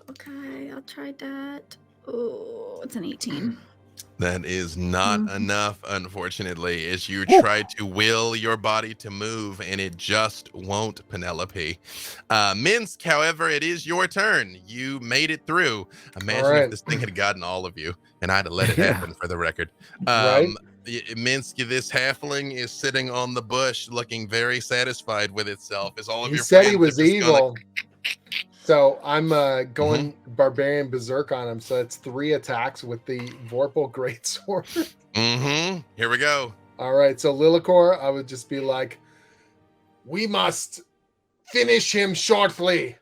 Speaker 7: Okay, I'll try that. Oh, it's an 18.
Speaker 1: That is not enough, unfortunately, as you try to will your body to move, and it just won't, Penelope. Minsk, however, it is your turn. You made it through. Imagine if this thing had gotten all of you, and I'd have let it happen for the record. Minsk, this halfling is sitting on the bush, looking very satisfied with itself. As all of
Speaker 2: He
Speaker 1: your
Speaker 2: said he
Speaker 1: friends
Speaker 2: was
Speaker 1: are just
Speaker 2: evil. So I'm going barbarian berserk on him. So it's 3 attacks with the Vorpal Greatsword.
Speaker 1: Here we go.
Speaker 2: All right. So Lilikor, I would just be like, we must finish him shortly.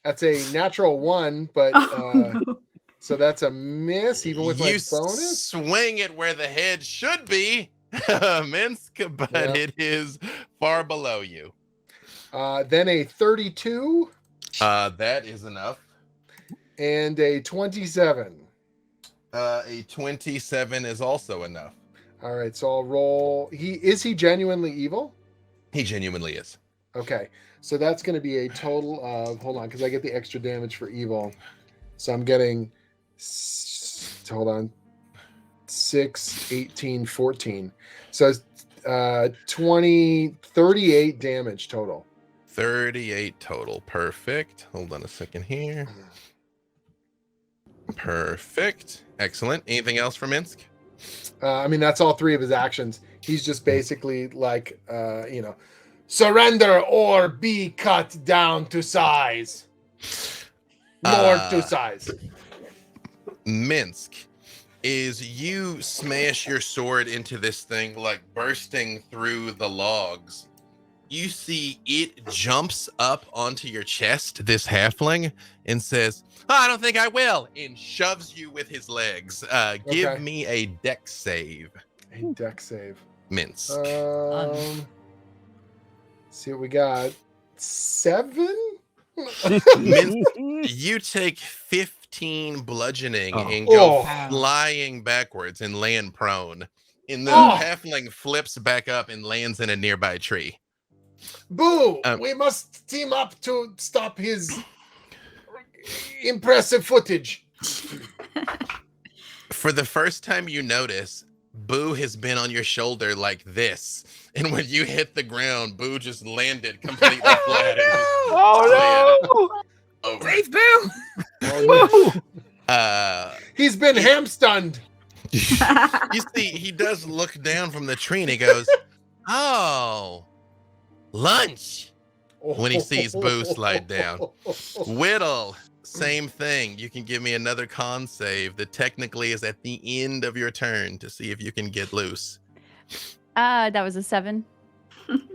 Speaker 2: That's a natural 1, but so that's a miss, even with my bonus.
Speaker 1: Swing it where the head should be, Minsk, but it is far below you.
Speaker 2: Then a 32.
Speaker 1: That is enough.
Speaker 2: And a 27.
Speaker 1: A 27 is also enough.
Speaker 2: All right, so I'll roll. Is he genuinely evil?
Speaker 1: He genuinely is.
Speaker 2: Okay, so that's going to be a total of, hold on, because I get the extra damage for evil. So I'm getting, hold on, 6, 18, 14. So 38 damage total.
Speaker 1: 38 total. Perfect. Hold on a second here. Perfect. Excellent. Anything else for Minsk?
Speaker 2: I mean, that's all 3 of his actions. He's just basically like, surrender or be cut down to size. More to size.
Speaker 1: Minsk, is you smash your sword into this thing, like bursting through the logs. you see it jumps up onto your chest, this halfling, and says, "Oh, I don't think I will," and shoves you with his legs. Give me a dex save.
Speaker 2: A dex save.
Speaker 1: Minsk.
Speaker 2: See what we got. 7?
Speaker 1: Minsk, you take 15 bludgeoning and go flying backwards and land prone. And the halfling flips back up and lands in a nearby tree.
Speaker 2: Boo! We must team up to stop his impressive footage.
Speaker 1: For the first time you notice, Boo has been on your shoulder like this. And when you hit the ground, Boo just landed completely flat.
Speaker 4: Oh no! Save Boo!
Speaker 2: He's been ham-stunned.
Speaker 1: You see, he does look down from the tree and he goes, "Oh, lunch," when he sees Boo slide down. Whittle, same thing. You can give me another con save that technically is at the end of your turn to see if you can get loose.
Speaker 6: That was a 7.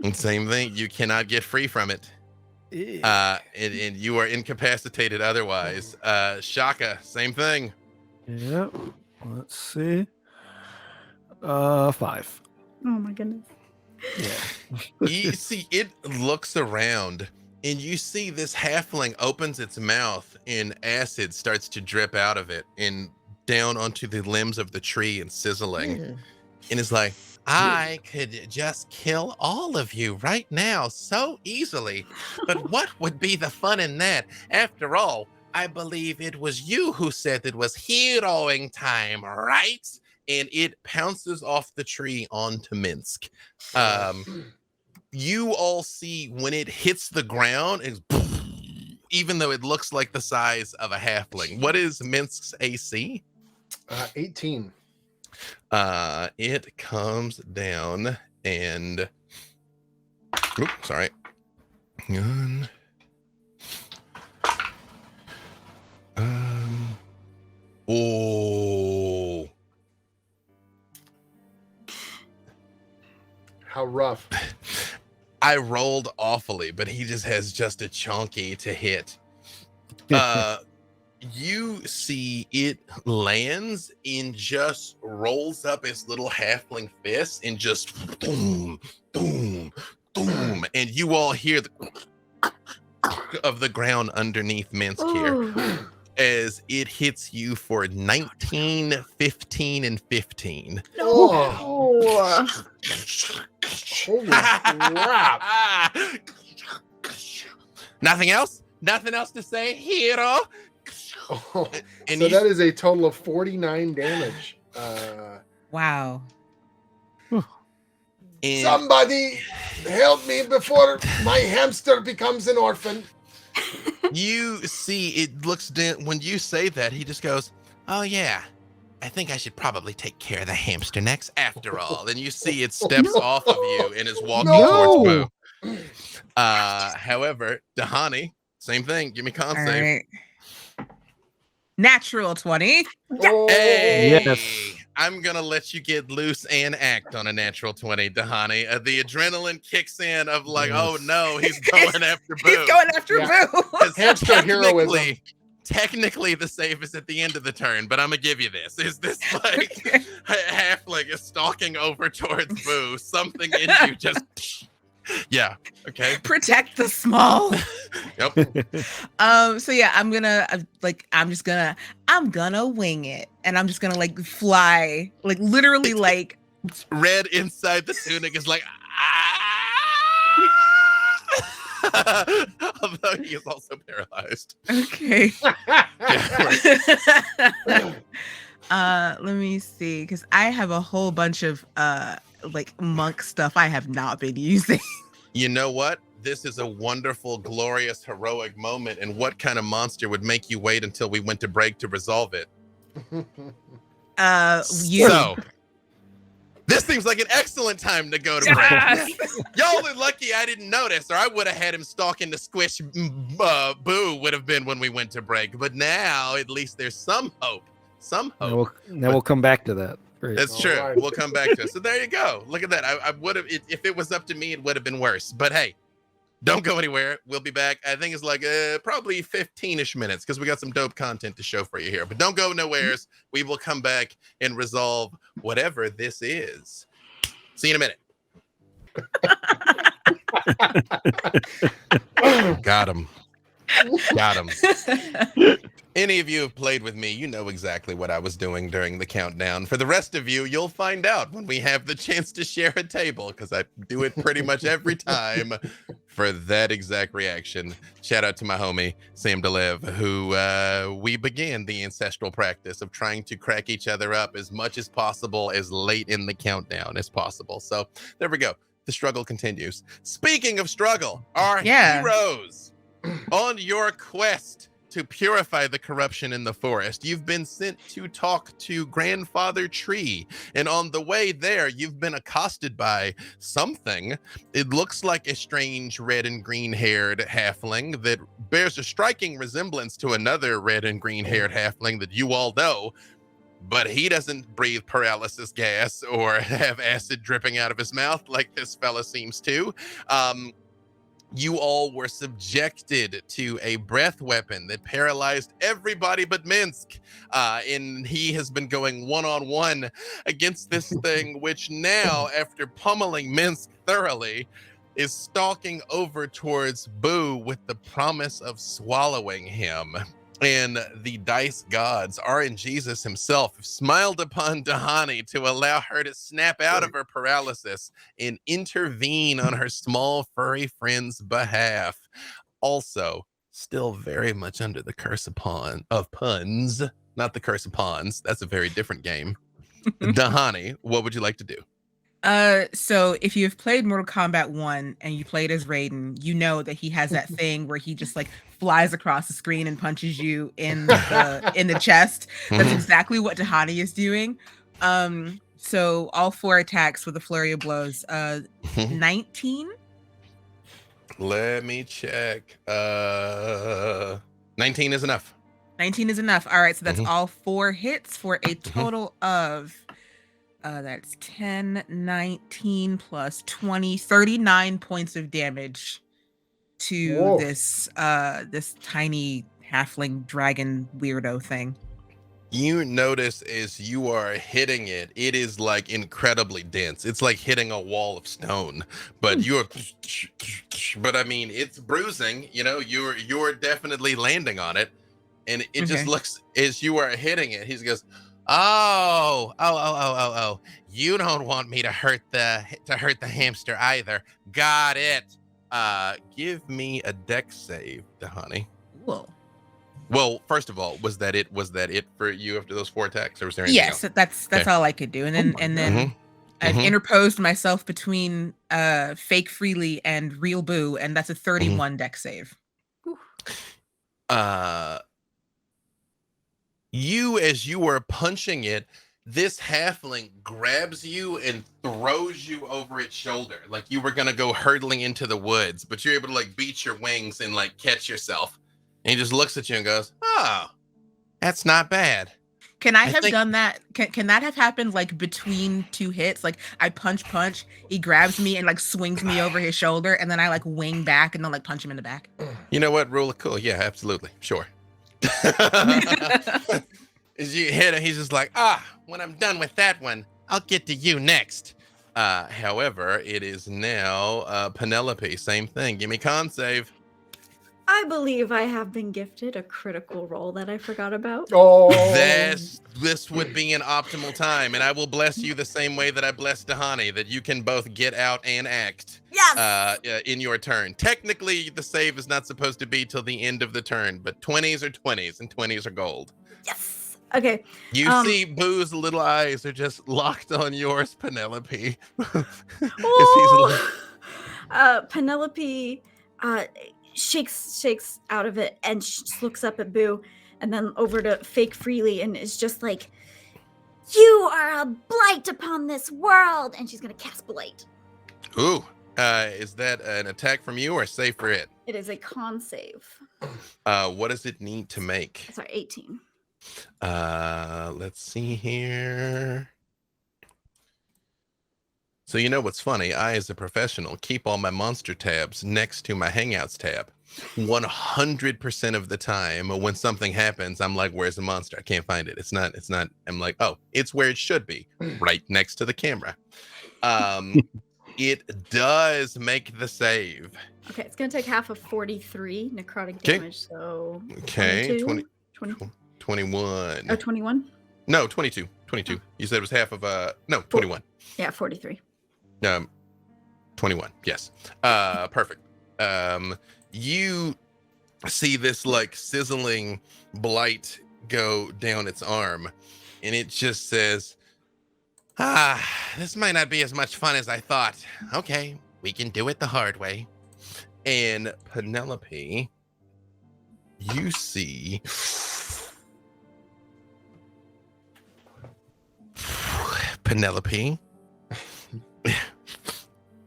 Speaker 1: And same thing. You cannot get free from it. And you are incapacitated otherwise. Shaka, same thing.
Speaker 5: Yep. Let's see. 5.
Speaker 7: Oh my goodness.
Speaker 5: Yeah.
Speaker 1: You see, it looks around and you see this halfling opens its mouth and acid starts to drip out of it and down onto the limbs of the tree and sizzling. And it's like, "I could just kill all of you right now so easily. But what would be the fun in that? After all, I believe it was you who said it was heroing time, right?" And it pounces off the tree onto Minsk. You all see when it hits the ground, even though it looks like the size of a halfling. What is Minsk's AC?
Speaker 2: 18.
Speaker 1: It comes down and... Oops, sorry. Oh.
Speaker 2: How rough.
Speaker 1: I rolled awfully, but he just has just a chunky to hit. You see it lands and just rolls up its little halfling fist and just boom, boom, boom. And you all hear the of the ground underneath Minsk here as it hits you for 19, 15, and 15.
Speaker 2: Oh. Holy crap.
Speaker 1: Nothing else? Nothing else to say, hero?
Speaker 2: And so that is a total of 49 damage.
Speaker 4: Wow.
Speaker 2: Somebody help me before my hamster becomes an orphan.
Speaker 1: You see, it looks down. When you say that, he just goes, "Oh, yeah. I think I should probably take care of the hamster next after all." And you see it steps off of you and is walking towards Boo. However, Dahani, same thing. Give me con save.
Speaker 4: Right. Natural 20.
Speaker 1: Hey,
Speaker 5: yes.
Speaker 1: I'm going to let you get loose and act on a natural 20, Dahani. The adrenaline kicks in of like, oh no, he's going after Boo.
Speaker 4: He's going after Boo.
Speaker 2: Hamster heroism.
Speaker 1: Technically, the save is at the end of the turn, but I'm going to give you this. Is this like halfling is stalking over towards Boo? Something in you just... Yeah. Okay.
Speaker 4: Protect the small.
Speaker 1: Yep.
Speaker 4: So yeah, I'm gonna wing it, and I'm just gonna like fly, like literally, like
Speaker 1: red inside the tunic is like. Although he is also paralyzed.
Speaker 4: Okay. Let me see, because I have a whole bunch of like monk stuff I have not been using.
Speaker 1: You know what? This is a wonderful, glorious, heroic moment. And what kind of monster would make you wait until we went to break to resolve it? So, this seems like an excellent time to go to break. Y'all are lucky I didn't notice, or I would have had him stalking the squish. Boo would have been when we went to break. But now, at least there's some hope. Some hope.
Speaker 5: Now we'll come back to that. Great.
Speaker 1: That's
Speaker 2: All
Speaker 1: true.
Speaker 2: right.
Speaker 1: We'll come back to it. So there you go. Look at that. I would have, if it was up to me, it would have been worse. But hey, don't go anywhere. We'll be back. I think it's like probably 15-ish minutes because we got some dope content to show for you here. But don't go nowheres. We will come back and resolve whatever this is. See you in a minute. Got him. Got him. Any of you have played with me, you know exactly what I was doing during the countdown. For the rest of you, you'll find out when we have the chance to share a table, because I do it pretty much every time for that exact reaction. Shout out to my homie, Sam DeLev, who we began the ancestral practice of trying to crack each other up as much as possible, as late in the countdown as possible. So there we go. The struggle continues. Speaking of struggle, our heroes on your quest to purify the corruption in the forest, you've been sent to talk to Grandfather Tree, and on the way there you've been accosted by something. It looks like a strange red and green haired halfling that bears a striking resemblance to another red and green haired halfling that you all know, but he doesn't breathe paralysis gas or have acid dripping out of his mouth like this fella seems to. You all were subjected to a breath weapon that paralyzed everybody but Minsk. And he has been going one-on-one against this thing, which now, after pummeling Minsk thoroughly, is stalking over towards Boo with the promise of swallowing him. And the dice gods, RNGesus himself, have smiled upon Dahani to allow her to snap out of her paralysis and intervene on her small furry friend's behalf. Also, still very much under the curse of puns, not the curse of pawns. That's a very different game. Dahani, what would you like to do?
Speaker 4: So if you've played Mortal Kombat 1 and you played as Raiden, you know that he has that thing where he just like flies across the screen and punches you in the chest. That's exactly what Dahani is doing. So all 4 attacks with a flurry of blows. 19.
Speaker 1: Let me check. 19 is enough.
Speaker 4: 19 is enough. All right, so that's all 4 hits for a total of that's 10, 19 plus 20, 39 points of damage to this tiny halfling dragon weirdo thing.
Speaker 1: You notice as you are hitting it, it is like incredibly dense. It's like hitting a wall of stone, but but I mean, it's bruising, you know, you're definitely landing on it. And it just looks, as you are hitting it, he goes, Oh. You don't want me to hurt the hamster either. Got it. Give me a dex save, Dahani.
Speaker 4: Whoa.
Speaker 1: Well, first of all, was that it for you after those 4 attacks, or was there anything else?
Speaker 4: Yes, that's all I could do. And then I've interposed myself between fake Freely and real Boo, and that's a 31 dex save.
Speaker 1: You, as you were punching it, this halfling grabs you and throws you over its shoulder like you were gonna go hurtling into the woods, but you're able to like beat your wings and like catch yourself. And he just looks at you and goes, "Oh, that's not bad."
Speaker 4: Can I have done that? Can that have happened like between 2 hits? Like I punch, he grabs me and like swings me over his shoulder, and then I like wing back and then like punch him in the back.
Speaker 1: You know what? Rule of cool. Yeah, absolutely. Sure. As you hit him, he's just like, when I'm done with that one, I'll get to you next. However, it is now Penelope. Same thing. Give me con save.
Speaker 7: I believe I have been gifted a critical roll that I forgot about.
Speaker 2: Oh,
Speaker 1: This would be an optimal time, and I will bless you the same way that I blessed Dahani, that you can both get out and act in your turn. Technically, the save is not supposed to be till the end of the turn, but 20s are 20s, and 20s are gold.
Speaker 7: Yes. Okay.
Speaker 1: You see Boo's little eyes are just locked on yours, Penelope.
Speaker 7: Penelope shakes out of it and she just looks up at Boo and then over to Fake Freely and is just like, "You are a blight upon this world," and she's gonna cast Blight.
Speaker 1: Ooh, is that an attack from you or save for it?
Speaker 7: It is a con save.
Speaker 1: What does it need to make?
Speaker 7: Sorry, 18.
Speaker 1: Let's see here. So you know what's funny? I, as a professional, keep all my monster tabs next to my Hangouts tab. 100% of the time when something happens, I'm like, where's the monster? I can't find it. It's not. I'm like, oh, it's where it should be, right next to the camera. It does make the save.
Speaker 7: Okay, it's gonna take half of 43 necrotic damage. So
Speaker 1: okay,
Speaker 7: 20,
Speaker 1: 21.
Speaker 7: Oh, 21?
Speaker 1: No, 22. 22. Oh. You said it was half of no, 21.
Speaker 7: Yeah, 43.
Speaker 1: 21. Yes. Perfect. You see this like sizzling blight go down its arm, and it just says, this might not be as much fun as I thought. Okay, we can do it the hard way. And Penelope, you see Penelope,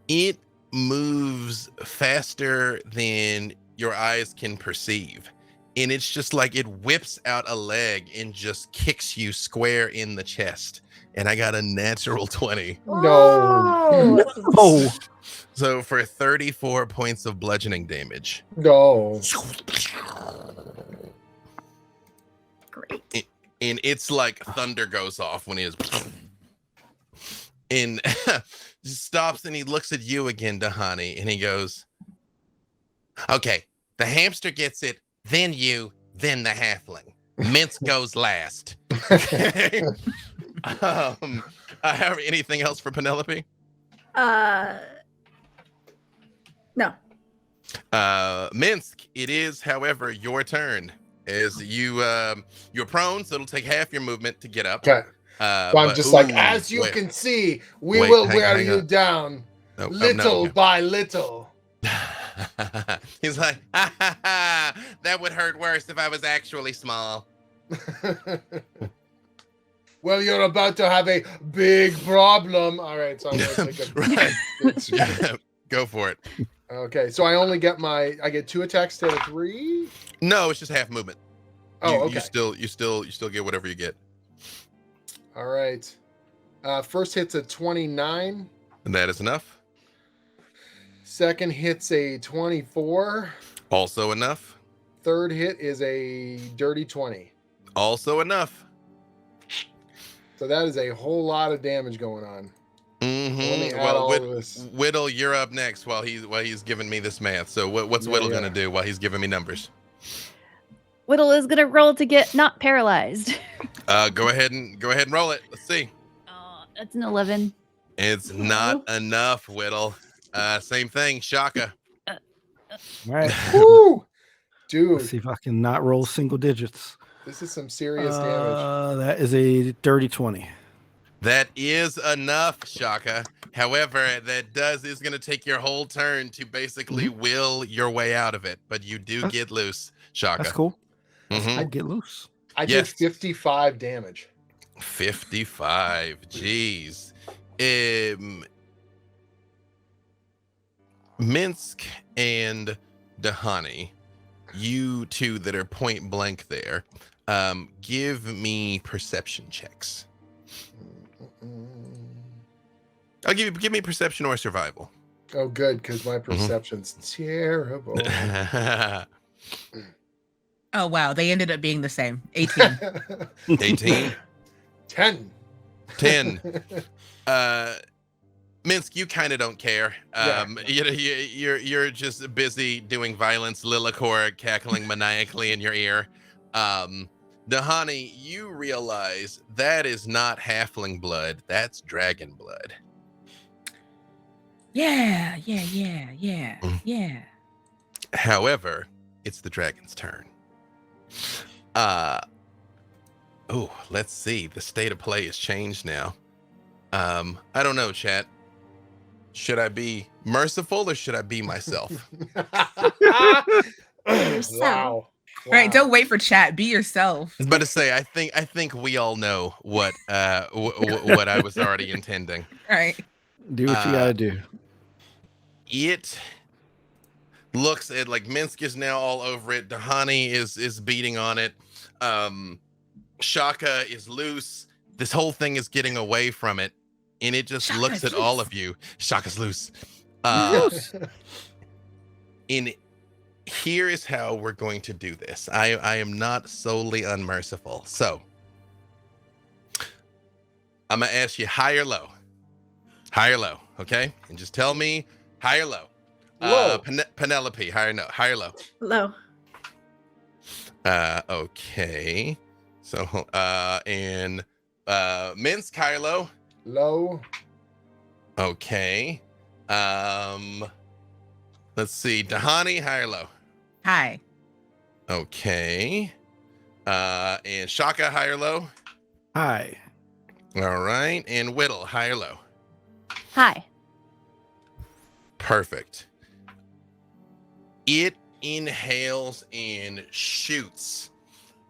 Speaker 1: it moves faster than your eyes can perceive. And it's just like it whips out a leg and just kicks you square in the chest. And I got a natural 20.
Speaker 2: No.
Speaker 5: Oh.
Speaker 1: So for 34 points of bludgeoning damage.
Speaker 2: No.
Speaker 7: Great.
Speaker 1: And it's like thunder goes off when he is. And stops and he looks at you again, Dahani, and he goes, okay, the hamster gets it, then you, then the halfling. Mince goes last. Okay. I have anything else for Penelope?
Speaker 7: No.
Speaker 1: Minsk, it is, however, your turn. As you're prone, so it'll take half your movement to get up.
Speaker 2: Okay. So I'm just like, as you can see, we will wear you down little by little.
Speaker 1: He's like, that would hurt worse if I was actually small.
Speaker 2: Well, you're about to have a big problem. All right, so I'm going to take a
Speaker 1: Go for it.
Speaker 2: Okay, so I get 2 attacks instead of 3?
Speaker 1: No, it's just half movement.
Speaker 2: Okay.
Speaker 1: You still get whatever you get.
Speaker 2: All right. First hit's a 29.
Speaker 1: And that is enough.
Speaker 2: Second hit's a 24.
Speaker 1: Also enough.
Speaker 2: Third hit is a dirty 20.
Speaker 1: Also enough.
Speaker 2: So that is a whole lot of damage going on.
Speaker 1: Mm-hmm. Well, Whittle, you're up next while he's giving me this math. So what's Whittle gonna do while he's giving me numbers?
Speaker 6: Whittle is gonna roll to get not paralyzed.
Speaker 1: Go ahead and roll it. Let's see.
Speaker 6: That's an 11.
Speaker 1: It's not enough, Whittle. Same thing, Shaka.
Speaker 5: All right.
Speaker 2: Woo! Dude.
Speaker 5: Let's see if I can not roll single digits.
Speaker 2: This is some serious damage.
Speaker 5: That is a dirty 20.
Speaker 1: That is enough, Shaka. However, that is going to take your whole turn to basically will your way out of it. But you do get loose, Shaka.
Speaker 5: That's cool.
Speaker 1: Mm-hmm.
Speaker 5: I get loose.
Speaker 2: I did 55 damage.
Speaker 1: 55. Jeez. Minsk and Dahani, you two that are point blank there, give me perception checks. I'll give me perception or survival.
Speaker 2: Oh, good, because my perception's terrible.
Speaker 4: Oh, wow. They ended up being the same. 18.
Speaker 1: 18?
Speaker 2: 10.
Speaker 1: 10. Minsk, you kind of don't care. You're just busy doing violence, Lillicor cackling maniacally in your ear. Dahani, you realize that is not halfling blood. That's dragon blood.
Speaker 4: Yeah.
Speaker 1: However, it's the dragon's turn. Let's see. The state of play has changed now. I don't know, chat. Should I be merciful or should I be myself?
Speaker 2: Wow.
Speaker 4: Right, don't wait for chat. Be yourself.
Speaker 1: I was about to say, I think we all know what what I was already intending.
Speaker 4: Right.
Speaker 5: Do what you gotta do.
Speaker 1: It looks at like Minsk is now all over it. Dahani is beating on it. Shaka is loose. This whole thing is getting away from it. and it just
Speaker 4: Shaka's
Speaker 1: looks at
Speaker 4: loose.
Speaker 1: all of you. Shaka's loose. And here is how we're going to do this. I am not solely unmerciful. So I'm going to ask you high or low. High or low, okay? And just tell me high or low.
Speaker 2: Low.
Speaker 1: Penelope, high or no? High or low?
Speaker 7: Low.
Speaker 1: Okay. So, and Minsk, high or low?
Speaker 2: Low.
Speaker 1: Okay. Let's see. Dahani, high or low?
Speaker 4: Hi.
Speaker 1: Okay. And Shaka, high or low?
Speaker 5: Hi.
Speaker 1: All right. And Whittle, high or low?
Speaker 6: Hi.
Speaker 1: Perfect. It inhales and shoots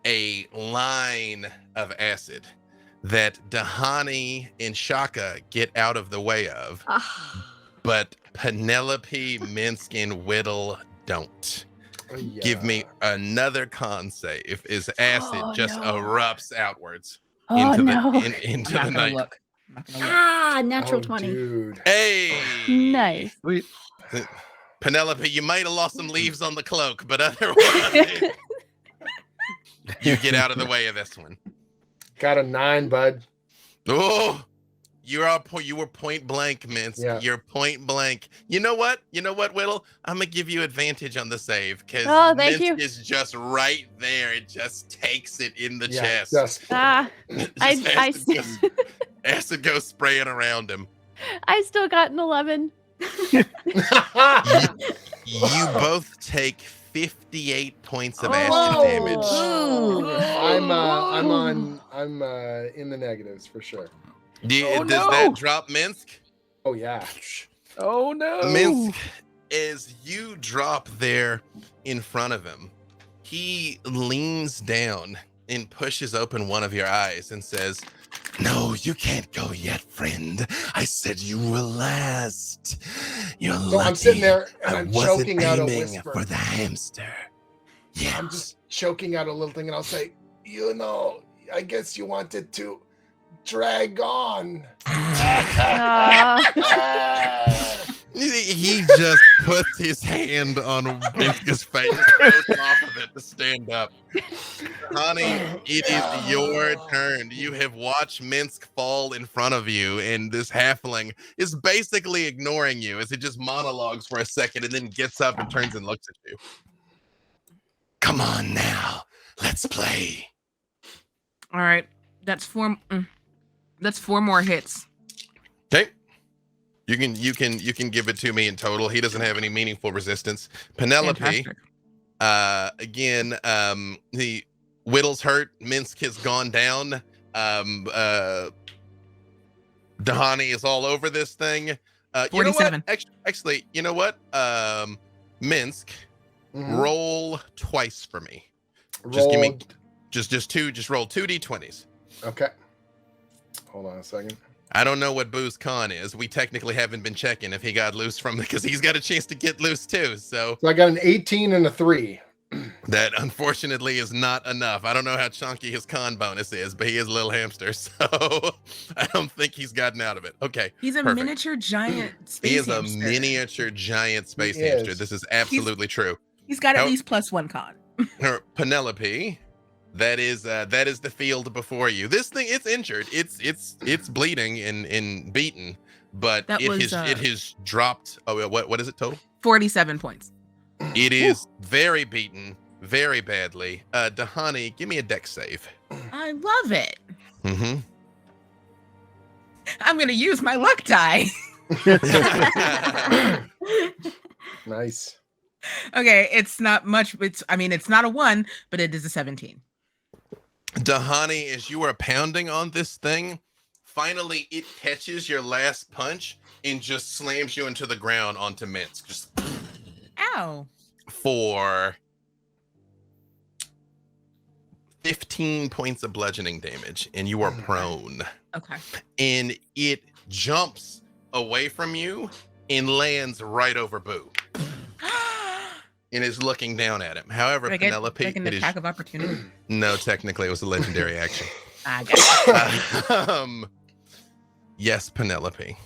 Speaker 1: a line of acid that Dahani and Shaka get out of the way of, but Penelope, Minsk, and Whittle don't.
Speaker 2: Yeah.
Speaker 1: Give me another con save as acid just erupts outwards
Speaker 6: Oh,
Speaker 1: into
Speaker 6: no.
Speaker 1: into
Speaker 4: I'm
Speaker 1: the
Speaker 4: not gonna
Speaker 1: night.
Speaker 4: look. I'm not gonna look.
Speaker 7: Natural
Speaker 2: Oh,
Speaker 7: 20.
Speaker 2: dude.
Speaker 1: Hey,
Speaker 6: Nice.
Speaker 5: Sweet.
Speaker 1: Penelope, you might have lost some leaves on the cloak, but otherwise, you get out of the way of this one.
Speaker 2: Got a 9, bud.
Speaker 1: Oh, you were point blank, Minsk.
Speaker 2: Yeah.
Speaker 1: You're point blank. You know what, Whittle? I'm gonna give you advantage on the save because
Speaker 6: Oh, thank
Speaker 1: Minsk
Speaker 6: you.
Speaker 1: is just right there. It just takes it in the
Speaker 2: Yeah,
Speaker 1: chest.
Speaker 2: just
Speaker 1: Just acid goes spraying around him.
Speaker 6: I still got an 11.
Speaker 1: You both take 58 points of
Speaker 2: Oh.
Speaker 1: acid damage.
Speaker 2: I'm in the negatives for sure.
Speaker 1: Does
Speaker 5: no.
Speaker 1: that drop Minsk?
Speaker 2: Oh yeah.
Speaker 5: Oh no.
Speaker 1: Minsk, as you drop there in front of him, he leans down and pushes open one of your eyes and says, "No, you can't go yet, friend. I said you were last. You're
Speaker 2: So
Speaker 1: lucky.
Speaker 2: I'm sitting there and
Speaker 1: I
Speaker 2: I'm
Speaker 1: wasn't
Speaker 2: choking out a
Speaker 1: aiming
Speaker 2: whisper.
Speaker 1: for the hamster. Yeah.
Speaker 2: I'm just choking out a little thing, and I'll say, I guess you wanted to drag on.
Speaker 1: He just puts his hand on Minsk's face, goes off of it to stand up. Honey, it is your turn. You have watched Minsk fall in front of you, and this halfling is basically ignoring you as he just monologues for a second and then gets up and turns and looks at you. Come on now, let's play.
Speaker 4: All right. That's 4 more hits.
Speaker 1: Okay. You can give it to me in total. He doesn't have any meaningful resistance. Penelope,
Speaker 4: Fantastic.
Speaker 1: again, the Whittle's hurt. Minsk has gone down. Dahani is all over this thing. You know
Speaker 4: 47.
Speaker 1: what? Actually, you know what? Minsk, roll twice for me. Just give me just roll 2 d20s.
Speaker 2: Okay. Hold on a second.
Speaker 1: I don't know what Boo's con is. We technically haven't been checking if he got loose from because he's got a chance to get loose too. So
Speaker 2: I got an 18 and a 3.
Speaker 1: that unfortunately is not enough. I don't know how chunky his con bonus is, but he is a little hamster, so I don't think he's gotten out of it. Okay.
Speaker 4: He's a
Speaker 1: perfect.
Speaker 4: miniature giant space
Speaker 1: He is
Speaker 4: hamster.
Speaker 1: a miniature giant space
Speaker 2: He
Speaker 1: hamster.
Speaker 2: is.
Speaker 1: This is absolutely true.
Speaker 4: He's got
Speaker 1: How-
Speaker 4: at least +1 con.
Speaker 1: Penelope, that is the field before you. This thing, it's injured. It's bleeding and beaten, but
Speaker 4: That
Speaker 1: it
Speaker 4: was,
Speaker 1: has dropped. Oh, what is it total?
Speaker 4: 47 points.
Speaker 1: It is very beaten, very badly. Dahani, give me a dex save.
Speaker 4: I love it.
Speaker 1: Mm-hmm.
Speaker 4: I'm gonna use my luck die.
Speaker 2: Nice.
Speaker 4: Okay, it's not much. It's not a 1, but it is a 17.
Speaker 1: Dahani, as you are pounding on this thing, finally it catches your last punch and just slams you into the ground onto Minsk. Just
Speaker 4: Ow.
Speaker 1: for 15 points of bludgeoning damage, and you are prone.
Speaker 4: Okay.
Speaker 1: And it jumps away from you and lands right over Boo and is looking down at him. However,
Speaker 4: Did I get
Speaker 1: Penelope,
Speaker 4: like an
Speaker 1: it is
Speaker 4: attack of opportunity?
Speaker 1: no, technically it was a legendary action.
Speaker 4: I got it.
Speaker 1: Yes, Penelope.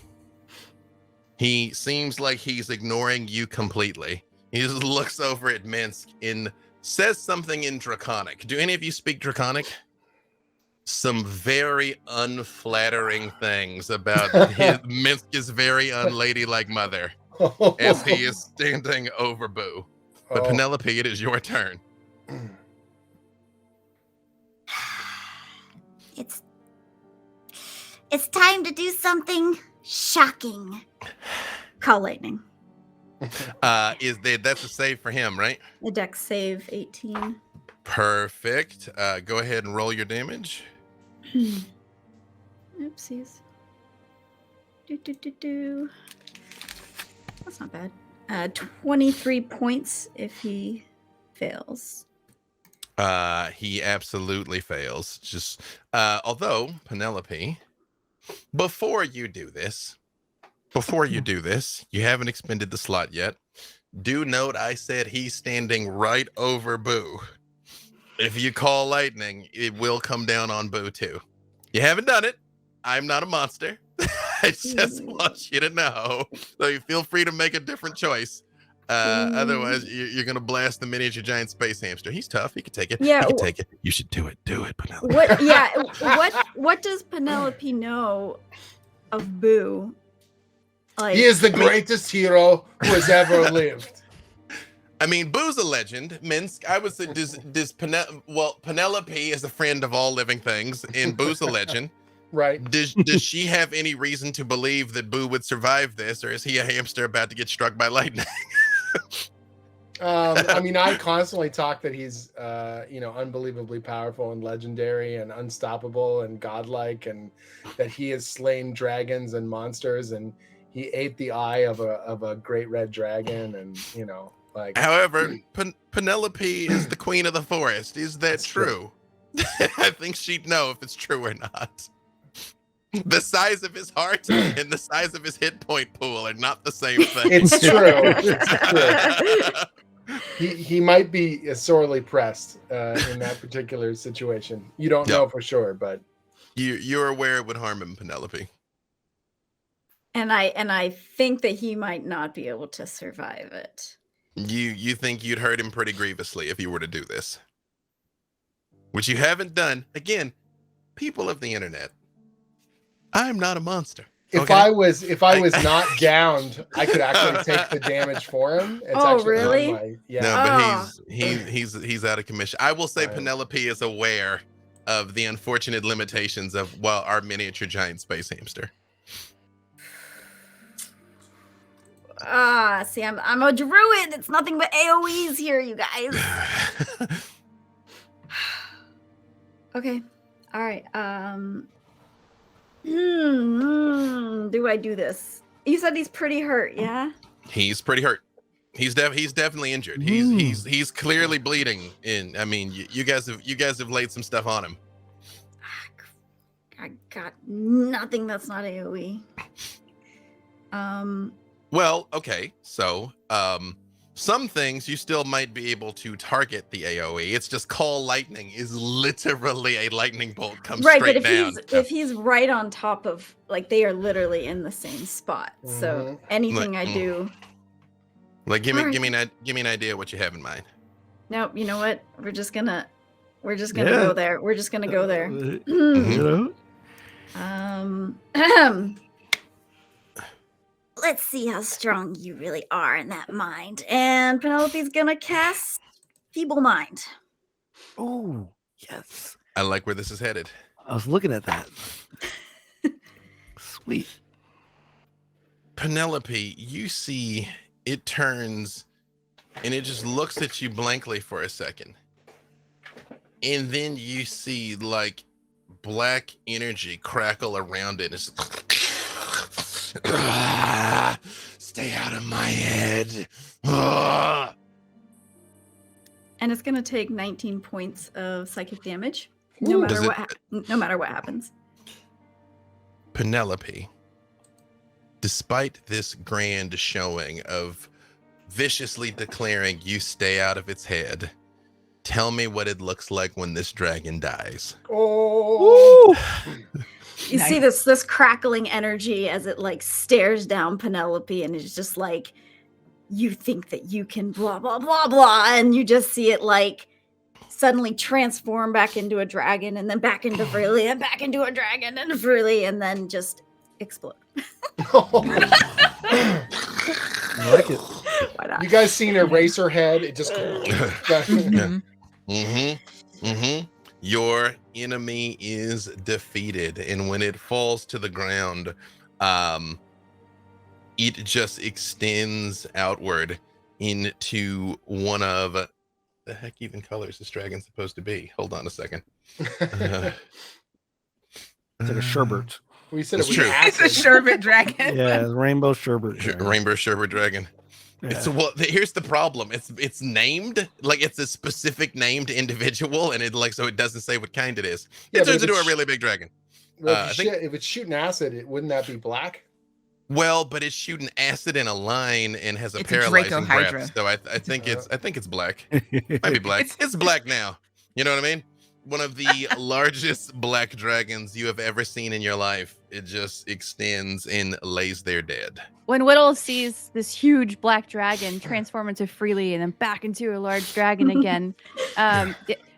Speaker 1: He seems like he's ignoring you completely. He just looks over at Minsk and says something in Draconic. Do any of you speak Draconic? Some very unflattering things about Minsk's very unladylike mother as he is standing over Boo. But Penelope, it is your turn.
Speaker 3: It's time to do something shocking.
Speaker 7: Call lightning.
Speaker 1: That's a save for him, right?
Speaker 7: A dex save 18.
Speaker 1: Perfect. Go ahead and roll your damage.
Speaker 7: Oopsies. That's not bad. 23 points if he fails.
Speaker 1: He absolutely fails. Just although Penelope, before you do this, you haven't expended the slot yet. Do note I said he's standing right over Boo. If you call lightning, it will come down on Boo too. You haven't done it. I'm not a monster. I just want you to know. So you feel free to make a different choice. Otherwise, you're going to blast the miniature giant space hamster. He's tough. He can take it.
Speaker 7: Yeah.
Speaker 1: He can take it. You should do it. Do it, Penelope.
Speaker 7: What does Penelope know of Boo? Like,
Speaker 2: he is the greatest hero who has ever lived.
Speaker 1: I mean, Boo's a legend. Minsk, I would say, Penelope is a friend of all living things, and Boo's a legend.
Speaker 2: Right.
Speaker 1: Does she have any reason to believe that Boo would survive this, or is he a hamster about to get struck by lightning?
Speaker 2: I mean, I constantly talk that he's, unbelievably powerful and legendary and unstoppable and godlike, and that he has slain dragons and monsters, and he ate the eye of a great red dragon, and However,
Speaker 1: Penelope is the queen of the forest. Is that true? I think she'd know if it's true or not. The size of his heart and the size of his hit point pool are not the same thing.
Speaker 2: It's true. He might be sorely pressed in that particular situation. You don't know for sure, but
Speaker 1: you're aware it would harm him, Penelope.
Speaker 7: And I think that he might not be able to survive it.
Speaker 1: You think you'd hurt him pretty grievously if you were to do this, which you haven't done. Again, people of the internet, I'm not a monster.
Speaker 2: If I was not downed, I could actually take the damage for him. It's
Speaker 7: really?
Speaker 1: No, but he's out of commission. I will say Penelope is aware of the unfortunate limitations of our miniature giant space hamster.
Speaker 7: See, I'm a druid. It's nothing but AoEs here, you guys. Okay. All right. Do I do this? You said he's pretty hurt, yeah?
Speaker 1: He's pretty hurt. He's definitely injured. He's clearly bleeding. I mean, you guys have laid some stuff on him.
Speaker 7: I got nothing that's not AoE.
Speaker 1: Well, okay. So, some things you still might be able to target the AoE. It's just call lightning is literally a lightning bolt comes straight down.
Speaker 7: If he's right on top of, they are literally in the same spot. Mm-hmm. So anything I do,
Speaker 1: give me an idea what you have in mind.
Speaker 7: Nope. You know what? We're just gonna go there. We're just gonna go there. Let's see how strong you really are in that mind. And Penelope's gonna cast Feeble Mind.
Speaker 5: Oh, yes.
Speaker 1: I like where this is headed.
Speaker 5: I was looking at that. Sweet.
Speaker 1: Penelope, you see it turns and it just looks at you blankly for a second. And then you see black energy crackle around it. It's stay out of my head.
Speaker 7: And it's gonna take 19 points of psychic damage, no matter what happens.
Speaker 1: Penelope, despite this grand showing of viciously declaring you stay out of its head, tell me what it looks like when this dragon dies.
Speaker 2: Oh.
Speaker 7: You see this crackling energy as it like stares down Penelope, and it's just like, you think that you can blah blah blah blah, and you just see it like suddenly transform back into a dragon, and then back into Freely, and back into a dragon and Freely, and then just explode.
Speaker 2: I like it.
Speaker 7: Why not?
Speaker 2: You guys seen Eraserhead? It just
Speaker 1: Your enemy is defeated, and when it falls to the ground, it just extends outward into one of the heck even color is this dragon supposed to be? Hold on a second.
Speaker 5: It's like a sherbet.
Speaker 2: We said
Speaker 1: It's
Speaker 2: it was
Speaker 1: true.
Speaker 4: It's a sherbet dragon.
Speaker 5: Yeah, rainbow sherbet.
Speaker 1: Rainbow sherbet dragon.
Speaker 5: Yeah.
Speaker 1: It's well. Here's the problem. It's named like it's a specific named individual, and it like so it doesn't say what kind it is.
Speaker 2: Yeah,
Speaker 1: It
Speaker 2: but
Speaker 1: turns
Speaker 2: if
Speaker 1: into a
Speaker 2: it's-
Speaker 1: really big dragon.
Speaker 2: Well,
Speaker 1: I think-
Speaker 2: if it's shooting acid, wouldn't that be black?
Speaker 1: Well, but it's shooting acid in a line and has a
Speaker 4: It's a
Speaker 1: paralyzing
Speaker 4: Draco
Speaker 1: breath.
Speaker 4: Hydra.
Speaker 1: So I think it's black. Might be black. It's black now. You know what I mean? One of the largest black dragons you have ever seen in your life. It just extends and lays there dead.
Speaker 6: When Whittle sees this huge black dragon transform into Freely and then back into a large dragon again,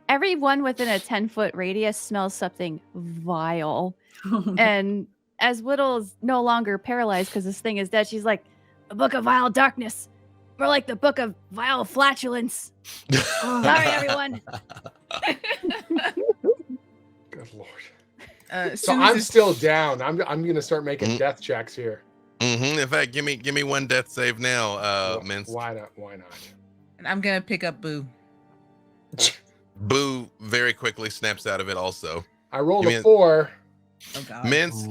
Speaker 6: everyone within a 10-foot radius smells something vile. And as Whittle's no longer paralyzed because this thing is dead, she's like, "The book of vile darkness, or like the book of vile flatulence." Sorry, everyone.
Speaker 2: Good lord.
Speaker 4: So
Speaker 2: So I'm still down. I'm gonna start making death checks here.
Speaker 1: In fact, give me one death save now, Minsk.
Speaker 2: Why not?
Speaker 4: And I'm gonna pick up Boo.
Speaker 1: Boo very quickly snaps out of it also.
Speaker 2: I rolled
Speaker 1: You
Speaker 2: a
Speaker 1: mean-
Speaker 2: 4.
Speaker 4: Oh god.
Speaker 1: Minsk,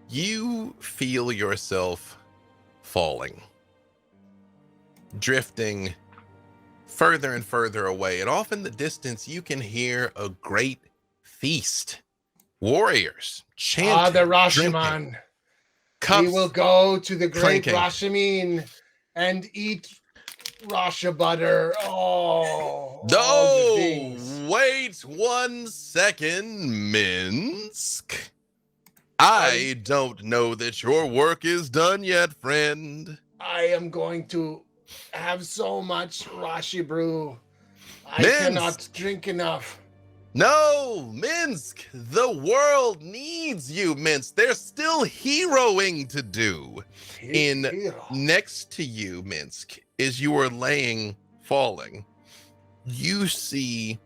Speaker 1: you feel yourself falling, drifting further and further away, and off in the distance you can hear a great feast. Warriors chanting,
Speaker 2: The
Speaker 1: drinking,
Speaker 2: Rashomon.
Speaker 1: cups.
Speaker 2: We will go to the great
Speaker 1: clinking.
Speaker 2: Rashamin and eat Rasha butter. all the
Speaker 1: No,
Speaker 2: things.
Speaker 1: wait 1 second, Minsk. I don't know that your work is done yet, friend.
Speaker 2: I am going to have so much Rashi brew. I
Speaker 1: Minsk.
Speaker 2: cannot drink enough.
Speaker 1: No, Minsk, the world needs you, Minsk. There's still heroing to do.
Speaker 2: Hero.
Speaker 1: Next to you, Minsk, as you are falling, you see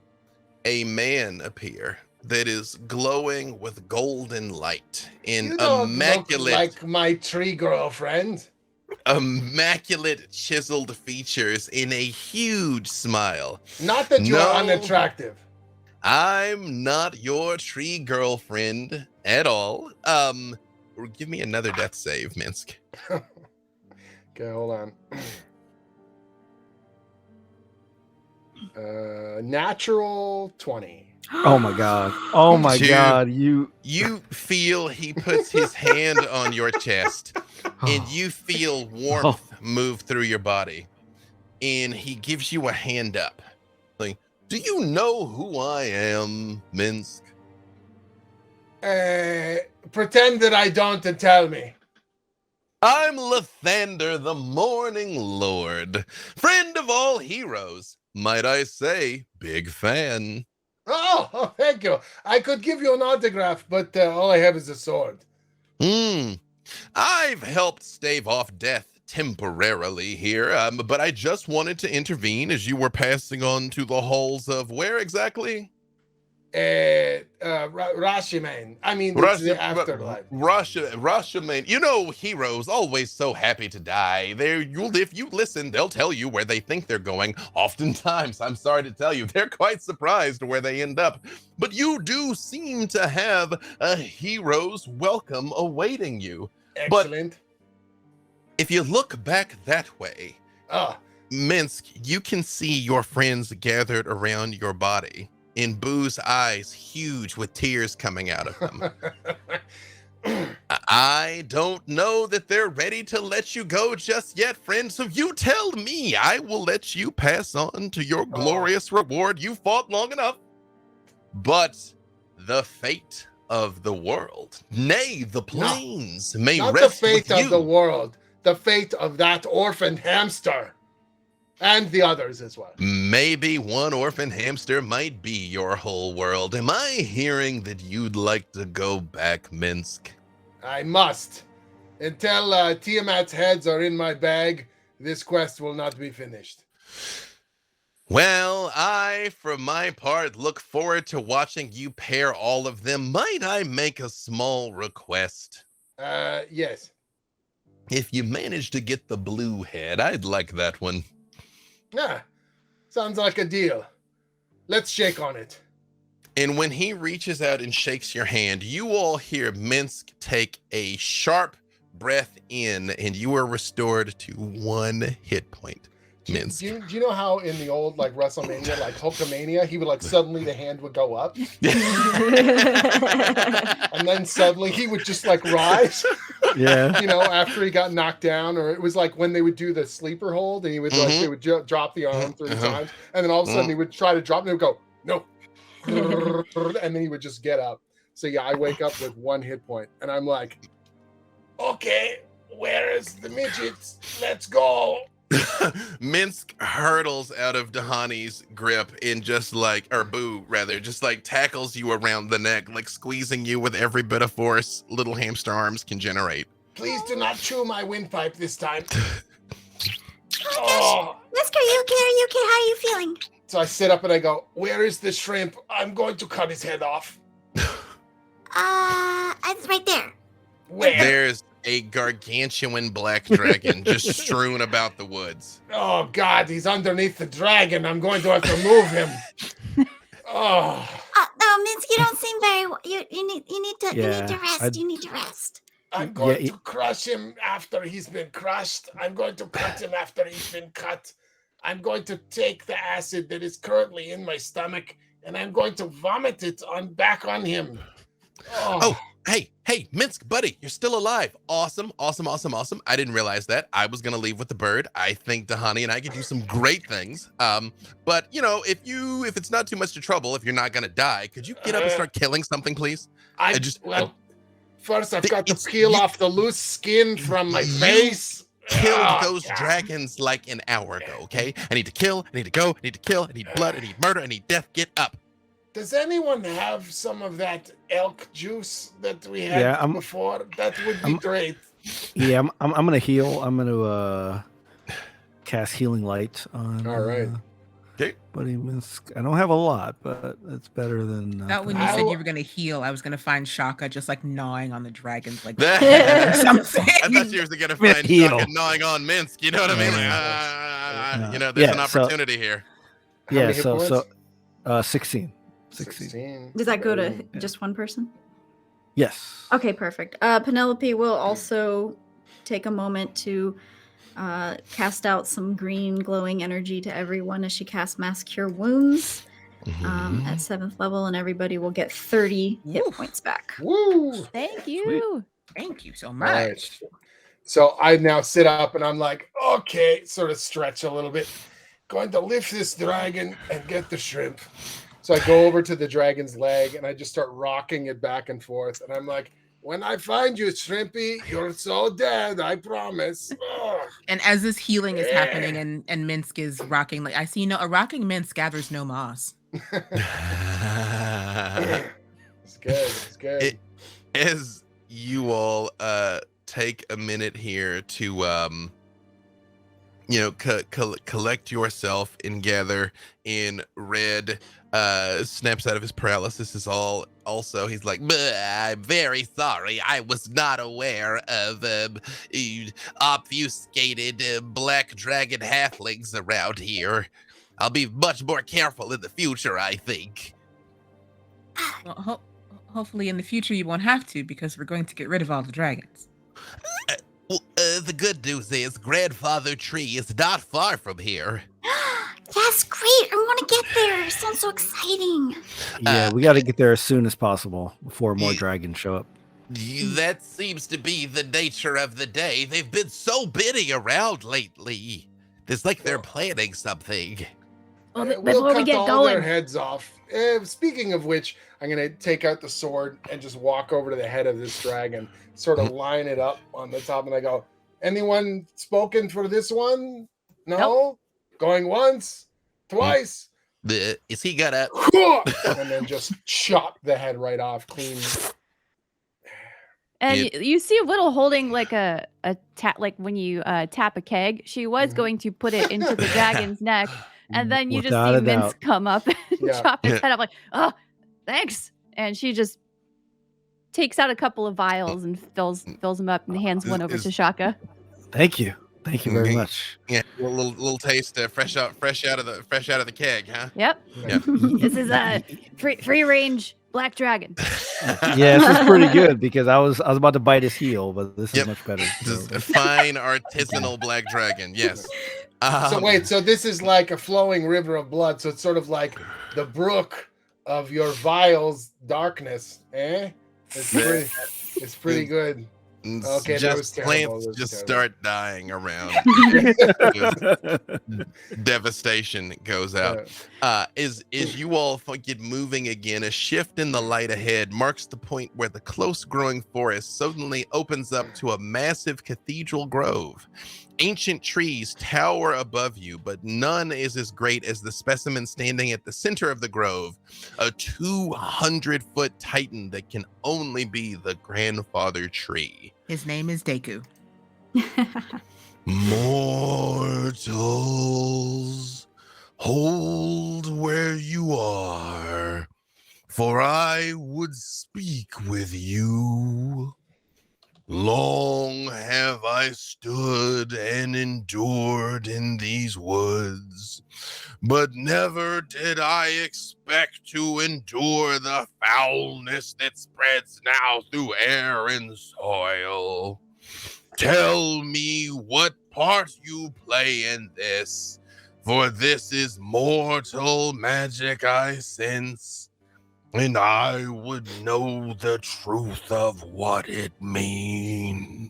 Speaker 1: a man appear that is glowing with golden light in
Speaker 2: You don't
Speaker 1: immaculate,
Speaker 2: look like my tree girlfriend.
Speaker 1: immaculate chiseled features in a huge smile.
Speaker 2: Not that you
Speaker 1: No.
Speaker 2: are unattractive.
Speaker 1: I'm not your tree girlfriend at all. Give me another death save, Minsk.
Speaker 2: Okay, hold on. Natural 20.
Speaker 5: Oh my god. Oh my
Speaker 1: Dude.
Speaker 5: god. You
Speaker 1: You feel he puts his hand on your chest, and you feel warmth move through your body, and he gives you a hand up. Like, do you know who I am, Minsk?
Speaker 2: Pretend that I don't and tell me.
Speaker 1: I'm Lathander, the Morning Lord, friend of all heroes. Might I say, big fan.
Speaker 2: Oh, thank you. I could give you an autograph, but all I have is a sword.
Speaker 1: I've helped stave off death temporarily here, but I just wanted to intervene as you were passing on to the halls of where exactly?
Speaker 2: Rashiman. I mean, it's the afterlife.
Speaker 1: Russia, man. You know, heroes always so happy to die. If you listen, they'll tell you where they think they're going. Oftentimes, I'm sorry to tell you, they're quite surprised where they end up. But you do seem to have a hero's welcome awaiting you.
Speaker 2: Excellent.
Speaker 1: If you look back that way, Minsk, you can see your friends gathered around your body. In Boo's eyes, huge with tears coming out of them. I don't know that they're ready to let you go just yet, friend. So you tell me, I will let you pass on to your glorious reward. You fought long enough. But the fate of the world, nay, the plains, may
Speaker 2: Not the
Speaker 1: rest
Speaker 2: fate
Speaker 1: with you.
Speaker 2: of the world, the fate of that orphaned hamster. And the others as well.
Speaker 1: Maybe one orphan hamster might be your whole world. Am I hearing that you'd like to go back, Minsk?
Speaker 2: I must. Until Tiamat's heads are in my bag, this quest will not be finished.
Speaker 1: Well, I, for my part, look forward to watching you pair all of them. Might I make a small request?
Speaker 2: Yes.
Speaker 1: If you manage to get the blue head, I'd like that one.
Speaker 2: Yeah, sounds like a deal. Let's shake on it.
Speaker 1: And when he reaches out and shakes your hand, you all hear Minsk take a sharp breath in, and you are restored to 1 hit point. Minsk.
Speaker 2: Do you know how in the old like WrestleMania, like Hulkamania, he would like suddenly the hand would go up, and then suddenly he would just like rise.
Speaker 5: Yeah.
Speaker 2: You know, after he got knocked down, or it was like when they would do the sleeper hold, and he would like they would drop the arm 3 times, and then all of a sudden he would try to drop, and he would go no, and then he would just get up. So yeah, I wake up with 1 hit point, and I'm like, okay, where is the midgets? Let's go.
Speaker 1: Minsk hurtles out of Dahani's grip and just like, or Boo rather, just like tackles you around the neck, like squeezing you with every bit of force little hamster arms can generate.
Speaker 2: Please do not chew my windpipe this time.
Speaker 3: Oh, Misk, are you okay? Are you okay? How are you feeling?
Speaker 2: So I sit up and I go, where is the shrimp? I'm going to cut his head off.
Speaker 3: It's right there.
Speaker 2: Where?
Speaker 1: There's a gargantuan black dragon just strewn about the woods.
Speaker 2: Oh God, he's underneath the dragon. I'm going to have to move him. Oh.
Speaker 3: No, Misk, you don't seem very. You need to rest. You need to rest.
Speaker 2: I'm going to crush him after he's been crushed. I'm going to cut him after he's been cut. I'm going to take the acid that is currently in my stomach, and I'm going to vomit it back on him.
Speaker 1: Oh, hey, Minsk, buddy, you're still alive. Awesome. I didn't realize that. I was gonna leave with the bird. I think Dahani and I could do some great things. But you know, if it's not too much trouble, if you're not gonna die, could you get up and start killing something, please?
Speaker 2: First I've got to peel off the loose skin from my face.
Speaker 1: Killed those dragons like an hour ago, okay? I need to kill, I need to go, I need to kill, I need blood, I need murder, I need death. Get up.
Speaker 2: Does anyone have some of that elk juice that we had before? That would be great.
Speaker 5: Yeah, I'm gonna heal. I'm gonna cast Healing Light on.
Speaker 2: All right.
Speaker 5: Buddy Minsk. I don't have a lot, but it's better than.
Speaker 4: Not when you said you were gonna heal. I was gonna find Shaka just like gnawing on the dragons, like
Speaker 1: something. I thought you were gonna find Shaka gnawing on Minsk. You know what I mean? Like, there's an opportunity here.
Speaker 5: Yeah. So 16. 16.
Speaker 7: Does that go to just one person?
Speaker 5: Yes.
Speaker 7: Okay, perfect. Penelope will also take a moment to cast out some green glowing energy to everyone as she casts Mass Cure Wounds at 7th level, and everybody will get 30 hit points back.
Speaker 2: Woo!
Speaker 6: Thank you.
Speaker 4: Sweet. Thank you so much.
Speaker 2: Right. So I now sit up and I'm like, okay, sort of stretch a little bit. Going to lift this dragon and get the shrimp. So I go over to the dragon's leg and I just start rocking it back and forth. And I'm like, when I find you, Shrimpy, you're so dead, I promise.
Speaker 4: And as this healing is happening and Minsk is rocking, like I see, a rocking Minsk gathers no moss.
Speaker 2: It's good.
Speaker 1: As you all take a minute here to collect yourself and gather in. Red snaps out of his paralysis. Is all also he's like, I'm very sorry, I was not aware of obfuscated black dragon halflings around here. I'll be much more careful in the future, I think.
Speaker 4: Well, hopefully in the future you won't have to, because we're going to get rid of all the dragons.
Speaker 1: The good news is Grandfather Tree is not far from here.
Speaker 3: That's great. I want to get there. It sounds so exciting.
Speaker 5: Yeah, we got to get there as soon as possible before more dragons show up.
Speaker 1: That seems to be the nature of the day. They've been so busy around lately. It's like they're planning something.
Speaker 7: Well,
Speaker 2: We'll
Speaker 7: before we
Speaker 2: cut
Speaker 7: get
Speaker 2: all their
Speaker 7: going,
Speaker 2: heads off. Speaking of which, I'm going to take out the sword and just walk over to the head of this dragon, sort of line it up on the top, and I go, anyone spoken for this one? No?
Speaker 6: Nope.
Speaker 2: Going once? Twice?
Speaker 1: Is he got a...
Speaker 2: And then just chop the head right off clean.
Speaker 6: And you see Whittle holding like a tap, like when you tap a keg. She was going to put it into the dragon's neck, and then you
Speaker 5: Without
Speaker 6: just
Speaker 5: a
Speaker 6: see Mince
Speaker 5: doubt.
Speaker 6: come up and
Speaker 2: Yeah.
Speaker 6: chop his head up. Like, oh, thanks. And she just takes out a couple of vials and fills them up and hands one over to Shaka.
Speaker 5: Thank you very much.
Speaker 1: Yeah, a little taste, fresh out of the keg, huh?
Speaker 6: Yep.
Speaker 1: Yeah.
Speaker 6: This is a free range black dragon.
Speaker 5: Yeah, this is pretty good because I was about to bite his heel, but this is much better.
Speaker 1: This is a fine artisanal black dragon. Yes.
Speaker 2: So wait, so this is like a flowing river of blood. So it's sort of like the brook of your vial's darkness, eh? It's pretty good. Okay, that was
Speaker 1: just
Speaker 2: terrible.
Speaker 1: plants
Speaker 2: That was
Speaker 1: just
Speaker 2: terrible.
Speaker 1: start dying around. Devastation goes out. As you all get moving again, a shift in the light ahead marks the point where the close growing forest suddenly opens up to a massive cathedral grove. Ancient trees tower above you, but none is as great as the specimen standing at the center of the grove, a 200-foot titan that can only be the grandfather tree.
Speaker 4: His name is Deku.
Speaker 1: Mortals, hold where you are, for I would speak with you. Long have I stood and endured in these woods, but never did I expect to endure the foulness that spreads now through air and soil. Tell me what part you play in this, for this is mortal magic I sense. And I would know the truth of what it means.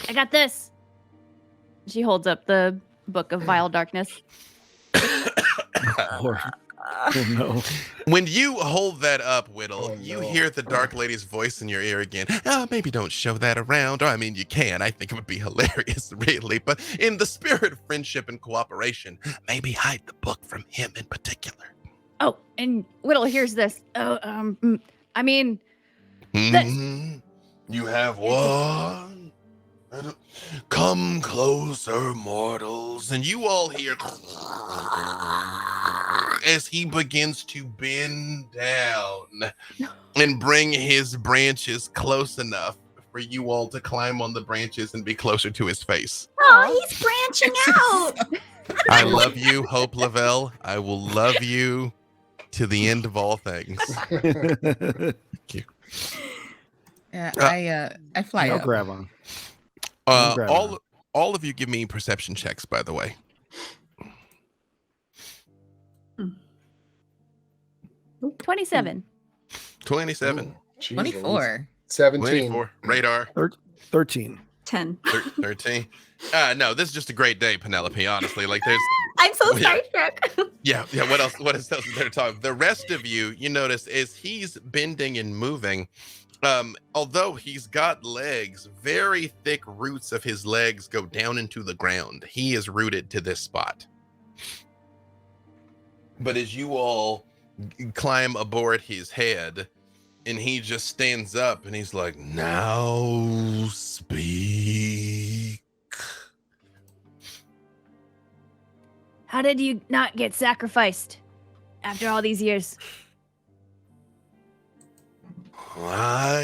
Speaker 6: I got this. She holds up the book of vile darkness.
Speaker 5: Oh, no.
Speaker 1: When you hold that up, Whittle,
Speaker 2: Oh,
Speaker 1: you
Speaker 2: no.
Speaker 1: hear the Dark Lady's voice in your ear again. Oh, maybe don't show that around. Or, I mean, you can. I think it would be hilarious, really. But in the spirit of friendship and cooperation, maybe hide the book from him in particular.
Speaker 6: Oh, and Whittle, here's this. Oh, I mean,
Speaker 1: Mhm. You have one. Come closer, mortals. And you all hear as he begins to bend down and bring his branches close enough for you all to climb on the branches and be closer to his face.
Speaker 3: Oh, he's branching out.
Speaker 1: I love you, Hope LaVelle. I will love you to the end of all things.
Speaker 4: Yeah, I fly
Speaker 5: I'll
Speaker 4: up.
Speaker 5: grab on.
Speaker 1: All of you give me perception checks, by the way.
Speaker 6: 27.
Speaker 1: 27.
Speaker 2: Jeez,
Speaker 4: 24.
Speaker 2: 17.
Speaker 1: 24. Radar.
Speaker 5: 13.
Speaker 7: 10.
Speaker 1: 13. No, this is just a great day, Penelope, honestly. Like there's
Speaker 3: I'm so
Speaker 1: Yeah.
Speaker 3: starstruck.
Speaker 1: yeah, what else is there to talk? The rest of you notice is he's bending and moving. Although he's got legs, very thick roots of his legs go down into the ground. He is rooted to this spot. But as you all climb aboard his head, and he just stands up and he's like, now speak.
Speaker 6: How did you not get sacrificed after all these years?
Speaker 1: I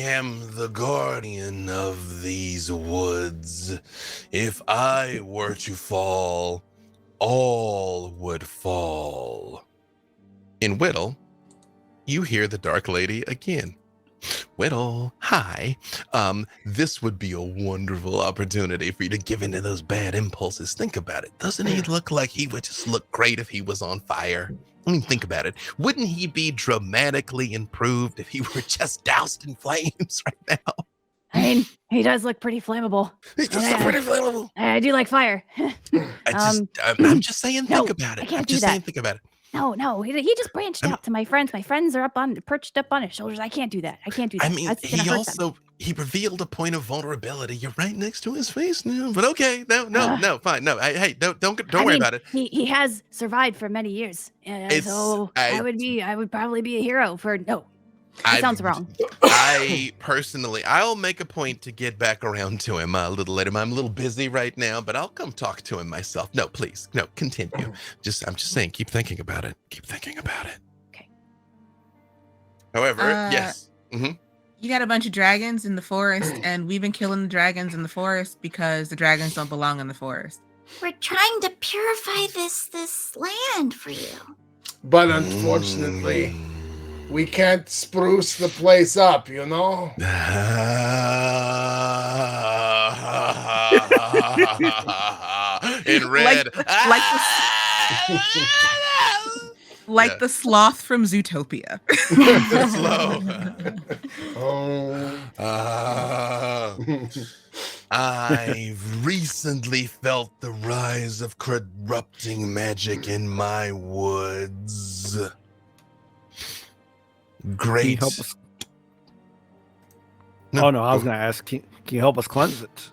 Speaker 1: am the guardian of these woods. If I were to fall, all would fall. In Whittle, you hear the Dark Lady again. Whittle, hi. This would be a wonderful opportunity for you to give into those bad impulses. Think about it. Doesn't he look like he would just look great if he was on fire? I mean, think about it. Wouldn't he be dramatically improved if he were just doused in flames right now?
Speaker 6: I mean, he does look pretty flammable.
Speaker 1: He's just pretty flammable.
Speaker 6: I do like fire.
Speaker 1: I'm just saying, think about it.
Speaker 6: I can't
Speaker 1: I'm
Speaker 6: do
Speaker 1: just
Speaker 6: that.
Speaker 1: saying, think about it.
Speaker 6: No, he just branched out to my friends. My friends are perched up on his shoulders. I can't do that.
Speaker 1: I mean, he revealed a point of vulnerability. You're right next to his face now. But okay, no, fine, no. Hey, don't worry about it.
Speaker 6: He has survived for many years, so I would probably be a hero for no. That sounds wrong.
Speaker 1: I'll make a point to get back around to him a little later. I'm a little busy right now, but I'll come talk to him myself. No, please, no, continue. I'm just saying, keep thinking about it.
Speaker 6: Okay.
Speaker 1: However, yes. Mm-hmm.
Speaker 4: You got a bunch of dragons in the forest, and we've been killing the dragons in the forest because the dragons don't belong in the forest.
Speaker 3: We're trying to purify this land for you.
Speaker 2: But unfortunately, we can't spruce the place up, you know?
Speaker 1: In red.
Speaker 4: Like the sloth from Zootopia.
Speaker 1: I've recently felt the rise of corrupting magic in my woods. Great.
Speaker 5: Can you help us? No, I was going to ask, can you help us cleanse it?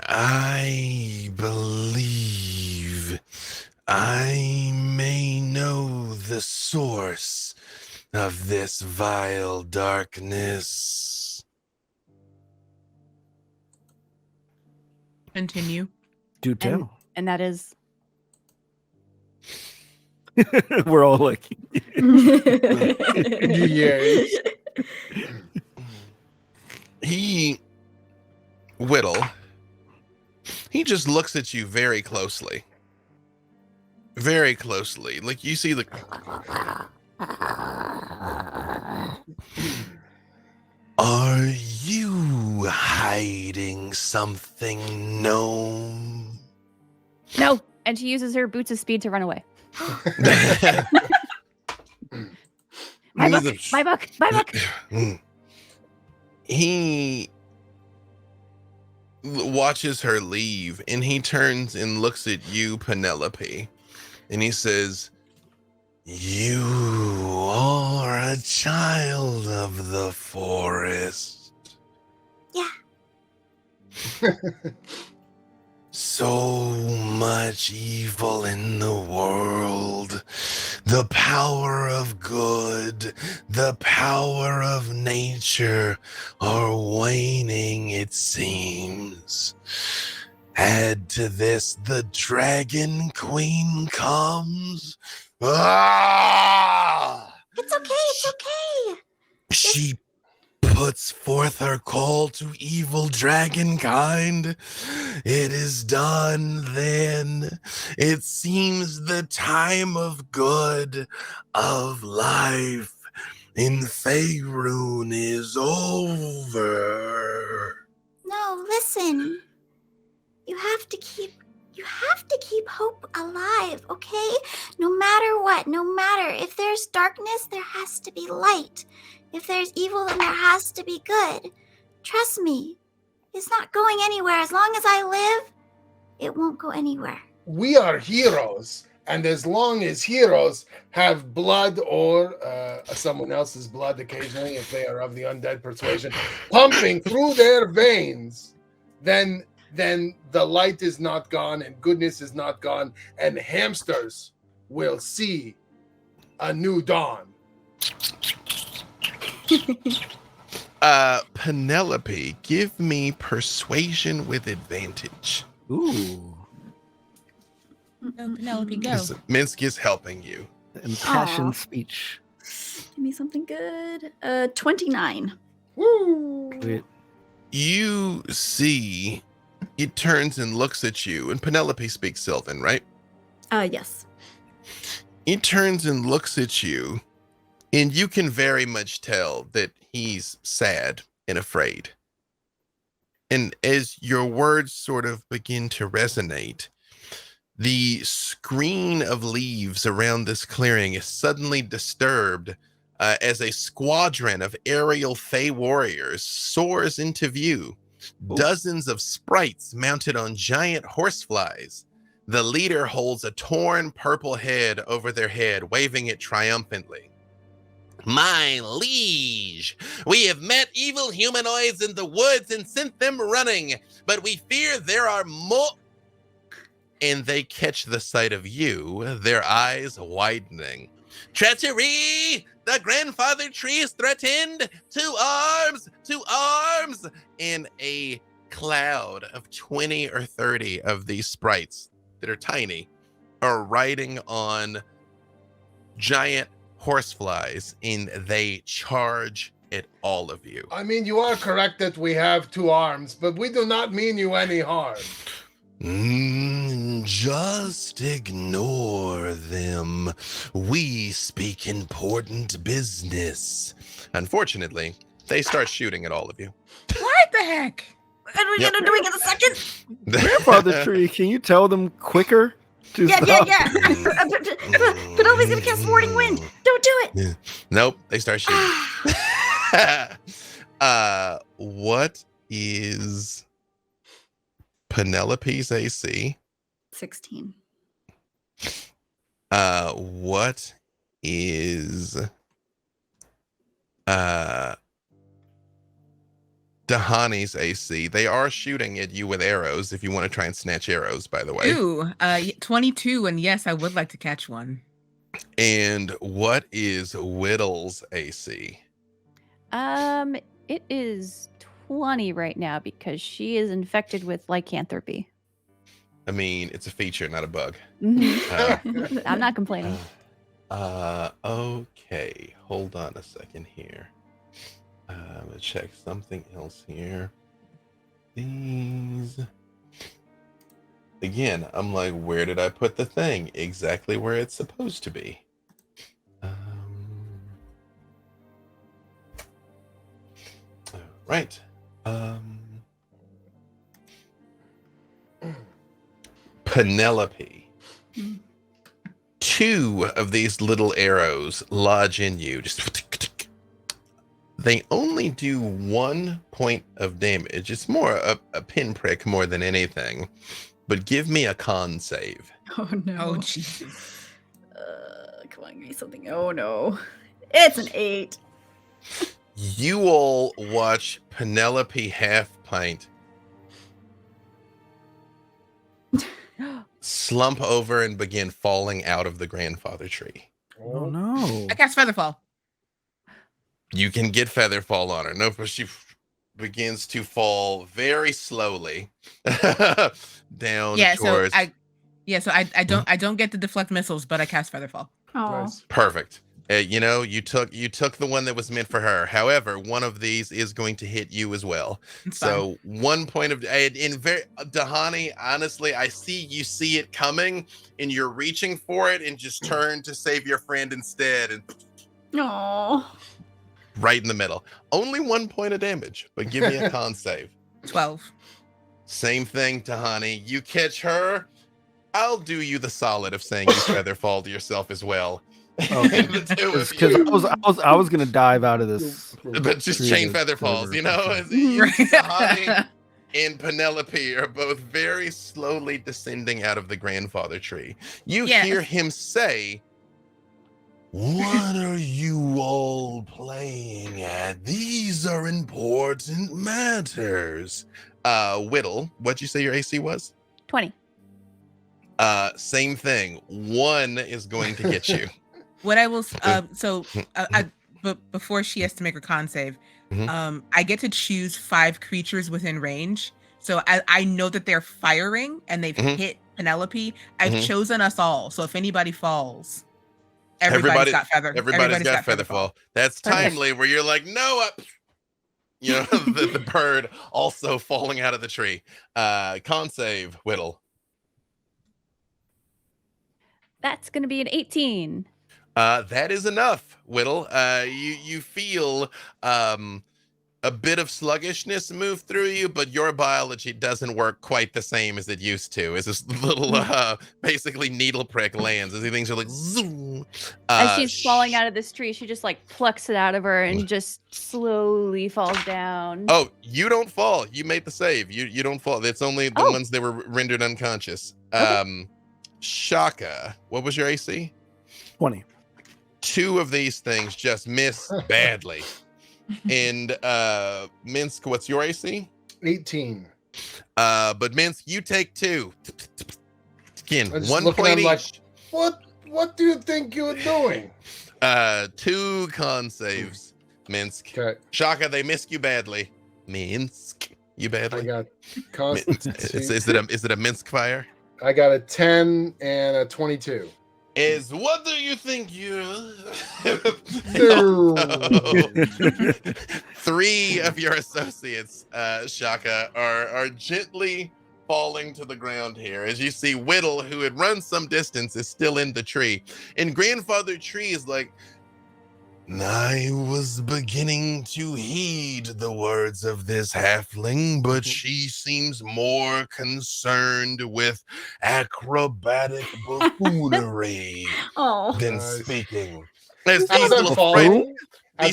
Speaker 1: I believe I may know the source of this vile darkness.
Speaker 4: Continue.
Speaker 5: Do tell.
Speaker 6: And that is...
Speaker 5: We're all like...
Speaker 2: Yes.
Speaker 1: Whittle, he just looks at you very closely. Very closely. Like you see the... Are you hiding something, gnome?
Speaker 6: No, and she uses her boots of speed to run away. My book.
Speaker 1: He watches her leave, and he turns and looks at you, Penelope, and he says, "You are a child of the forest."
Speaker 3: Yeah.
Speaker 1: So much evil in the world. The power of good, the power of nature are waning, it seems. Add to this, the Dragon Queen comes. Ah!
Speaker 3: It's okay.
Speaker 1: She puts forth her call to evil dragonkind. It is done then. It seems the time of good, of life in Faerun is over.
Speaker 3: No, listen. You have to keep hope alive, okay? No matter what, no matter if there's darkness, there has to be light. If there's evil, then there has to be good. Trust me, it's not going anywhere. As long as I live, it won't go anywhere.
Speaker 2: We are heroes, and as long as heroes have blood or someone else's blood occasionally, if they are of the undead persuasion, pumping through their veins, then the light is not gone and goodness is not gone, and hamsters will see a new dawn.
Speaker 1: Penelope, give me persuasion with advantage.
Speaker 5: Ooh.
Speaker 4: Penelope, go.
Speaker 1: Minsky is helping you.
Speaker 5: Impassioned speech.
Speaker 7: Give me something good. 29.
Speaker 2: Woo!
Speaker 5: Wait.
Speaker 1: You see, it turns and looks at you, and Penelope speaks Sylvan, right?
Speaker 7: Yes.
Speaker 1: It turns and looks at you, and you can very much tell that he's sad and afraid. And as your words sort of begin to resonate, the screen of leaves around this clearing is suddenly disturbed as a squadron of aerial Fey warriors soars into view. Dozens of sprites mounted on giant horseflies. The leader holds a torn purple head over their head, waving it triumphantly. My liege, we have met evil humanoids in the woods and sent them running, but we fear there are more. And they catch the sight of you, their eyes widening. Treachery! The grandfather tree is threatened! To arms! To arms! And a cloud of 20 or 30 of these sprites that are tiny are riding on giant horseflies, and they charge at all of you.
Speaker 2: I mean, you are correct that we have 2 arms, but we do not mean you any harm.
Speaker 1: Just ignore them. We speak important business. Unfortunately, they start shooting at all of you.
Speaker 4: What the heck?
Speaker 7: What are we gonna do in a second?
Speaker 5: Grandfather tree, can you tell them quicker? To
Speaker 7: Yeah.
Speaker 5: stop?
Speaker 7: Penelope's gonna cast Warding Wind. Don't do it.
Speaker 1: Nope, they start shooting. What is Penelope's AC?
Speaker 7: 16.
Speaker 1: What is Dahani's AC? They are shooting at you with arrows if you want to try and snatch arrows, by the way.
Speaker 4: Ooh, 22, and yes, I would like to catch one.
Speaker 1: And what is Whittle's AC?
Speaker 6: It is 20 right now because she is infected with lycanthropy.
Speaker 1: I mean, it's a feature, not a bug.
Speaker 6: Mhm. I'm not complaining.
Speaker 1: Okay, hold on a second here. I'm gonna check something else here. These. Again, I'm like, where did I put the thing? Exactly where it's supposed to be. Right. Penelope. 2 of these little arrows lodge in you. They only do 1 point of damage. It's more a pinprick more than anything. But give me a con save.
Speaker 7: Oh no.
Speaker 4: Oh, Jesus.
Speaker 7: Come on, give me something. Oh no. It's an 8.
Speaker 1: You all watch Penelope Half Pint slump over and begin falling out of the grandfather tree.
Speaker 5: Oh no.
Speaker 4: I cast Featherfall.
Speaker 1: You can get Featherfall on her. No, but she begins to fall very slowly down towards.
Speaker 4: I don't get to deflect missiles, but I cast Featherfall.
Speaker 7: Oh.
Speaker 2: Nice.
Speaker 1: Perfect. You took the one that was meant for her. However, one of these is going to hit you as well.
Speaker 4: It's
Speaker 1: So 1 point of Dahani, honestly, I see it coming, and you're reaching for it, and just turn to save your friend instead, and
Speaker 7: Oh.
Speaker 1: right in the middle. Only 1 point of damage, but give me a con save.
Speaker 4: 12.
Speaker 1: Same thing, Dahani. You catch her. I'll do you the solid of saying you Featherfall to yourself as well.
Speaker 5: Okay.
Speaker 1: Because
Speaker 5: I was gonna dive out of this.
Speaker 1: but just chain Featherfalls, you know. Dahani and Penelope are both very slowly descending out of the grandfather tree. You hear him say, "What are you all playing at? These are important matters." Whittle, what'd you say your AC was?
Speaker 6: 20.
Speaker 1: Same thing. 1 is going to get you.
Speaker 4: What I will but before she has to make her con save, I get to choose 5 creatures within range. So I know that they're firing and they've hit Penelope. I've chosen us all. So if anybody falls, everybody's got Featherfall.
Speaker 1: That's timely. Where you're like, no, the bird also falling out of the tree. Con save, Whittle.
Speaker 6: That's going to be an 18.
Speaker 1: That is enough, Whittle. You feel a bit of sluggishness move through you, but your biology doesn't work quite the same as it used to. As this little, basically needle prick lands, as things are like zoom.
Speaker 6: As she's falling out of this tree, she just like plucks it out of her and just slowly falls down.
Speaker 1: Oh, you don't fall. You made the save. You don't fall. It's only the ones that were rendered unconscious.
Speaker 6: Okay.
Speaker 1: Shaka, what was your AC?
Speaker 5: 20.
Speaker 1: 2 of these things just miss badly. And Minsk, what's your AC?
Speaker 2: 18.
Speaker 1: But Minsk, you take 2. Again, 1 point each.
Speaker 2: Like, what do you think you're doing?
Speaker 1: 2 con saves, Minsk.
Speaker 2: Okay.
Speaker 1: Shaka, they missed you badly. Minsk, you badly.
Speaker 2: I got
Speaker 1: Is it a Minsk fire?
Speaker 2: I got a 10 and a 22.
Speaker 1: What do you think you? 3 of your associates, Shaka, are gently falling to the ground here. As you see, Whittle, who had run some distance, is still in the tree. And Grandfather Tree is like, I was beginning to heed the words of this halfling, but she seems more concerned with acrobatic buffoonery than speaking. As these little
Speaker 2: falling,
Speaker 1: like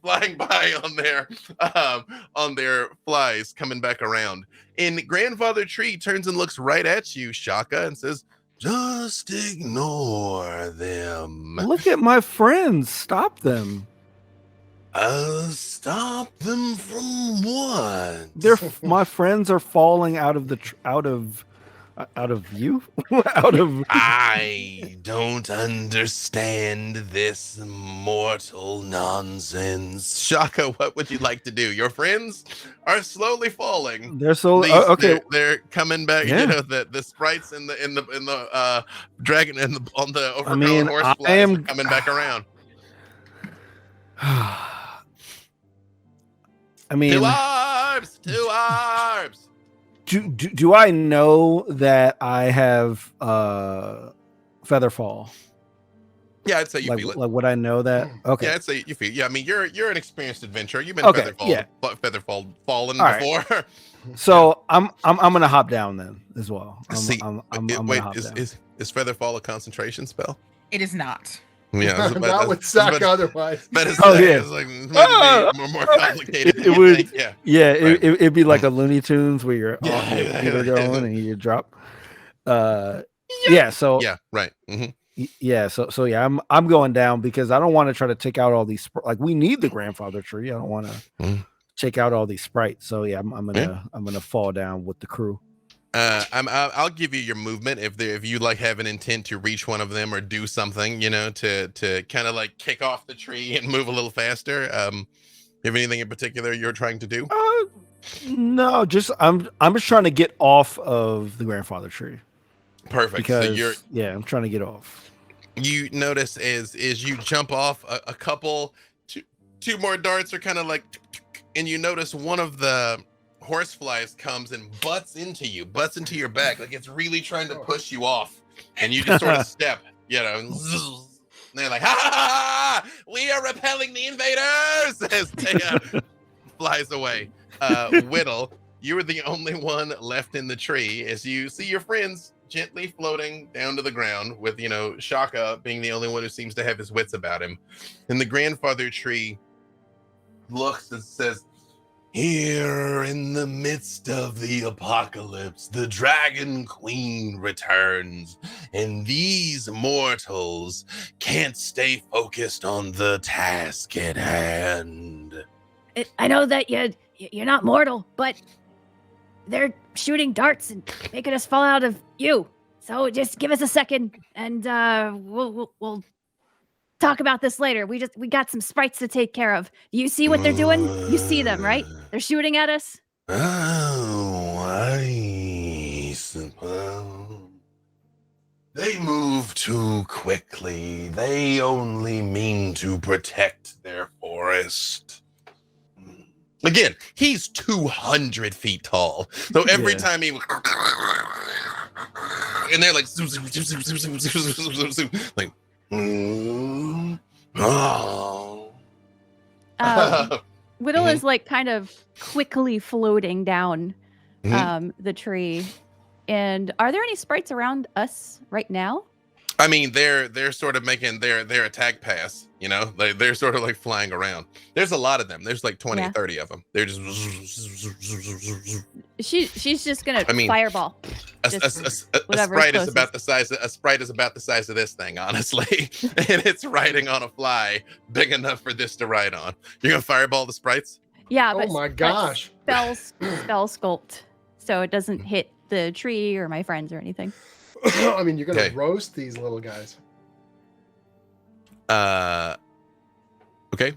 Speaker 1: flying by on their flies, coming back around. And Grandfather Tree turns and looks right at you, Shaka, and says, just ignore them.
Speaker 5: Look at my friends. Stop them.
Speaker 1: Stop them from what?
Speaker 5: My friends are falling out of the out of you. Out of.
Speaker 1: I don't understand this mortal nonsense. Shaka, what would you like to do? Your friends are slowly falling.
Speaker 5: They're so okay.
Speaker 1: They're coming back.
Speaker 5: Yeah.
Speaker 1: You know, the sprites in the dragon and on the overgrown horse flies are coming back around.
Speaker 5: I mean,
Speaker 1: 2 arms.
Speaker 5: Do I know that I have Featherfall?
Speaker 1: Yeah, I'd say you feel it.
Speaker 5: Like, would I know that? Okay.
Speaker 1: Yeah, I'd say you feel. Yeah, I mean, you're an experienced adventurer. You've been Featherfall fallen before.
Speaker 5: Right. So I'm gonna hop down then as well.
Speaker 1: Wait,
Speaker 5: hop down.
Speaker 1: Is Featherfall a concentration spell?
Speaker 4: It is not.
Speaker 1: Yeah,
Speaker 2: that would suck otherwise.
Speaker 1: That is,
Speaker 5: it's
Speaker 1: like more complicated.
Speaker 5: It would.
Speaker 1: Yeah.
Speaker 5: It'd be like a Looney Tunes where you're going and you drop. Yeah. So.
Speaker 1: Yeah. Right. Mm-hmm.
Speaker 5: Yeah. So yeah, I'm going down because I don't want to try to take out all these. Like, we need the Grandfather Tree. I don't want to take out all these sprites. So yeah, I'm gonna fall down with the crew.
Speaker 1: I'll give you your movement if you like have an intent to reach one of them or do something, you know, to kind of like kick off the tree and move a little faster. You have anything in particular you're trying to do?
Speaker 5: No, just I'm just trying to get off of the Grandfather Tree.
Speaker 1: Perfect.
Speaker 5: Because, I'm trying to get off.
Speaker 1: You notice as you jump off, a couple, two more darts are kind of like, and you notice one of the horseflies comes and butts into your back, like it's really trying to push you off, and you just sort of step, you know, and they're like, ha, we are repelling the invaders as they flies away. Whittle, you were the only one left in the tree as you see your friends gently floating down to the ground, with, you know, Shaka being the only one who seems to have his wits about him. And the Grandfather Tree looks and says, here in the midst of the apocalypse, the Dragon Queen returns, and these mortals can't stay focused on the task at hand.
Speaker 6: I know that you're not mortal, but they're shooting darts and making us fall out of you. So just give us a second, and we'll talk about this later. We got some sprites to take care of. You see what they're doing? You see them, right? They're shooting at us.
Speaker 1: Oh, I suppose. They move too quickly. They only mean to protect their forest. Again, he's 200 feet tall. So every time he... And they're like... like... Oh.
Speaker 6: Whittle is like kind of quickly floating down the tree. And are there any sprites around us right now?
Speaker 1: I mean, they're sort of making their attack pass, you know, they're sort of like flying around. There's a lot of them. There's like 20, 30 of them. They're just.
Speaker 6: She's just gonna fireball.
Speaker 1: A sprite is about the size. A sprite is about the size of this thing, honestly, and it's riding on a fly big enough for this to ride on. You're gonna fireball the sprites?
Speaker 6: Yeah.
Speaker 2: Oh my gosh.
Speaker 6: Spell sculpt, so it doesn't hit the tree or my friends or anything.
Speaker 2: I mean, you're gonna roast these little guys.
Speaker 1: Okay.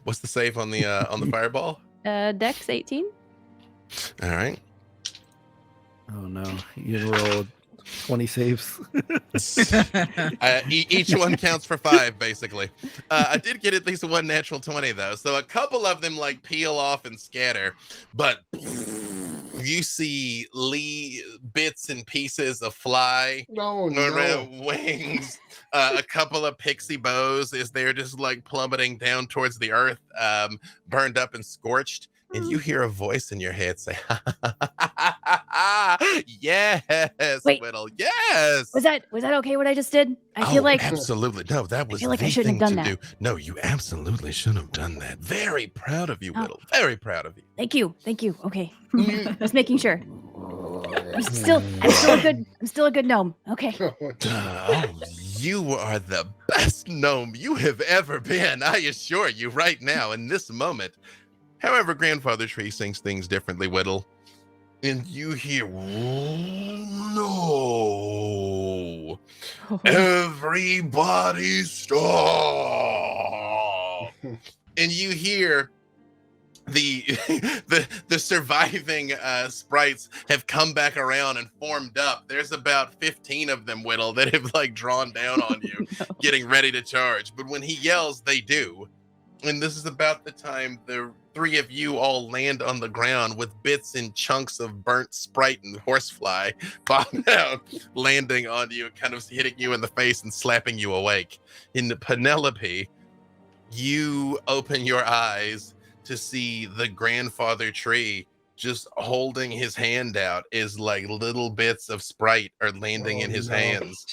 Speaker 1: What's the save on the fireball?
Speaker 6: Dex 18.
Speaker 1: All right.
Speaker 5: Oh no! You rolled 20 saves.
Speaker 1: Each one counts for 5, basically. I did get at least one natural 20 though, so a couple of them like peel off and scatter, but you see bits and pieces of fly around wings. A couple of pixie bows as they're just like plummeting down towards the earth, burned up and scorched. And you hear a voice in your head say, "Yes, Whittle, yes."
Speaker 6: Was that okay? What I just did? I feel like
Speaker 1: absolutely no. That was
Speaker 6: I feel like
Speaker 1: the
Speaker 6: I shouldn't
Speaker 1: thing
Speaker 6: have done
Speaker 1: to
Speaker 6: that.
Speaker 1: do. No, you absolutely should have done that. Very proud of you, Whittle. Very proud of you.
Speaker 6: Thank you. Okay, just making sure. I'm still a good gnome. Okay.
Speaker 1: Oh, you are the best gnome you have ever been. I assure you, right now in this moment. However, Grandfather Tree sings things differently, Whittle. And you hear, no, everybody stop. And you hear the surviving sprites have come back around and formed up. There's about 15 of them, Whittle, that have like drawn down on you, getting ready to charge. But when he yells, they do. And this is about the time the 3 of you all land on the ground with bits and chunks of burnt sprite and horsefly bobbing out, landing on you, kind of hitting you in the face and slapping you awake. In Penelope, you open your eyes to see the Grandfather Tree just holding his hand out as like little bits of sprite are landing in his hands.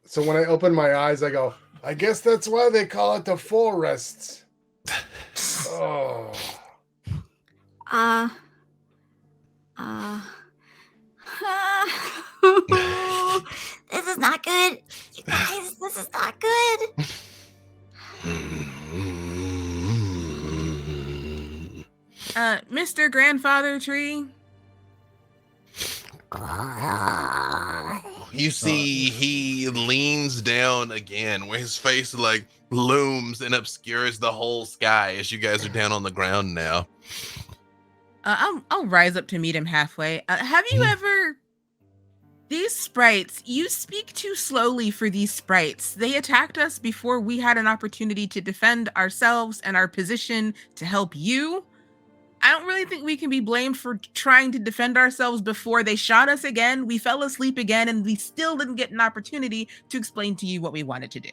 Speaker 2: So when I open my eyes, I go, I guess that's why they call it the forests. Oh.
Speaker 3: This is not good. You guys, this is not good.
Speaker 4: Mr. Grandfather Tree.
Speaker 1: You see he leans down again where his face like looms and obscures the whole sky as you guys are down on the ground now.
Speaker 4: I'll rise up to meet him halfway. Have you ever... These sprites, you speak too slowly for these sprites. They attacked us before we had an opportunity to defend ourselves and our position to help you. I don't really think we can be blamed for trying to defend ourselves before they shot us again. We fell asleep again, and we still didn't get an opportunity to explain to you what we wanted to do.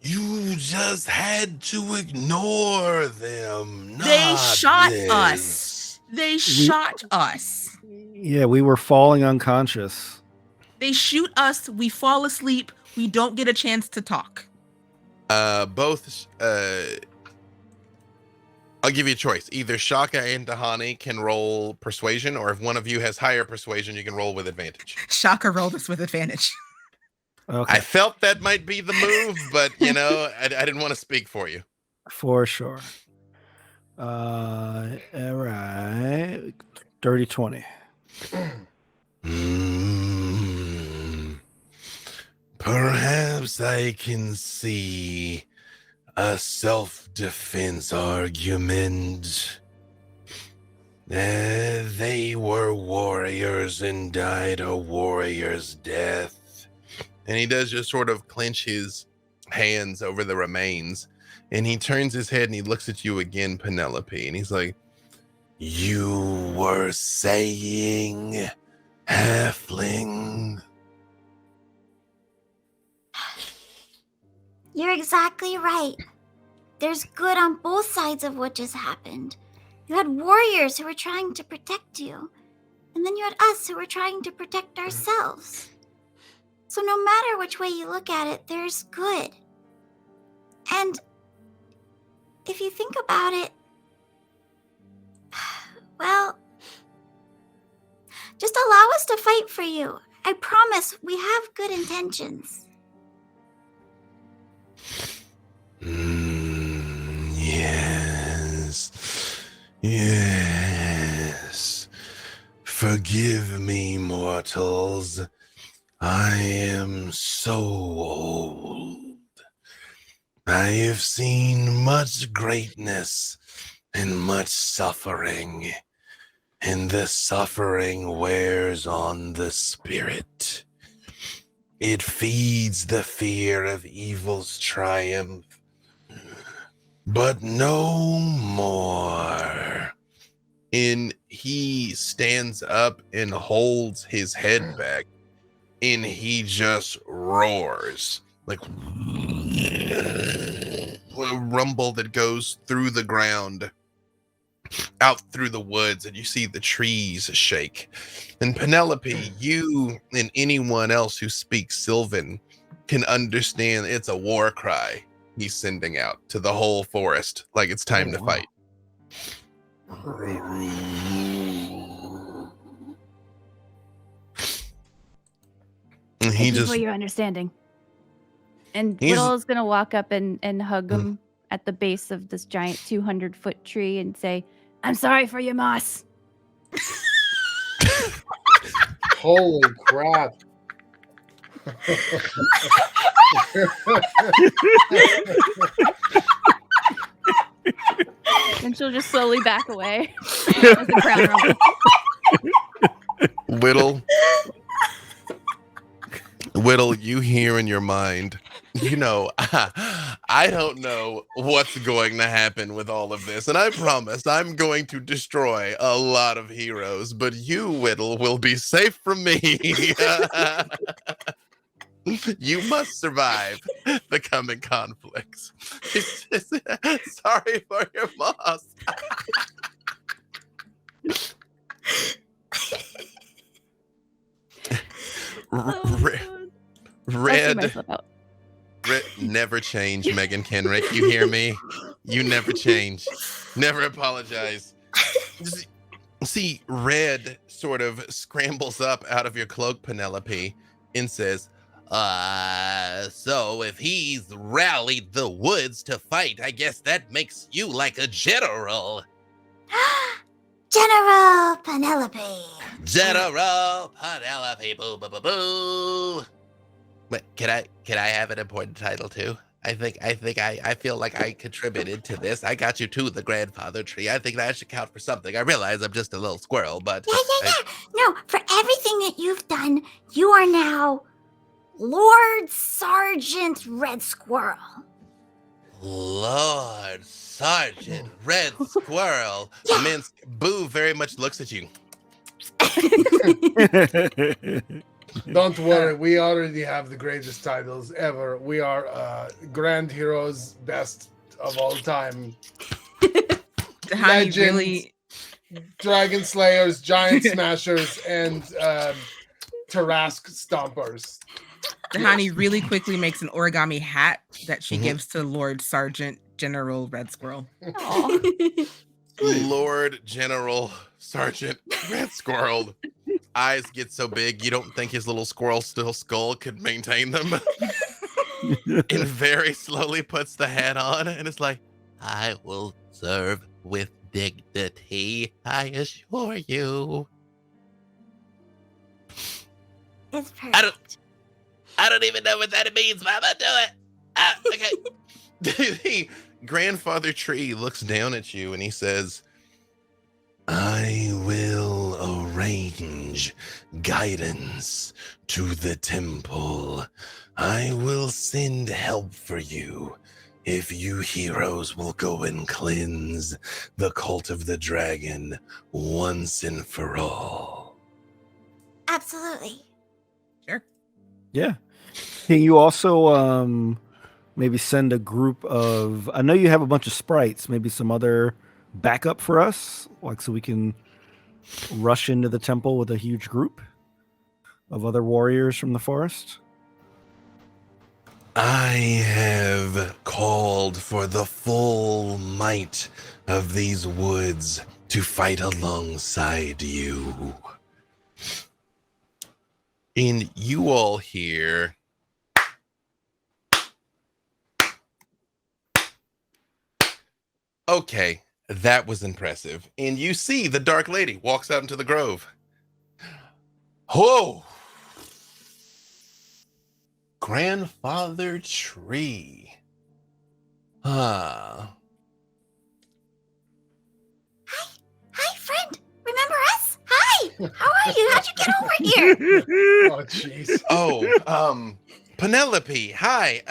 Speaker 1: You just had to ignore them.
Speaker 4: They shot us. They shot us.
Speaker 5: Yeah, we were falling unconscious.
Speaker 4: They shoot us. We fall asleep. We don't get a chance to talk.
Speaker 1: Both. I'll give you a choice. Either Shaka and Dahani can roll persuasion, or if one of you has higher persuasion, you can roll with advantage.
Speaker 4: Shaka rolled us with advantage.
Speaker 5: Okay.
Speaker 1: I felt that might be the move, but you know, I didn't want to speak for you.
Speaker 5: For sure. All right. 30-20.
Speaker 1: Perhaps I can see a self-defense argument. They were warriors and died a warrior's death. And he does just sort of clench his hands over the remains. And he turns his head and he looks at you again, Penelope. And he's like, you were saying halfling?
Speaker 3: You're exactly right. There's good on both sides of what just happened. You had warriors who were trying to protect you, and then you had us who were trying to protect ourselves. So no matter which way you look at it, there's good. And if you think about it, well, just allow us to fight for you. I promise we have good intentions.
Speaker 1: Yes. Forgive me, mortals. I am so old. I have seen much greatness and much suffering, and the suffering wears on the spirit. It feeds the fear of evil's triumph, but no more. And he stands up and holds his head back, and he just roars like a rumble that goes through the ground, out through the woods, and you see the trees shake. And Penelope, you and anyone else who speaks Sylvan can understand it's a war cry he's sending out to the whole forest, like it's time to fight. And
Speaker 6: Thank you for your understanding. And Whittle's gonna walk up and hug him at the base of this giant 200-foot tree and say, "I'm sorry for your moss."
Speaker 2: Holy crap.
Speaker 6: And she'll just slowly back away as the crowd rumbles.
Speaker 1: Whittle, you hear in your mind, you know, I don't know what's going to happen with all of this, and I promise I'm going to destroy a lot of heroes, but you, Whittle, will be safe from me. You must survive the coming conflicts. Sorry for your loss. Red never change, Meagan Kenrick. You hear me? You never change. Never apologize. See, Red sort of scrambles up out of your cloak, Penelope, and says, so if he's rallied the woods to fight, I guess that makes you like a general.
Speaker 3: General Penelope.
Speaker 1: General Penelope, boo, boo, boo, boo. Wait, can I have an important title too? I feel like I contributed to this. I got you to the grandfather tree. I think that should count for something. I realize I'm just a little squirrel, but
Speaker 3: Yeah. No, for everything that you've done, you are now Lord Sergeant Red Squirrel.
Speaker 1: Lord Sergeant Red Squirrel.
Speaker 3: Yeah.
Speaker 1: Minsk, Boo very much looks at you.
Speaker 2: Don't worry, we already have the greatest titles ever. We are grand heroes, best of all time.
Speaker 4: Legends, really...
Speaker 2: Dragon Slayers, Giant Smashers, and Tarask Stompers.
Speaker 4: Dahani really quickly makes an origami hat that she gives to Lord Sergeant General Red Squirrel.
Speaker 1: Lord General Sergeant Red Squirrel. Eyes get so big you don't think his little squirrel skull could maintain them. And very slowly puts the hat on and is like, I will serve with dignity, I assure you.
Speaker 3: It's perfect.
Speaker 1: I don't even know what that means, but I'm gonna do it. Okay. Grandfather Tree looks down at you and he says, I will arrange guidance to the temple. I will send help for you if you heroes will go and cleanse the cult of the dragon once and for all.
Speaker 3: Absolutely.
Speaker 4: Sure.
Speaker 5: Yeah. Can you also maybe send a group of. I know you have a bunch of sprites. Maybe some other backup for us, like so we can rush into the temple with a huge group of other warriors from the forest.
Speaker 1: I have called for the full might of these woods to fight alongside you. And you all hear okay, that was impressive. And you see the Dark Lady walks out into the grove. Whoa! Grandfather Tree.
Speaker 3: Hi, friend. Remember us? Hi. How are you? How'd you get over here?
Speaker 2: Oh, jeez.
Speaker 1: Oh, Penelope. Hi.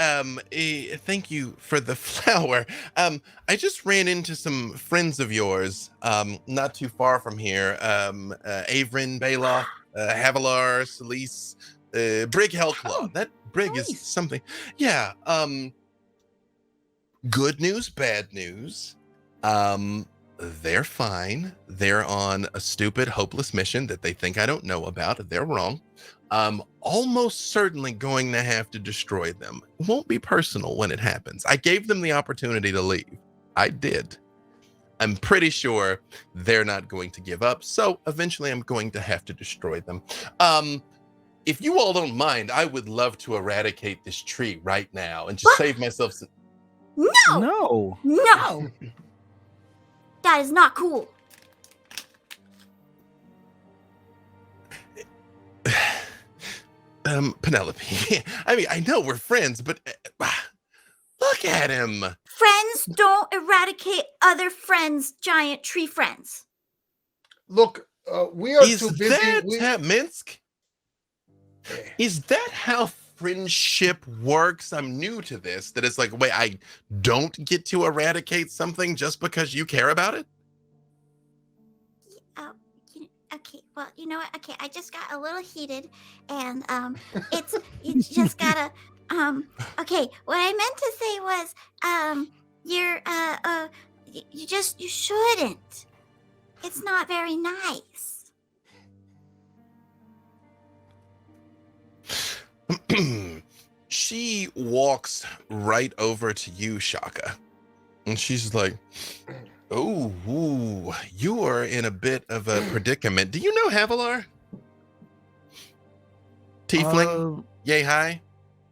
Speaker 1: Thank you for the flower. I just ran into some friends of yours, not too far from here. Averin, Baloth, Havilar, Celise, Brig Hellclaw.
Speaker 4: Oh,
Speaker 1: That Brig
Speaker 4: nice.
Speaker 1: is something. Yeah. Good news, bad news. They're fine. They're on a stupid, hopeless mission that they think I don't know about. They're wrong. Almost certainly going to have to destroy them. It won't be personal when it happens. I gave them the opportunity to leave. I did. I'm pretty sure they're not going to give up. So eventually I'm going to have to destroy them. If you all don't mind, I would love to eradicate this tree right now and just save myself some.
Speaker 3: No.
Speaker 5: No.
Speaker 3: That is not cool.
Speaker 1: Penelope, I mean, I know we're friends, but look at him.
Speaker 3: Friends don't eradicate other friends' giant tree friends.
Speaker 2: Look, we are
Speaker 1: Is
Speaker 2: too busy.
Speaker 1: that Minsk? Is that how friendship works? I'm new to this. That it's like, wait, I don't get to eradicate something just because you care about it?
Speaker 3: Okay, well, you know what? Okay, I just got a little heated, and you just gotta okay, what I meant to say was you shouldn't. It's not very nice.
Speaker 1: She walks right over to you, Shaka, and she's like, oh, ooh, you are in a bit of a predicament. Do you know Havilar? Tiefling? Yay high?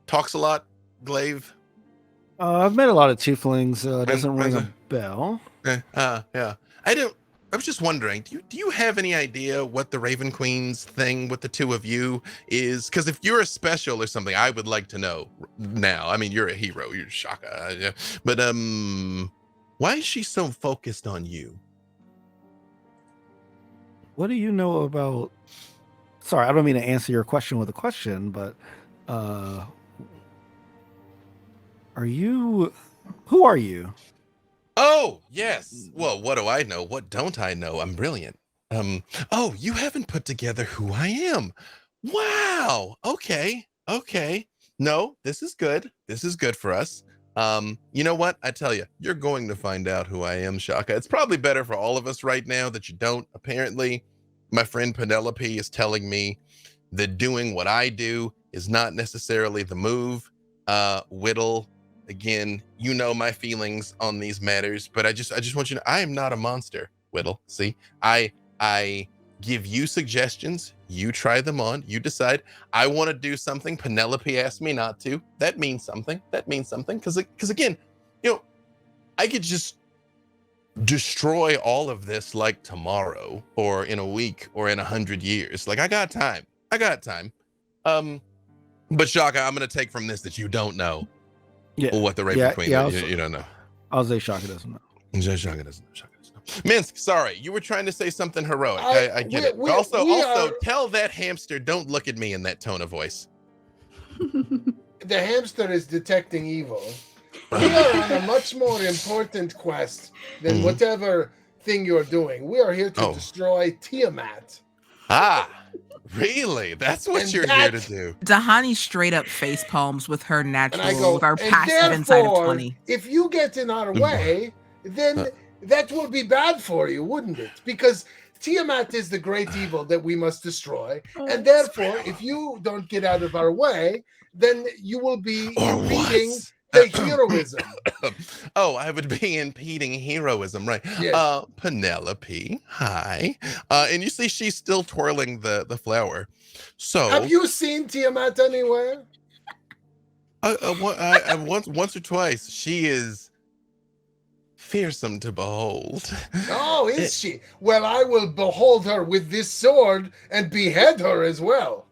Speaker 1: Talks a lot? Glaive?
Speaker 5: I've met a lot of tieflings. Doesn't ring a bell.
Speaker 1: Yeah. I was just wondering, do you have any idea what the Raven Queen's thing with the two of you is? Because if you're a special or something, I would like to know now. I mean, you're a hero. You're Shaka. Yeah. But why is she so focused on you?
Speaker 5: What do you know about? Sorry, I don't mean to answer your question with a question, but are you? Who are you?
Speaker 1: Oh, yes. Well, what do I know? What don't I know? I'm brilliant. Oh, you haven't put together who I am. Wow. Okay. No, this is good. This is good for us. You know what? I tell you, you're going to find out who I am, Shaka. It's probably better for all of us right now that you don't. Apparently, my friend Penelope is telling me that doing what I do is not necessarily the move. Whittle, again, you know my feelings on these matters, but I just want you to know I am not a monster, Whittle. See, I give you suggestions, you try them on, you decide. I want to do something, Penelope asked me not to. That means something. Because again, you know, I could just destroy all of this like tomorrow or in a week or in 100 years. Like I got time. But Shaka, I'm gonna take from this that you don't know what the Raven Queen is. You don't know.
Speaker 5: I'll say Shaka doesn't know.
Speaker 1: Shaka doesn't know. Minsk, sorry, you were trying to say something heroic. I get it. Also, tell that hamster, don't look at me in that tone of voice.
Speaker 2: The hamster is detecting evil. We are on a much more important quest than whatever thing you're doing. We are here to destroy Tiamat.
Speaker 1: Really? That's what
Speaker 2: And
Speaker 1: you're here to do.
Speaker 4: Dahani straight up face palms with her
Speaker 2: And
Speaker 4: natural,
Speaker 2: I go,
Speaker 4: with our
Speaker 2: and
Speaker 4: passive insight of
Speaker 2: therefore,
Speaker 4: 20.
Speaker 2: if you get in our way, then that will be bad for you, wouldn't it? Because Tiamat is the great evil that we must destroy. And therefore, if you don't get out of our way, then you will be impeding the heroism.
Speaker 1: Oh, I would be impeding heroism, right?
Speaker 2: Yes.
Speaker 1: Penelope, hi. And you see she's still twirling the flower. So
Speaker 2: Have you seen Tiamat anywhere?
Speaker 1: once or twice. She is fearsome to behold.
Speaker 2: Oh, is she? Well, I will behold her with this sword and behead her as well.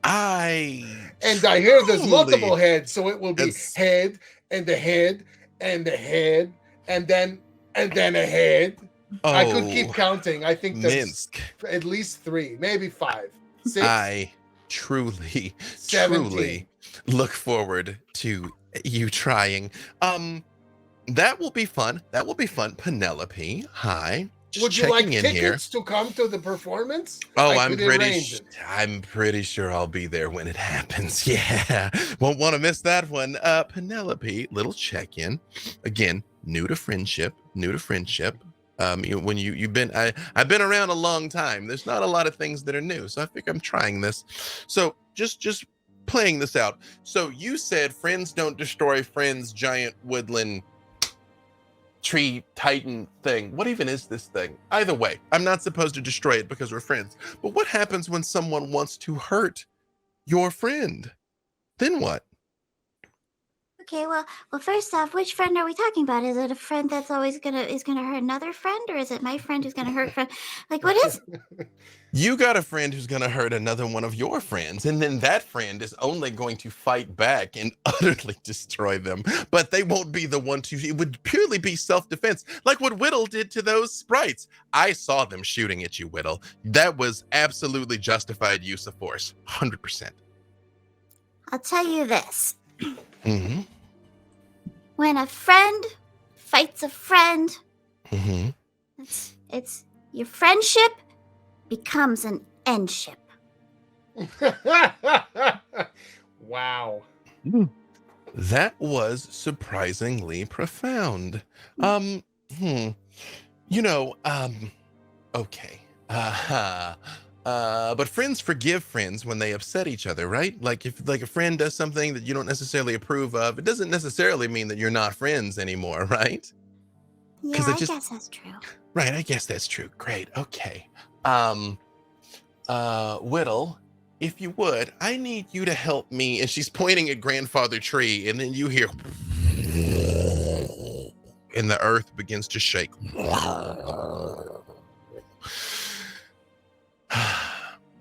Speaker 2: And I hear there's multiple heads, so it will be head and a head and a head and then a head. I could keep counting. I think there's at least 3, maybe 5, 6.
Speaker 1: I truly
Speaker 2: 17.
Speaker 1: Look forward to you trying. That will be fun. Penelope, hi.
Speaker 2: Would you like tickets to come to the performance?
Speaker 1: Oh, I'm pretty sure I'll be there when it happens. Yeah, won't want to miss that one. Penelope, little check-in. Again, new to friendship. I've been around a long time. There's not a lot of things that are new, so I think I'm trying this. So just playing this out. So you said friends don't destroy friends, giant woodland tree titan thing. What even is this thing? Either way, I'm not supposed to destroy it because we're friends. But what happens when someone wants to hurt your friend? Then what?
Speaker 3: Okay, well, first off, which friend are we talking about? Is it a friend that's always gonna hurt another friend, or is it my friend who's gonna hurt friend? Like, what is?
Speaker 1: You got a friend who's gonna hurt another one of your friends, and then that friend is only going to fight back and utterly destroy them. But they won't be the one to. It would purely be self-defense, like what Whittle did to those sprites. I saw them shooting at you, Whittle. That was absolutely justified use of force, 100%.
Speaker 3: I'll tell you this.
Speaker 1: Mm-hmm.
Speaker 3: When a friend fights a friend,
Speaker 1: Mm-hmm.
Speaker 3: it's your friendship becomes an endship.
Speaker 2: Wow.
Speaker 1: That was surprisingly profound. Okay. But friends forgive friends when they upset each other, right? Like if a friend does something that you don't necessarily approve of, it doesn't necessarily mean that you're not friends anymore, right?
Speaker 3: Yeah, I guess that's true.
Speaker 1: Right, I guess that's true. Great. Okay. Whittle, if you would, I need you to help me. And she's pointing at Grandfather Tree, and then you hear and the earth begins to shake.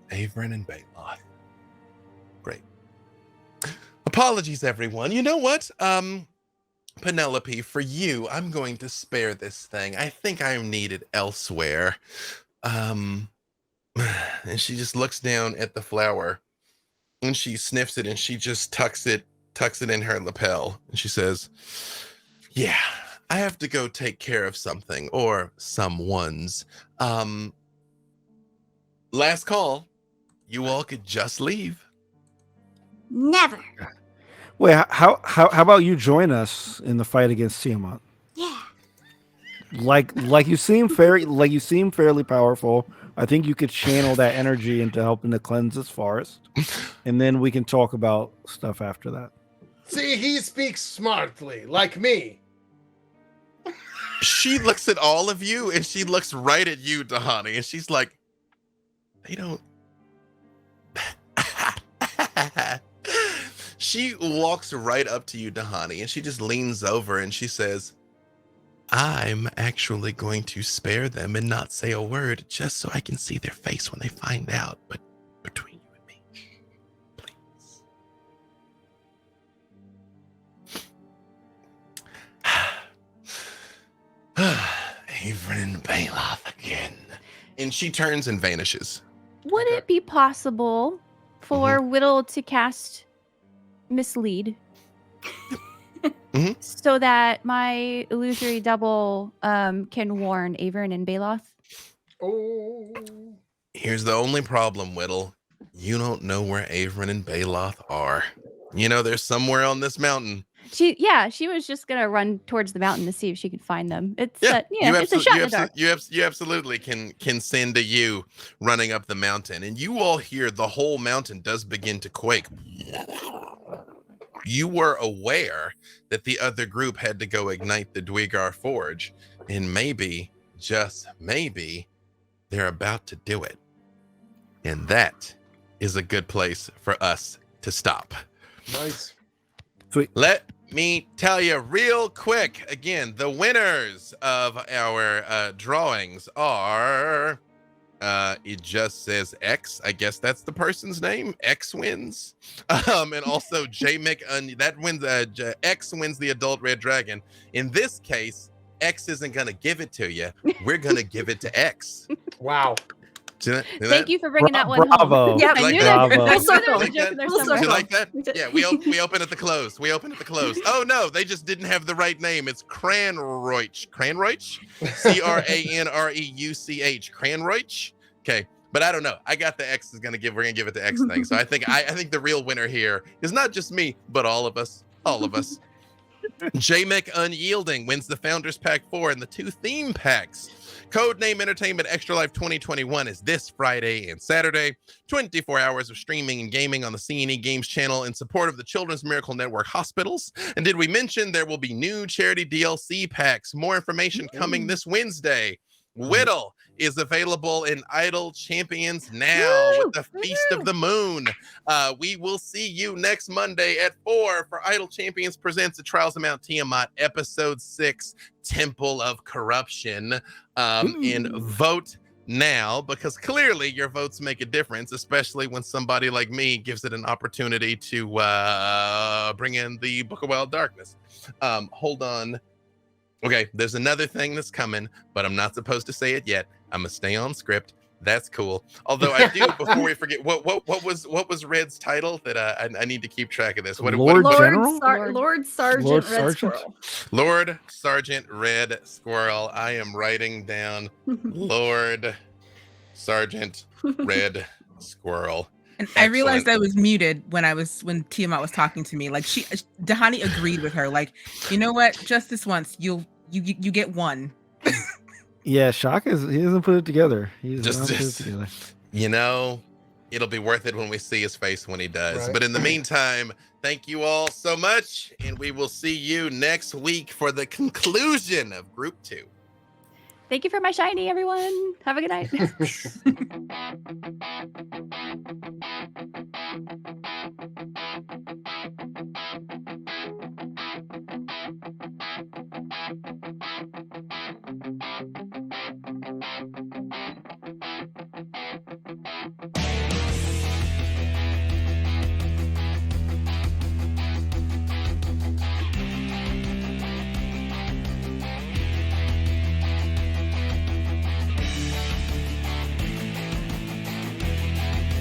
Speaker 1: Averin and Baloth. Great. Apologies, everyone. You know what? Penelope, for you, I'm going to spare this thing. I think I'm needed elsewhere. And she just looks down at the flower and she sniffs it and she just tucks it in her lapel. And she says, yeah, I have to go take care of something or someone's. Last call. You all could just leave.
Speaker 3: Never.
Speaker 5: Wait, how about you join us in the fight against Tiamat?
Speaker 3: Yeah.
Speaker 5: Like you seem fairly powerful. I think you could channel that energy into helping to cleanse this forest, and then we can talk about stuff after that.
Speaker 2: See, he speaks smartly, like me.
Speaker 1: She looks at all of you, and she looks right at you, Dahani, and she's like, they don't. She walks right up to you, Dahani, and she just leans over and she says, I'm actually going to spare them and not say a word just so I can see their face when they find out. But between you and me, please. Averin and Baloth again. And she turns and vanishes.
Speaker 6: Would it be possible for Whittle to cast Mislead? So that my illusory double can warn Averin and Baloth?
Speaker 2: Oh.
Speaker 1: Here's the only problem, Whittle. You don't know where Averin and Baloth are. You know, they're somewhere on this mountain.
Speaker 6: She was just gonna run towards the mountain to see if she could find them. It's it's a shot in the dark.
Speaker 1: You absolutely can send a you running up the mountain, and you all hear the whole mountain does begin to quake. You were aware that the other group had to go ignite the Dwegar Forge, and maybe, just maybe, they're about to do it. And that is a good place for us to stop.
Speaker 2: Nice.
Speaker 5: Sweet.
Speaker 1: Let me tell you real quick. Again, the winners of our drawings are, it just says X. I guess that's the person's name. X wins. And also that wins. X wins the adult red dragon. In this case, X isn't going to give it to you. We're going to give it to X.
Speaker 2: Wow.
Speaker 6: Thank you for bringing that one
Speaker 5: Bravo.
Speaker 6: home. Yeah,
Speaker 1: I
Speaker 6: knew
Speaker 1: that.
Speaker 6: that.
Speaker 7: Full circle.
Speaker 1: Like that?
Speaker 7: Full
Speaker 1: Do you like
Speaker 7: circle.
Speaker 1: that? Yeah, we open at the close. Oh no, they just didn't have the right name. It's Cranreuch. Cranreuch? Cranreuch. Cranreuch? Okay. But I don't know. I got the X we're gonna give it the X thing. So I think the real winner here is not just me, but all of us. All of us. Jamek Unyielding wins the Founders Pack 4 and the 2 theme packs. Codename Entertainment Extra Life 2021 is this Friday and Saturday. 24 hours of streaming and gaming on the C&E Games channel in support of the Children's Miracle Network hospitals. And did we mention there will be new charity DLC packs? More information coming this Wednesday. Whittle is available in Idle Champions now with the Feast of the Moon. We will see you next Monday at 4 for Idle Champions presents the Trials of Mount Tiamat, episode 6, Temple of Corruption. And vote now, because clearly your votes make a difference, especially when somebody like me gives it an opportunity to bring in the Book of Wild Darkness. Hold on. Okay, there's another thing that's coming, but I'm not supposed to say it yet. I'm gonna stay on script. That's cool. Although I do, before we forget, what was Red's title? That I need to keep track of this.
Speaker 5: Lord General?
Speaker 7: Lord Sergeant
Speaker 5: Lord
Speaker 7: Red
Speaker 5: Sergeant?
Speaker 7: Squirrel.
Speaker 1: Lord Sergeant Red Squirrel. I am writing down Lord Sergeant Red Squirrel.
Speaker 4: And I realized I was muted when Tiamat was talking to me. Like Dahani agreed with her. Like, you know what? Just this once, you get one.
Speaker 5: Yeah, Shaka he doesn't put it together. He's
Speaker 1: Just-
Speaker 5: not put it together.
Speaker 1: You know, it'll be worth it when we see his face when he does.
Speaker 2: Right.
Speaker 1: But in the meantime, thank you all so much, and we will see you next week for the conclusion of Group 2.
Speaker 6: Thank you for my shiny, everyone. Have a good night.